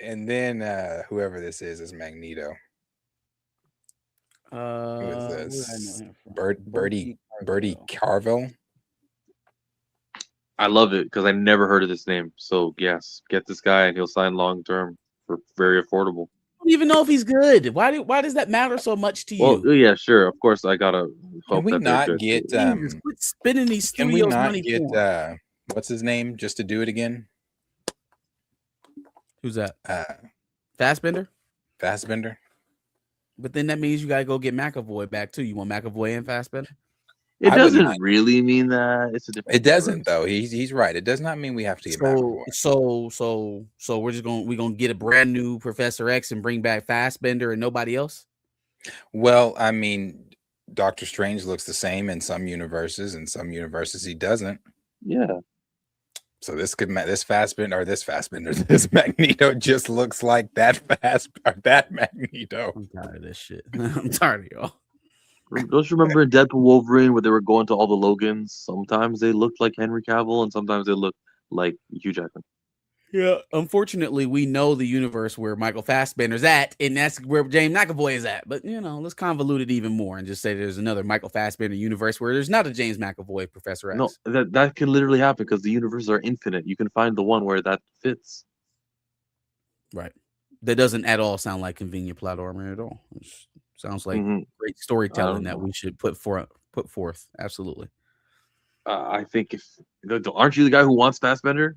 And then whoever this is Magneto. Who is this? Bertie Carvel. I love it because I never heard of this name. So yes, get this guy and he'll sign long term for very affordable. I don't even know if he's good. Why does that matter so much to you? Well, yeah, sure. Of course, I gotta hope can we that not get quit spending these studios can we not money get what's his name just to do it again? Who's that? Fassbender? Fassbender. But then that means you gotta go get McAvoy back too. You want McAvoy and Fassbender? It doesn't really mean that. It's a different. It doesn't though. He's right. It does not mean we have to get McAvoy. So we're gonna get a brand new Professor X and bring back Fassbender and nobody else. Well, I mean, Doctor Strange looks the same in some universes. In some universes, he doesn't. Yeah. So this Magneto just looks like that Magneto. I'm tired of this shit. I'm tired of y'all. Don't you remember in Deadpool Wolverine where they were going to all the Logans? Sometimes they looked like Henry Cavill and sometimes they looked like Hugh Jackman. Yeah, unfortunately, we know the universe where Michael Fassbender's at, and that's where James McAvoy is at. But, let's convolute it even more and just say there's another Michael Fassbender universe where there's not a James McAvoy Professor X. No, that can literally happen because the universes are infinite. You can find the one where that fits. Right. That doesn't at all sound like convenient plot armor at all. It sounds like great storytelling that we should put forth. Absolutely. I think aren't you the guy who wants Fassbender?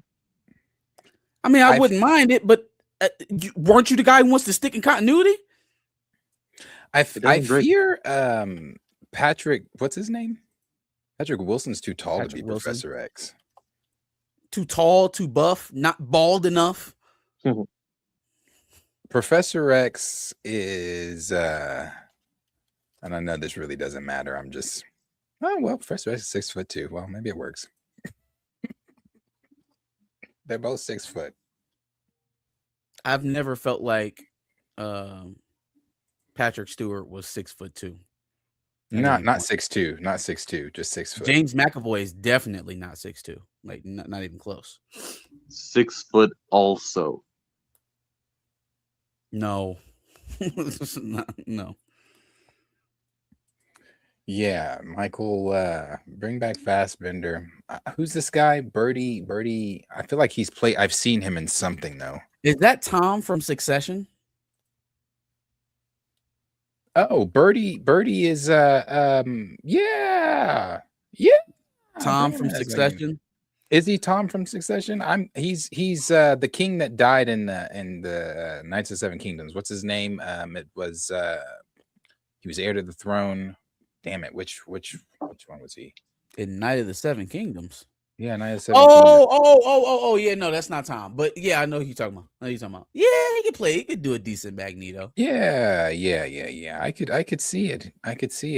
I mean, I wouldn't mind it, but weren't you the guy who wants to stick in continuity? I fear Patrick. What's his name? Patrick Wilson's too tall to be Professor X. Too tall, too buff, not bald enough. Professor X is, and I know this really doesn't matter. I'm just, Professor X is 6'2". Well, maybe it works. They're both 6 foot. I've never felt like Patrick Stewart was 6'2". Not 6'2", not 6'2", just 6 foot. James McAvoy is definitely not 6'2", like not even close. 6 foot also. No. No. Yeah, Michael, bring back Fassbender. Who's this guy? Birdie. I feel like he's played. I've seen him in something though. Is that Tom from Succession? Oh, Birdie is yeah. Tom Bring him from as again. Succession? Is he Tom from Succession? He's the king that died in the Knights of Seven Kingdoms. What's his name? It was he was heir to the throne. Damn it, which one was he? In Night of the Seven Kingdoms. Yeah, Knight of the Seven Kingdoms. Oh, yeah, no, that's not Tom. But yeah, I know who you're talking about. Yeah, he could play. He could do a decent Magneto. Yeah. I could see it. I could see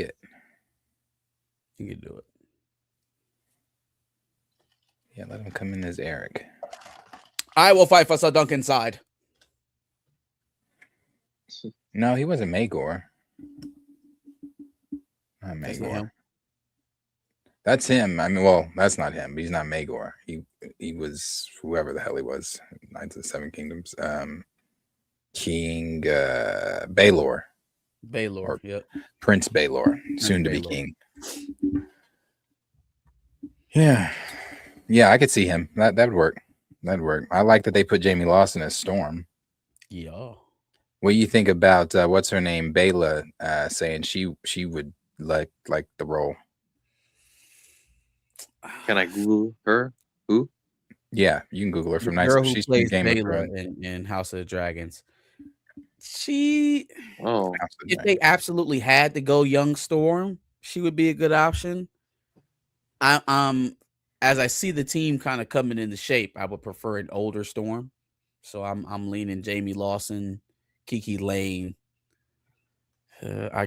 it. He could do it. Yeah, let him come in as Eric. I will fight for Sir Duncan's side. No, he wasn't Magor. Not That's not Magor. him. That's him. I mean, well, that's not him. But he's not Magor. He was whoever the hell he was. Knights of the Seven Kingdoms. King Baelor. Baelor. Yep. Prince Baelor, soon to be Baelor. king. Yeah, I could see him. That would work. That'd work. I like that they put Jamie Lawson as Storm. Yeah. What do you think about what's her name, Bela, saying she would like the role? Can I Google her? Who? Yeah, you can Google her from The Nice. girl who She's from plays Game of Baelor Thrones. in House of the Dragons. She, Oh, House of if the they absolutely had to go young Storm, she would be a good option. As I see the team kind of coming into shape, I would prefer an older Storm. So I'm leaning Jamie Lawson, Kiki Lane. I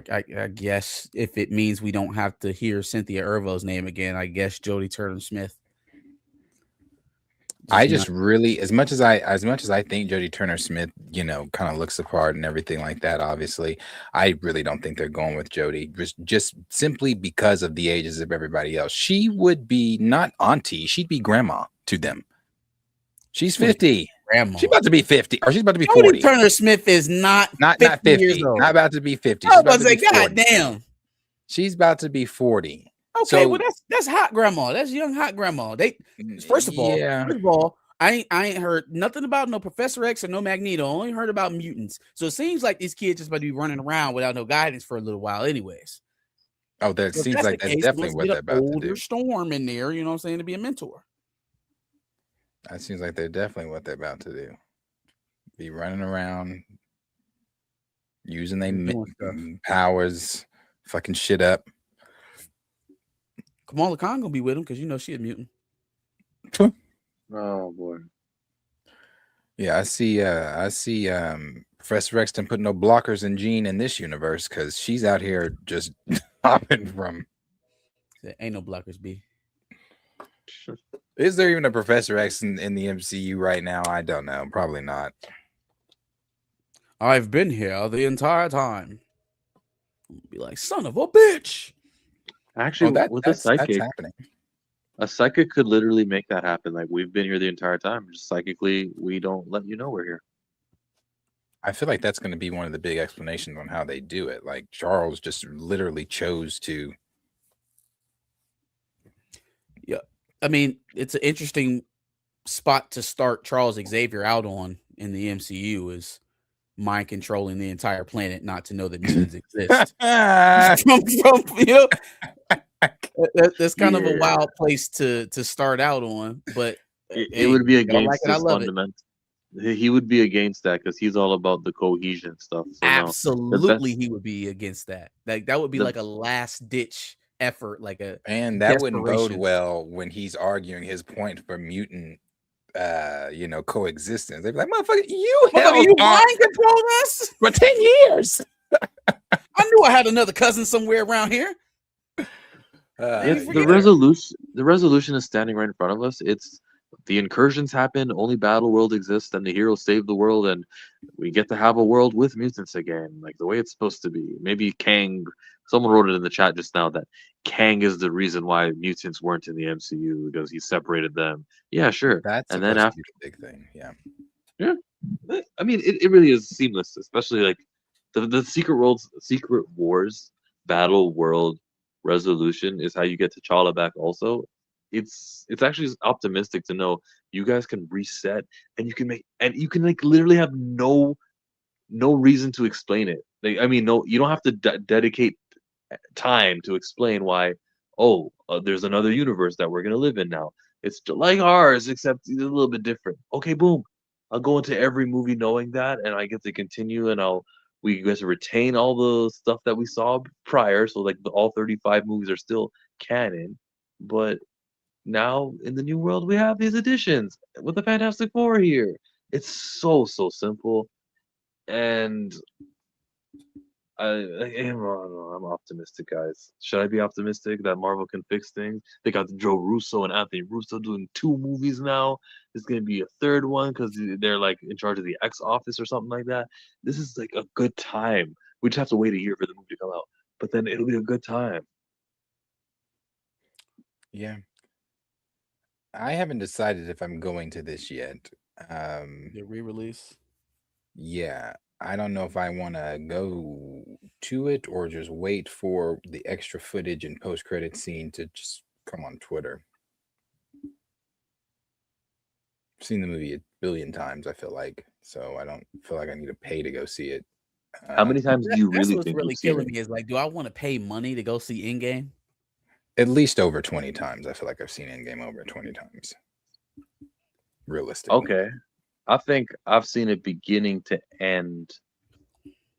guess if it means we don't have to hear Cynthia Erivo's name again, I guess Jodie Turner-Smith. I just really, as much as I think Jodie Turner-Smith, kind of looks the part and everything like that. Obviously, I really don't think they're going with Jodie just simply because of the ages of everybody else. She would be not auntie; she'd be grandma to them. She's 50. Grandma. She's about to be 50, or she's about to be Jodie 40. Turner-Smith is not 50 years old. Not about to be 50. I She's was about about to say, be 40. God damn. She's about to be 40. Okay, So- well that's hot grandma. That's young hot grandma. First of all, I ain't heard nothing about no Professor X or no Magneto. Only heard about mutants. So it seems like these kids just about to be running around without no guidance for a little while, anyways. Oh, that So if seems that's like the that's case, definitely let's what get they're an about to older do. Storm in there, you know what I'm saying, to be a mentor. That seems like they're definitely what they're about to do. Be running around, using their Doing stuff. powers, fucking shit up. Kamala Khan gonna be with him because she a mutant. oh boy. Yeah, I see Professor X didn't put no blockers in Jean in this universe because she's out here just hopping from. There ain't no blockers, B. Is there even a Professor X in the MCU right now? I don't know. Probably not. I've been here the entire time. Be like, son of a bitch. Actually, with that's a psychic, happening. a psychic could literally make that happen. Like, we've been here the entire time. Just psychically, we don't let you know we're here. I feel like that's going to be one of the big explanations on how they do it. Like Charles just literally chose to. Yeah, I mean, it's an interesting spot to start Charles Xavier out on in the MCU is mind controlling the entire planet not to know that mutants exist. That's kind of a wild place to start out on, but it would be against I his love it. fundament. He would be against that because he's all about the cohesion stuff. So Absolutely, he would be against that. Like that would be like a last ditch effort, like a and that wouldn't bode desperation. well when he's arguing his point for mutant coexistence. They'd be like, motherfucker, you mind control us for 10 years. I knew I had another cousin somewhere around here. The resolution is standing right in front of us. It's the incursions happen, only Battle World exists, and the heroes save the world, and we get to have a world with mutants again, like the way it's supposed to be. Maybe Kang, someone wrote it in the chat just now that Kang is the reason why mutants weren't in the MCU because he separated them. Yeah, sure. That's and then after the big thing. Yeah. I mean, it really is seamless, especially like The Secret Wars Battle World Resolution is how you get T'Challa back. Also, it's actually optimistic to know you guys can reset and you can like literally have no reason to explain it. Like, I mean, no, you don't have to dedicate time to explain why. Oh, there's another universe that we're gonna live in now. It's like ours, except it's a little bit different. Okay, boom. I'll go into every movie knowing that, and I get to continue, and we get to retain all the stuff that we saw prior. So like all 35 movies are still canon, but now in the new world we have these additions with the Fantastic Four here. It's so simple, and I'm optimistic, guys. Should I be optimistic that Marvel can fix things? They got Joe Russo and Anthony Russo doing 2 movies now. There's gonna be a third one because they're like in charge of the X Office or something like that. This is like a good time. We just have to wait a year for the movie to come out, but then it'll be a good time. Yeah. I haven't decided if I'm going to this yet. The re-release. Yeah, I don't know if I want to go to it or just wait for the extra footage and post-credit scene to just come on Twitter. I've seen the movie a billion times, I feel like, so I don't feel like I need to pay to go see it. How many times do you That's really what's think really you've seen killing it? me is like, do I want to pay money to go see Endgame? At least over 20 times. I feel like I've seen Endgame over 20 times. Realistically. Okay. I think I've seen it beginning to end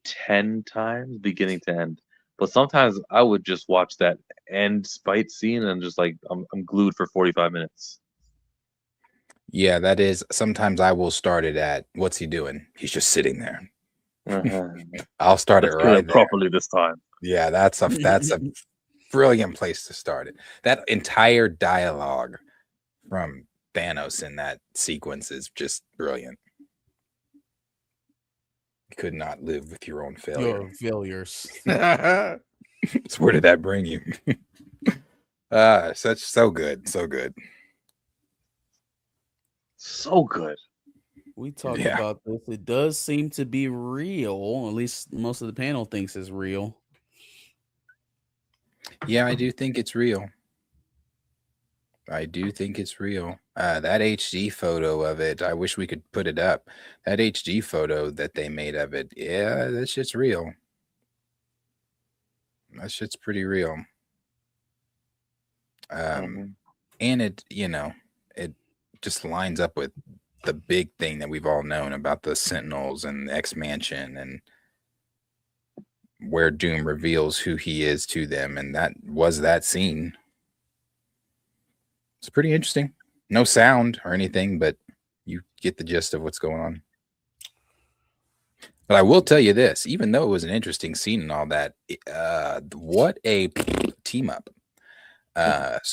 10 times, beginning to end. But sometimes I would just watch that end fight scene and just like I'm glued for 45 minutes. Yeah, that is. Sometimes I will start it at, what's he doing? He's just sitting there. I'll start Let's it kill right him there. properly this time. Yeah, that's a brilliant place to start it. That entire dialogue from Thanos in that sequence is just brilliant. You could not live with your own failure. Your failures. So where did that bring you? So good. So good. We talked Yeah. about this. It does seem to be real. At least most of the panel thinks it's real. Yeah, I do think it's real. That HD photo of it, I wish we could put it up. That HD photo that they made of it, yeah, that shit's real. That shit's pretty real. And it, it just lines up with the big thing that we've all known about the Sentinels and the X-Mansion and where Doom reveals who he is to them. And that was that scene. It's pretty interesting. No sound or anything, but you get the gist of what's going on. But I will tell you this, even though it was an interesting scene and all that, what a team up.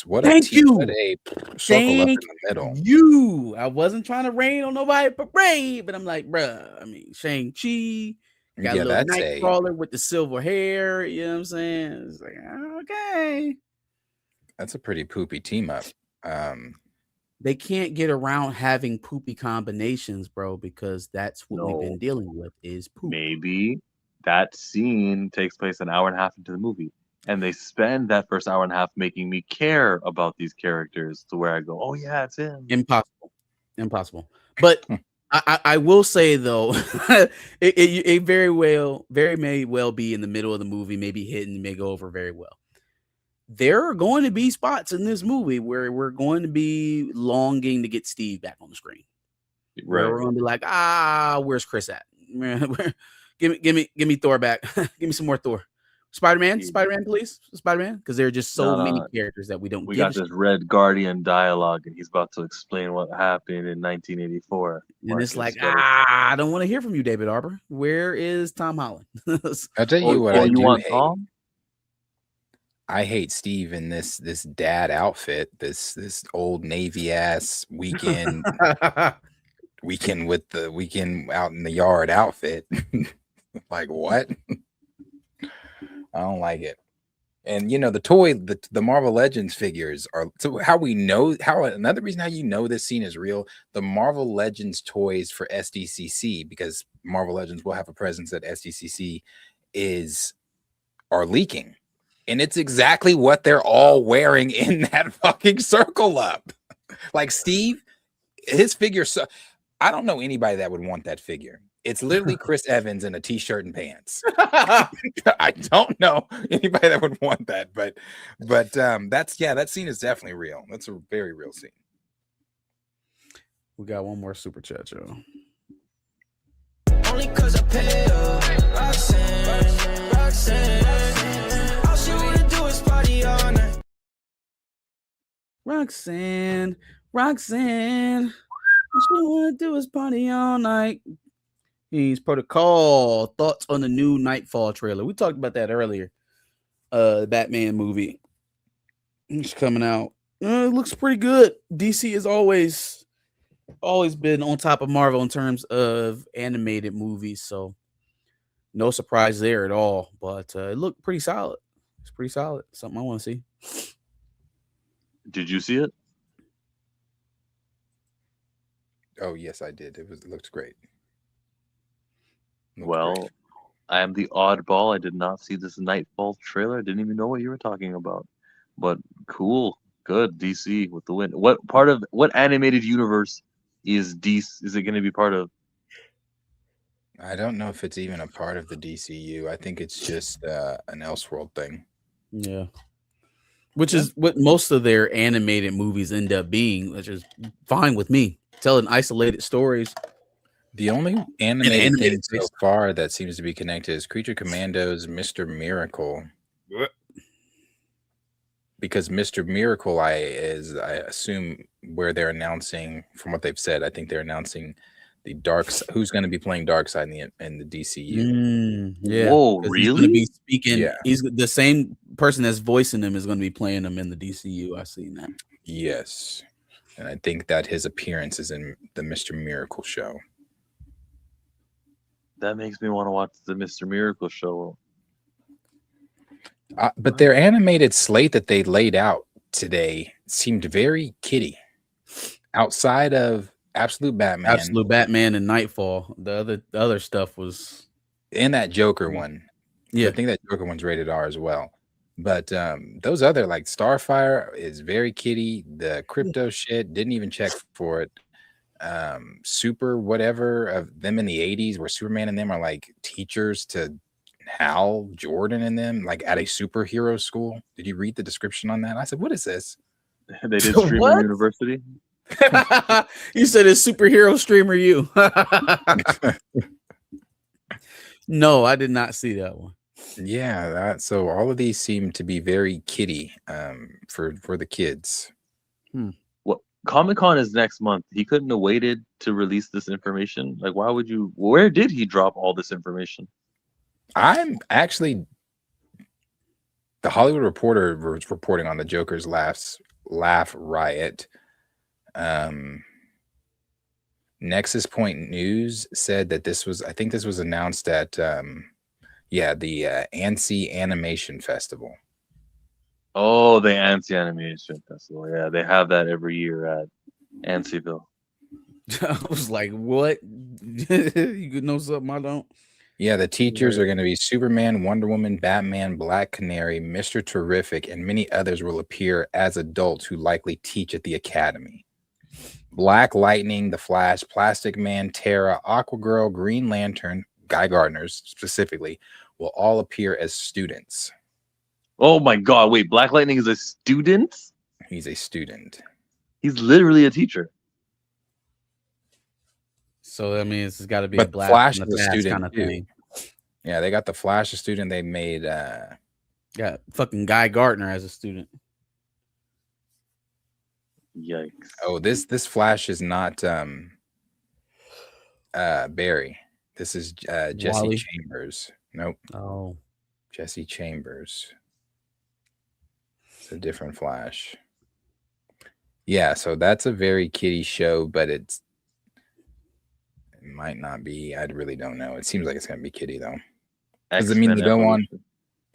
What a circle up in the middle. You. I wasn't trying to rain on nobody parade, but I'm like, bruh. I mean, Shang-Chi got a little Nightcrawler with the silver hair. You know what I'm saying? It's like, okay. That's a pretty poopy team up. They can't get around having poopy combinations, bro, because that's what we've been dealing with is poop. Maybe that scene takes place an hour and a half into the movie. And they spend that first hour and a half making me care about these characters to where I go, oh yeah, it's him. Impossible. But I will say though, it very may well be in the middle of the movie, maybe hidden, may go over very well. There are going to be spots in this movie where we're going to be longing to get Steve back on the screen. Right. We're going to be like, where's Chris at? Give me Thor back. Give me some more Thor. Spider-Man, please. Spider-Man, because there are just so many characters that we don't. We got this Red Guardian dialogue, and he's about to explain what happened in 1984. And it's like, I don't want to hear from you, David Arbor. Where is Tom Holland? I'll tell you what I do hate. Tom? I hate Steve in this dad outfit, this old Navy ass weekend with the weekend out in the yard outfit. Like what? I don't like it. And you know, the Marvel Legends figures are, so how we know, how another reason how you know this scene is real, the Marvel Legends toys for SDCC, because Marvel Legends will have a presence at SDCC, are leaking. And it's exactly what they're all wearing in that fucking circle up. Like Steve, his figure, so I don't know anybody that would want that figure. It's literally Chris Evans in a t-shirt and pants. I don't know anybody that would want that, but that scene is definitely real. That's a very real scene. We got one more super chat, y'all. Only cause I pay her. Roxanne. All she wanna do is party all night. Roxanne. All she wanna do is party all night. He's Protocol. Thoughts on the new Nightfall trailer? We talked about that earlier. Batman movie. It's coming out. It looks pretty good. DC has always been on top of Marvel in terms of animated movies, so no surprise there at all. But it looked pretty solid. It's pretty solid. Something I want to see. Did you see it? Oh yes, I did. It looked great. Well, I am the oddball. I did not see this Nightfall trailer. I didn't even know what you were talking about. But cool, good. DC with the win. What animated universe is DC? Is it going to be part of? I don't know if it's even a part of the DCU. I think it's just an Elseworld thing. Yeah. Which is what most of their animated movies end up being, which is fine with me. Telling isolated stories. The only animated thing so far that seems to be connected is Creature Commandos Mr. Miracle. Because Mr. Miracle, I assume where they're announcing, from what they've said, I think they're announcing who's going to be playing Darkseid in the DCU. Yeah. Whoa, really? He's going to be speaking. Yeah. He's the same person that's voicing him is going to be playing him in the DCU. I've seen that. Yes. And I think that his appearance is in the Mr. Miracle show. That makes me want to watch the Mr. Miracle show. But their animated slate that they laid out today seemed very kiddie. Outside of Absolute Batman and Nightfall, the other stuff was in that Joker one. Yeah, I think that Joker one's rated R as well. But those other, like Starfire, is very kiddie. The crypto shit, didn't even check for it. Super whatever of them in the 80s, where Superman and them are like teachers to Hal Jordan and them, like at a superhero school. Did you read the description on that? I said, what is this? They did Streamer University. You said it's superhero streamer you. No, I did not see that one. Yeah, so all of these seem to be very kiddie for the kids. Well, Comic-Con is next month. He couldn't have waited to release this information. Like, why would you? Where did he drop all this information? I'm actually, the Hollywood Reporter was reporting on the Joker's laugh riot. Nexus Point News said that I think this was announced at the ANSI Animation Festival. Oh, the ANSI Animation Festival. Yeah, they have that every year at ANSIville. I was like, what? You could know something I don't? Yeah, the teachers are going to be Superman, Wonder Woman, Batman, Black Canary, Mr. Terrific, and many others will appear as adults who likely teach at the academy. Black Lightning, The Flash, Plastic Man, Terra, Aquagirl, Green Lantern, Guy Gardner's specifically, will all appear as students. Oh my God, wait, Black Lightning is a student? He's a student. He's literally a teacher. So that means it's got to be a Black Flash is a student kind of thing. Yeah, they got the Flash a student. They made got fucking Guy Gardner as a student. Yikes. Oh, this Flash is not Barry. This is Jesse Wally? Chambers. Nope. Oh. Jesse Chambers. It's a different Flash. Yeah, so that's a very kiddie show, but it might not be. I really don't know. It seems like it's gonna be kiddie though. Because I mean, they go on.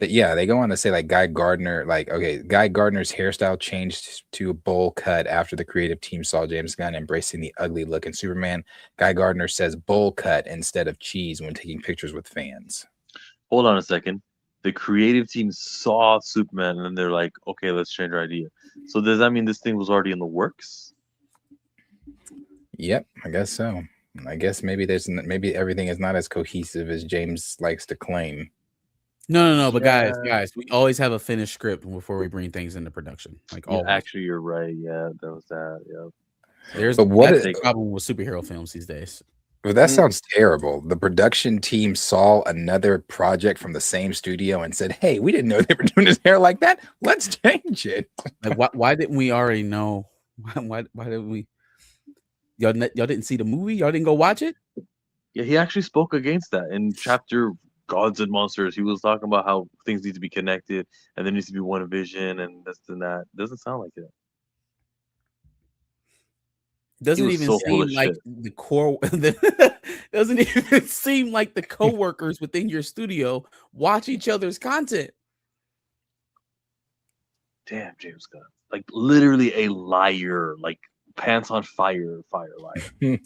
They go on to say like Guy Gardner, Guy Gardner's hairstyle changed to a bowl cut after the creative team saw James Gunn embracing the ugly look in Superman. Guy Gardner says bowl cut instead of cheese when taking pictures with fans. Hold on a second. The creative team saw Superman and then they're like, okay, let's change our idea. So does that mean this thing was already in the works? Yep, I guess so. I guess maybe everything is not as cohesive as James likes to claim. No. But guys, we always have a finished script before we bring things into production. Like always. Actually, you're right. Yeah, that was that. Yeah. That's the problem with superhero films these days. Well, that sounds terrible. The production team saw another project from the same studio and said, "Hey, we didn't know they were doing his hair like that. Let's change it." Like, why didn't we already know? Why didn't we? Y'all didn't see the movie? Y'all didn't go watch it? Yeah, he actually spoke against that in chapter Gods and Monsters. He was talking about how things need to be connected and there needs to be one vision and this and that. Doesn't sound like it. Doesn't even seem like the core. Doesn't even seem like the coworkers within your studio watch each other's content. Damn, James Gunn. Like literally a liar. Like pants on fire liar.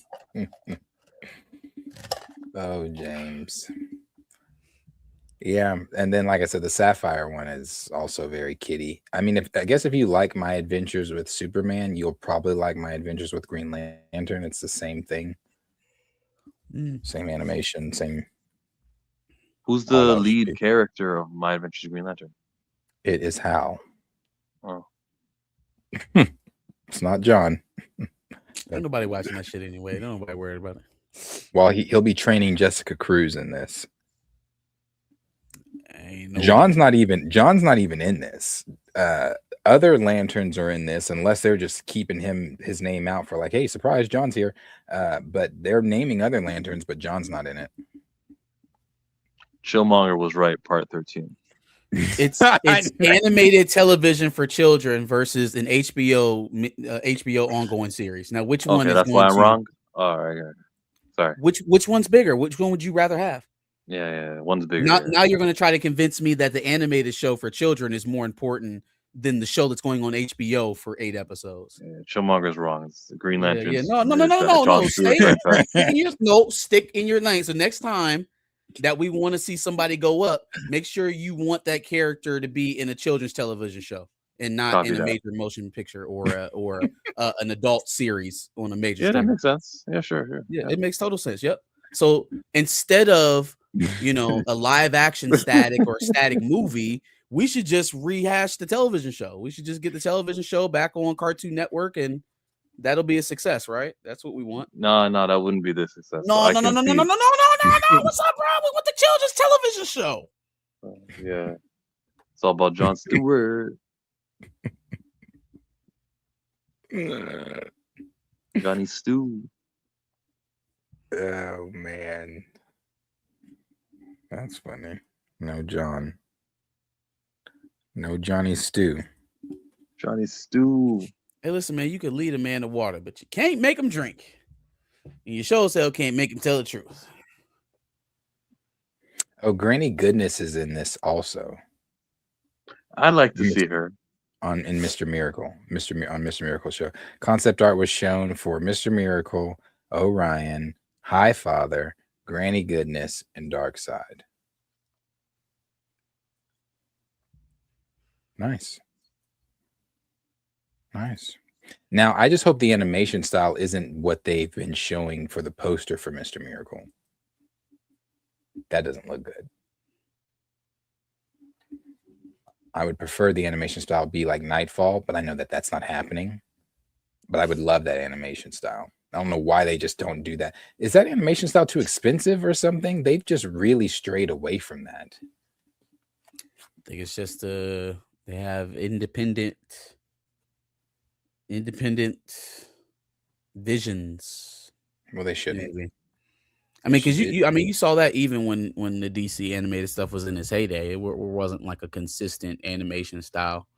Oh, James. Yeah, and then like I said, the Sapphire one is also very kiddie. I mean, I guess if you like My Adventures with Superman, you'll probably like My Adventures with Green Lantern. It's the same thing, same animation, same. Who's the lead character of My Adventures with Green Lantern? It is Hal. Oh, it's not John. Ain't nobody watching that shit anyway. Don't nobody worried about it. Well, he'll be training Jessica Cruz in this. John's not even in this. Other Lanterns are in this, unless they're just keeping his name out for like, hey, surprise, John's here. But they're naming other Lanterns, but John's not in it. Chillmonger was right. Part 13. It's animated television for children versus an HBO ongoing series. Now, which one? That's why I'm wrong. All right. Sorry. Which one's bigger? Which one would you rather have? Yeah, one's bigger. Now you're going to try to convince me that the animated show for children is more important than the show that's going on HBO for 8 episodes. Yeah, Chillmonger's wrong. It's the Green Lantern. Yeah. No. Stick in your lane. So next time that we want to see somebody go up, make sure you want that character to be in a children's television show and not in a major motion picture or an adult series on a major. Yeah, that makes sense. Yeah, sure. Yeah, it makes total sense. Yep. So instead of a live action static movie, we should just rehash the television show. We should just get the television show back on Cartoon Network, and that'll be a success, right? That's what we want. No, that wouldn't be the success. No. What's up, bro? We want the children's television show. Yeah, it's all about Jon Stewart. Johnny Stew. Oh man, that's funny. No John. No Johnny Stew. Johnny Stew. Hey, listen, man, you can lead a man to water, but you can't make him drink. And you sure as hell can't make him tell the truth. Oh, Granny Goodness is in this also. I'd like to see her in Mr. Miracle. On Mr. Miracle show. Concept art was shown for Mr. Miracle, Orion, High Father, Granny Goodness, and Darkseid. Nice. Now, I just hope the animation style isn't what they've been showing for the poster for Mr. Miracle. That doesn't look good. I would prefer the animation style be like Nightfall, but I know that that's not happening. But I would love that animation style. I don't know why they just don't do that. Is that animation style too expensive or something? They've just really strayed away from that. I think it's just they have independent visions. Well, they shouldn't. Maybe. I mean, because you saw that even when the DC animated stuff was in its heyday, it wasn't like a consistent animation style.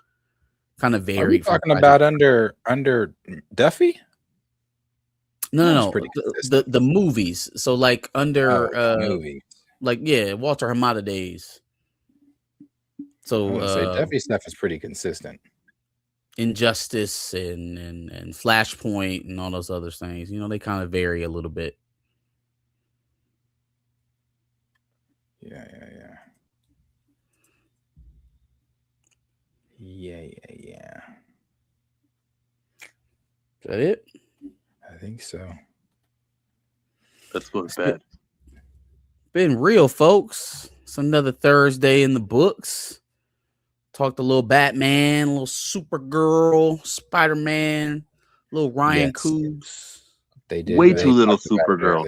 Kind of varied. Are we talking about under Duffy? No. The movies. So like under movie. like Walter Hamada days. So say Duffy stuff is pretty consistent. Injustice and Flashpoint and all those other things, they kind of vary a little bit. Yeah. Is that it? I think so. Let's go to bed. Been real, folks. It's another Thursday in the books. Talked a little Batman, a little Supergirl, Spider-Man, a little Ryan Coogs. They did way too little Supergirl.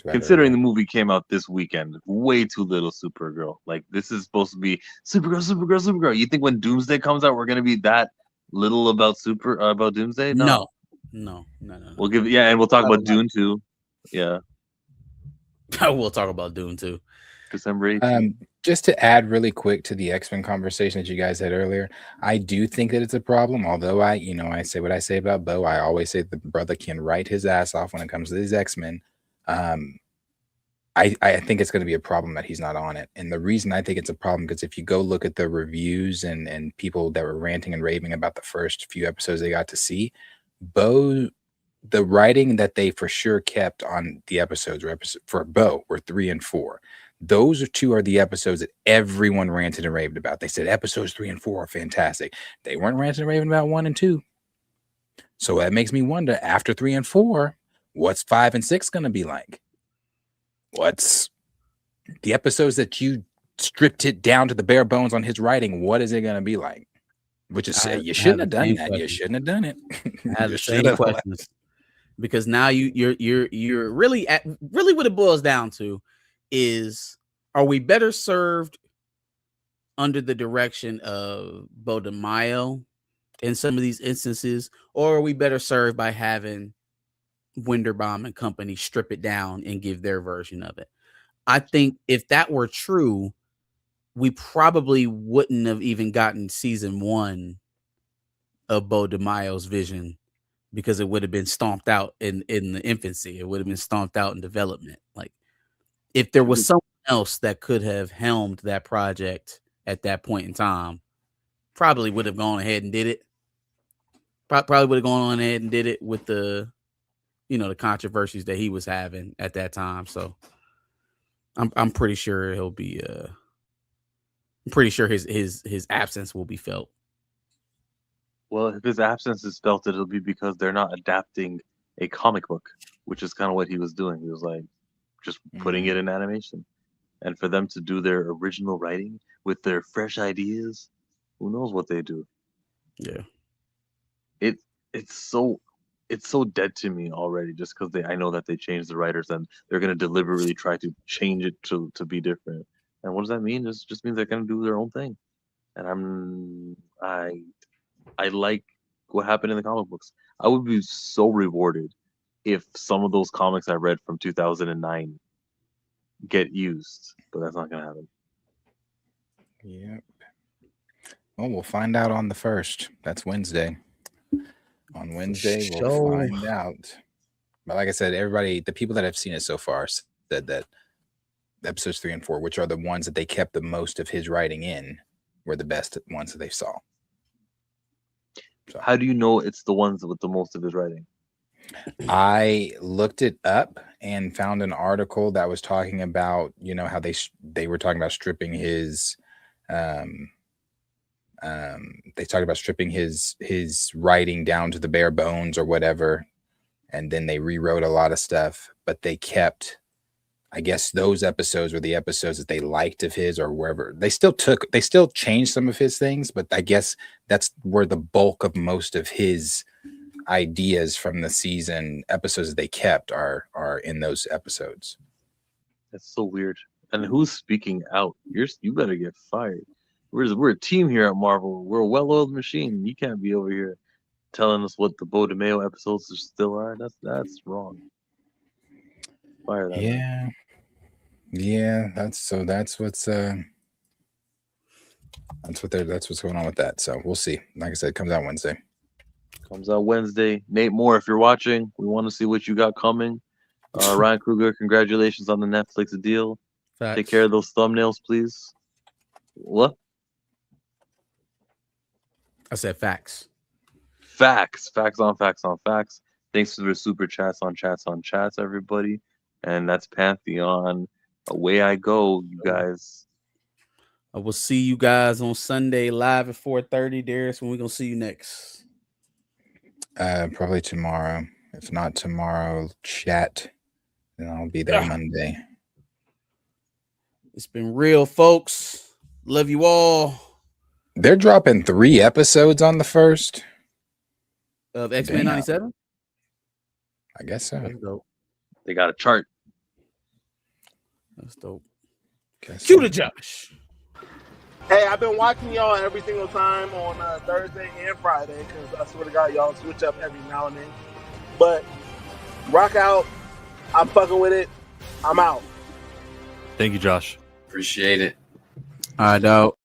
Considering the earlier. movie came out this weekend, way too little Supergirl. Like, this is supposed to be Supergirl. You think when Doomsday comes out, we're gonna be that little about Doomsday? No. We'll and we'll talk about Dune too. Yeah. We'll talk about Dune too. December 18th. Just to add really quick to the X-Men conversation that you guys had earlier, I do think that it's a problem. Although I say what I say about Bo, I always say the brother can write his ass off when it comes to these X-Men. I think it's going to be a problem that he's not on it. And the reason I think it's a problem, because if you go look at the reviews and people that were ranting and raving about the first few episodes they got to see, Bo, the writing that they for sure kept on the episodes for Bo were 3 and 4. Those two are the episodes that everyone ranted and raved about. They said episodes 3 and 4 are fantastic. They weren't ranting and raving about 1 and 2. So that makes me wonder, after 3 and 4, what's 5 and 6 going to be like? What's the episodes that you stripped it down to the bare bones on his writing? What is it going to be like? Which is, you shouldn't have done that. You shouldn't have done it. I have the same questions, because now you're really what it boils down to is, are we better served under the direction of Bo DeMaio in some of these instances, or are we better served by having Winterbaum and company strip it down and give their version of it? I think if that were true, we probably wouldn't have even gotten season 1 of Bo DeMaio's vision, because it would have been stomped out in the infancy. It would have been stomped out in development. Like, if there was someone else that could have helmed that project at that point in time, probably would have gone ahead and did it. Probably would have gone on ahead and did it with the, the controversies that he was having at that time. So I'm pretty sure he'll be. I'm pretty sure his absence will be felt. Well, if his absence is felt, it'll be because they're not adapting a comic book, which is kind of what he was doing. He was like just putting it in animation, and for them to do their original writing with their fresh ideas, who knows what they do? Yeah, it's so dead to me already, just because I know that they changed the writers and they're gonna deliberately try to change it to be different. And what does that mean? It just means they're gonna do their own thing. And I like what happened in the comic books. I would be so rewarded if some of those comics I read from 2009 get used, but that's not gonna happen. Yep. Well, we'll find out on the 1st. That's Wednesday. On Wednesday, we'll find out. But like I said, everybody, the people that have seen it so far, said that episodes 3 and 4, which are the ones that they kept the most of his writing in, were the best ones that they saw. So, how do you know it's the ones with the most of his writing? I looked it up and found an article that was talking about, how they were talking about stripping his they talked about stripping his writing down to the bare bones or whatever, and then they rewrote a lot of stuff, but they kept, I guess those episodes were the episodes that they liked of his, or wherever they still changed some of his things, but I guess that's where the bulk of most of his ideas from the season episodes that they kept are in those episodes. That's so weird. And who's speaking out? You better get fired. We're a team here at Marvel. We're a well-oiled machine. You can't be over here telling us what the Bo DeMaio episodes still are. That's wrong. Fire that. Yeah. Yeah, that's what's going on with that. So we'll see. Like I said, it comes out Wednesday. Nate Moore, if you're watching, we want to see what you got coming. Ryan Coogler, congratulations on the Netflix deal. Facts. Take care of those thumbnails, please. What? I said facts. Facts on facts. Thanks for the super chats on chats, everybody. And that's Pantheon. Away I go, you guys. I will see you guys on Sunday live at 4:30. Darius, when we gonna see you next? Probably tomorrow. If not tomorrow, chat. Then I'll be there Monday. It's been real, folks. Love you all. They're dropping 3 episodes on the first Of X-Men Damn. 97. I guess so. That's dope. They got a chart. That's dope. Guess Cue so. to Josh. Hey, I've been watching y'all every single time on Thursday and Friday because I swear to God, y'all switch up every now and then. But rock out. I'm fucking with it. I'm out. Thank you, Josh. Appreciate it. All right, dog.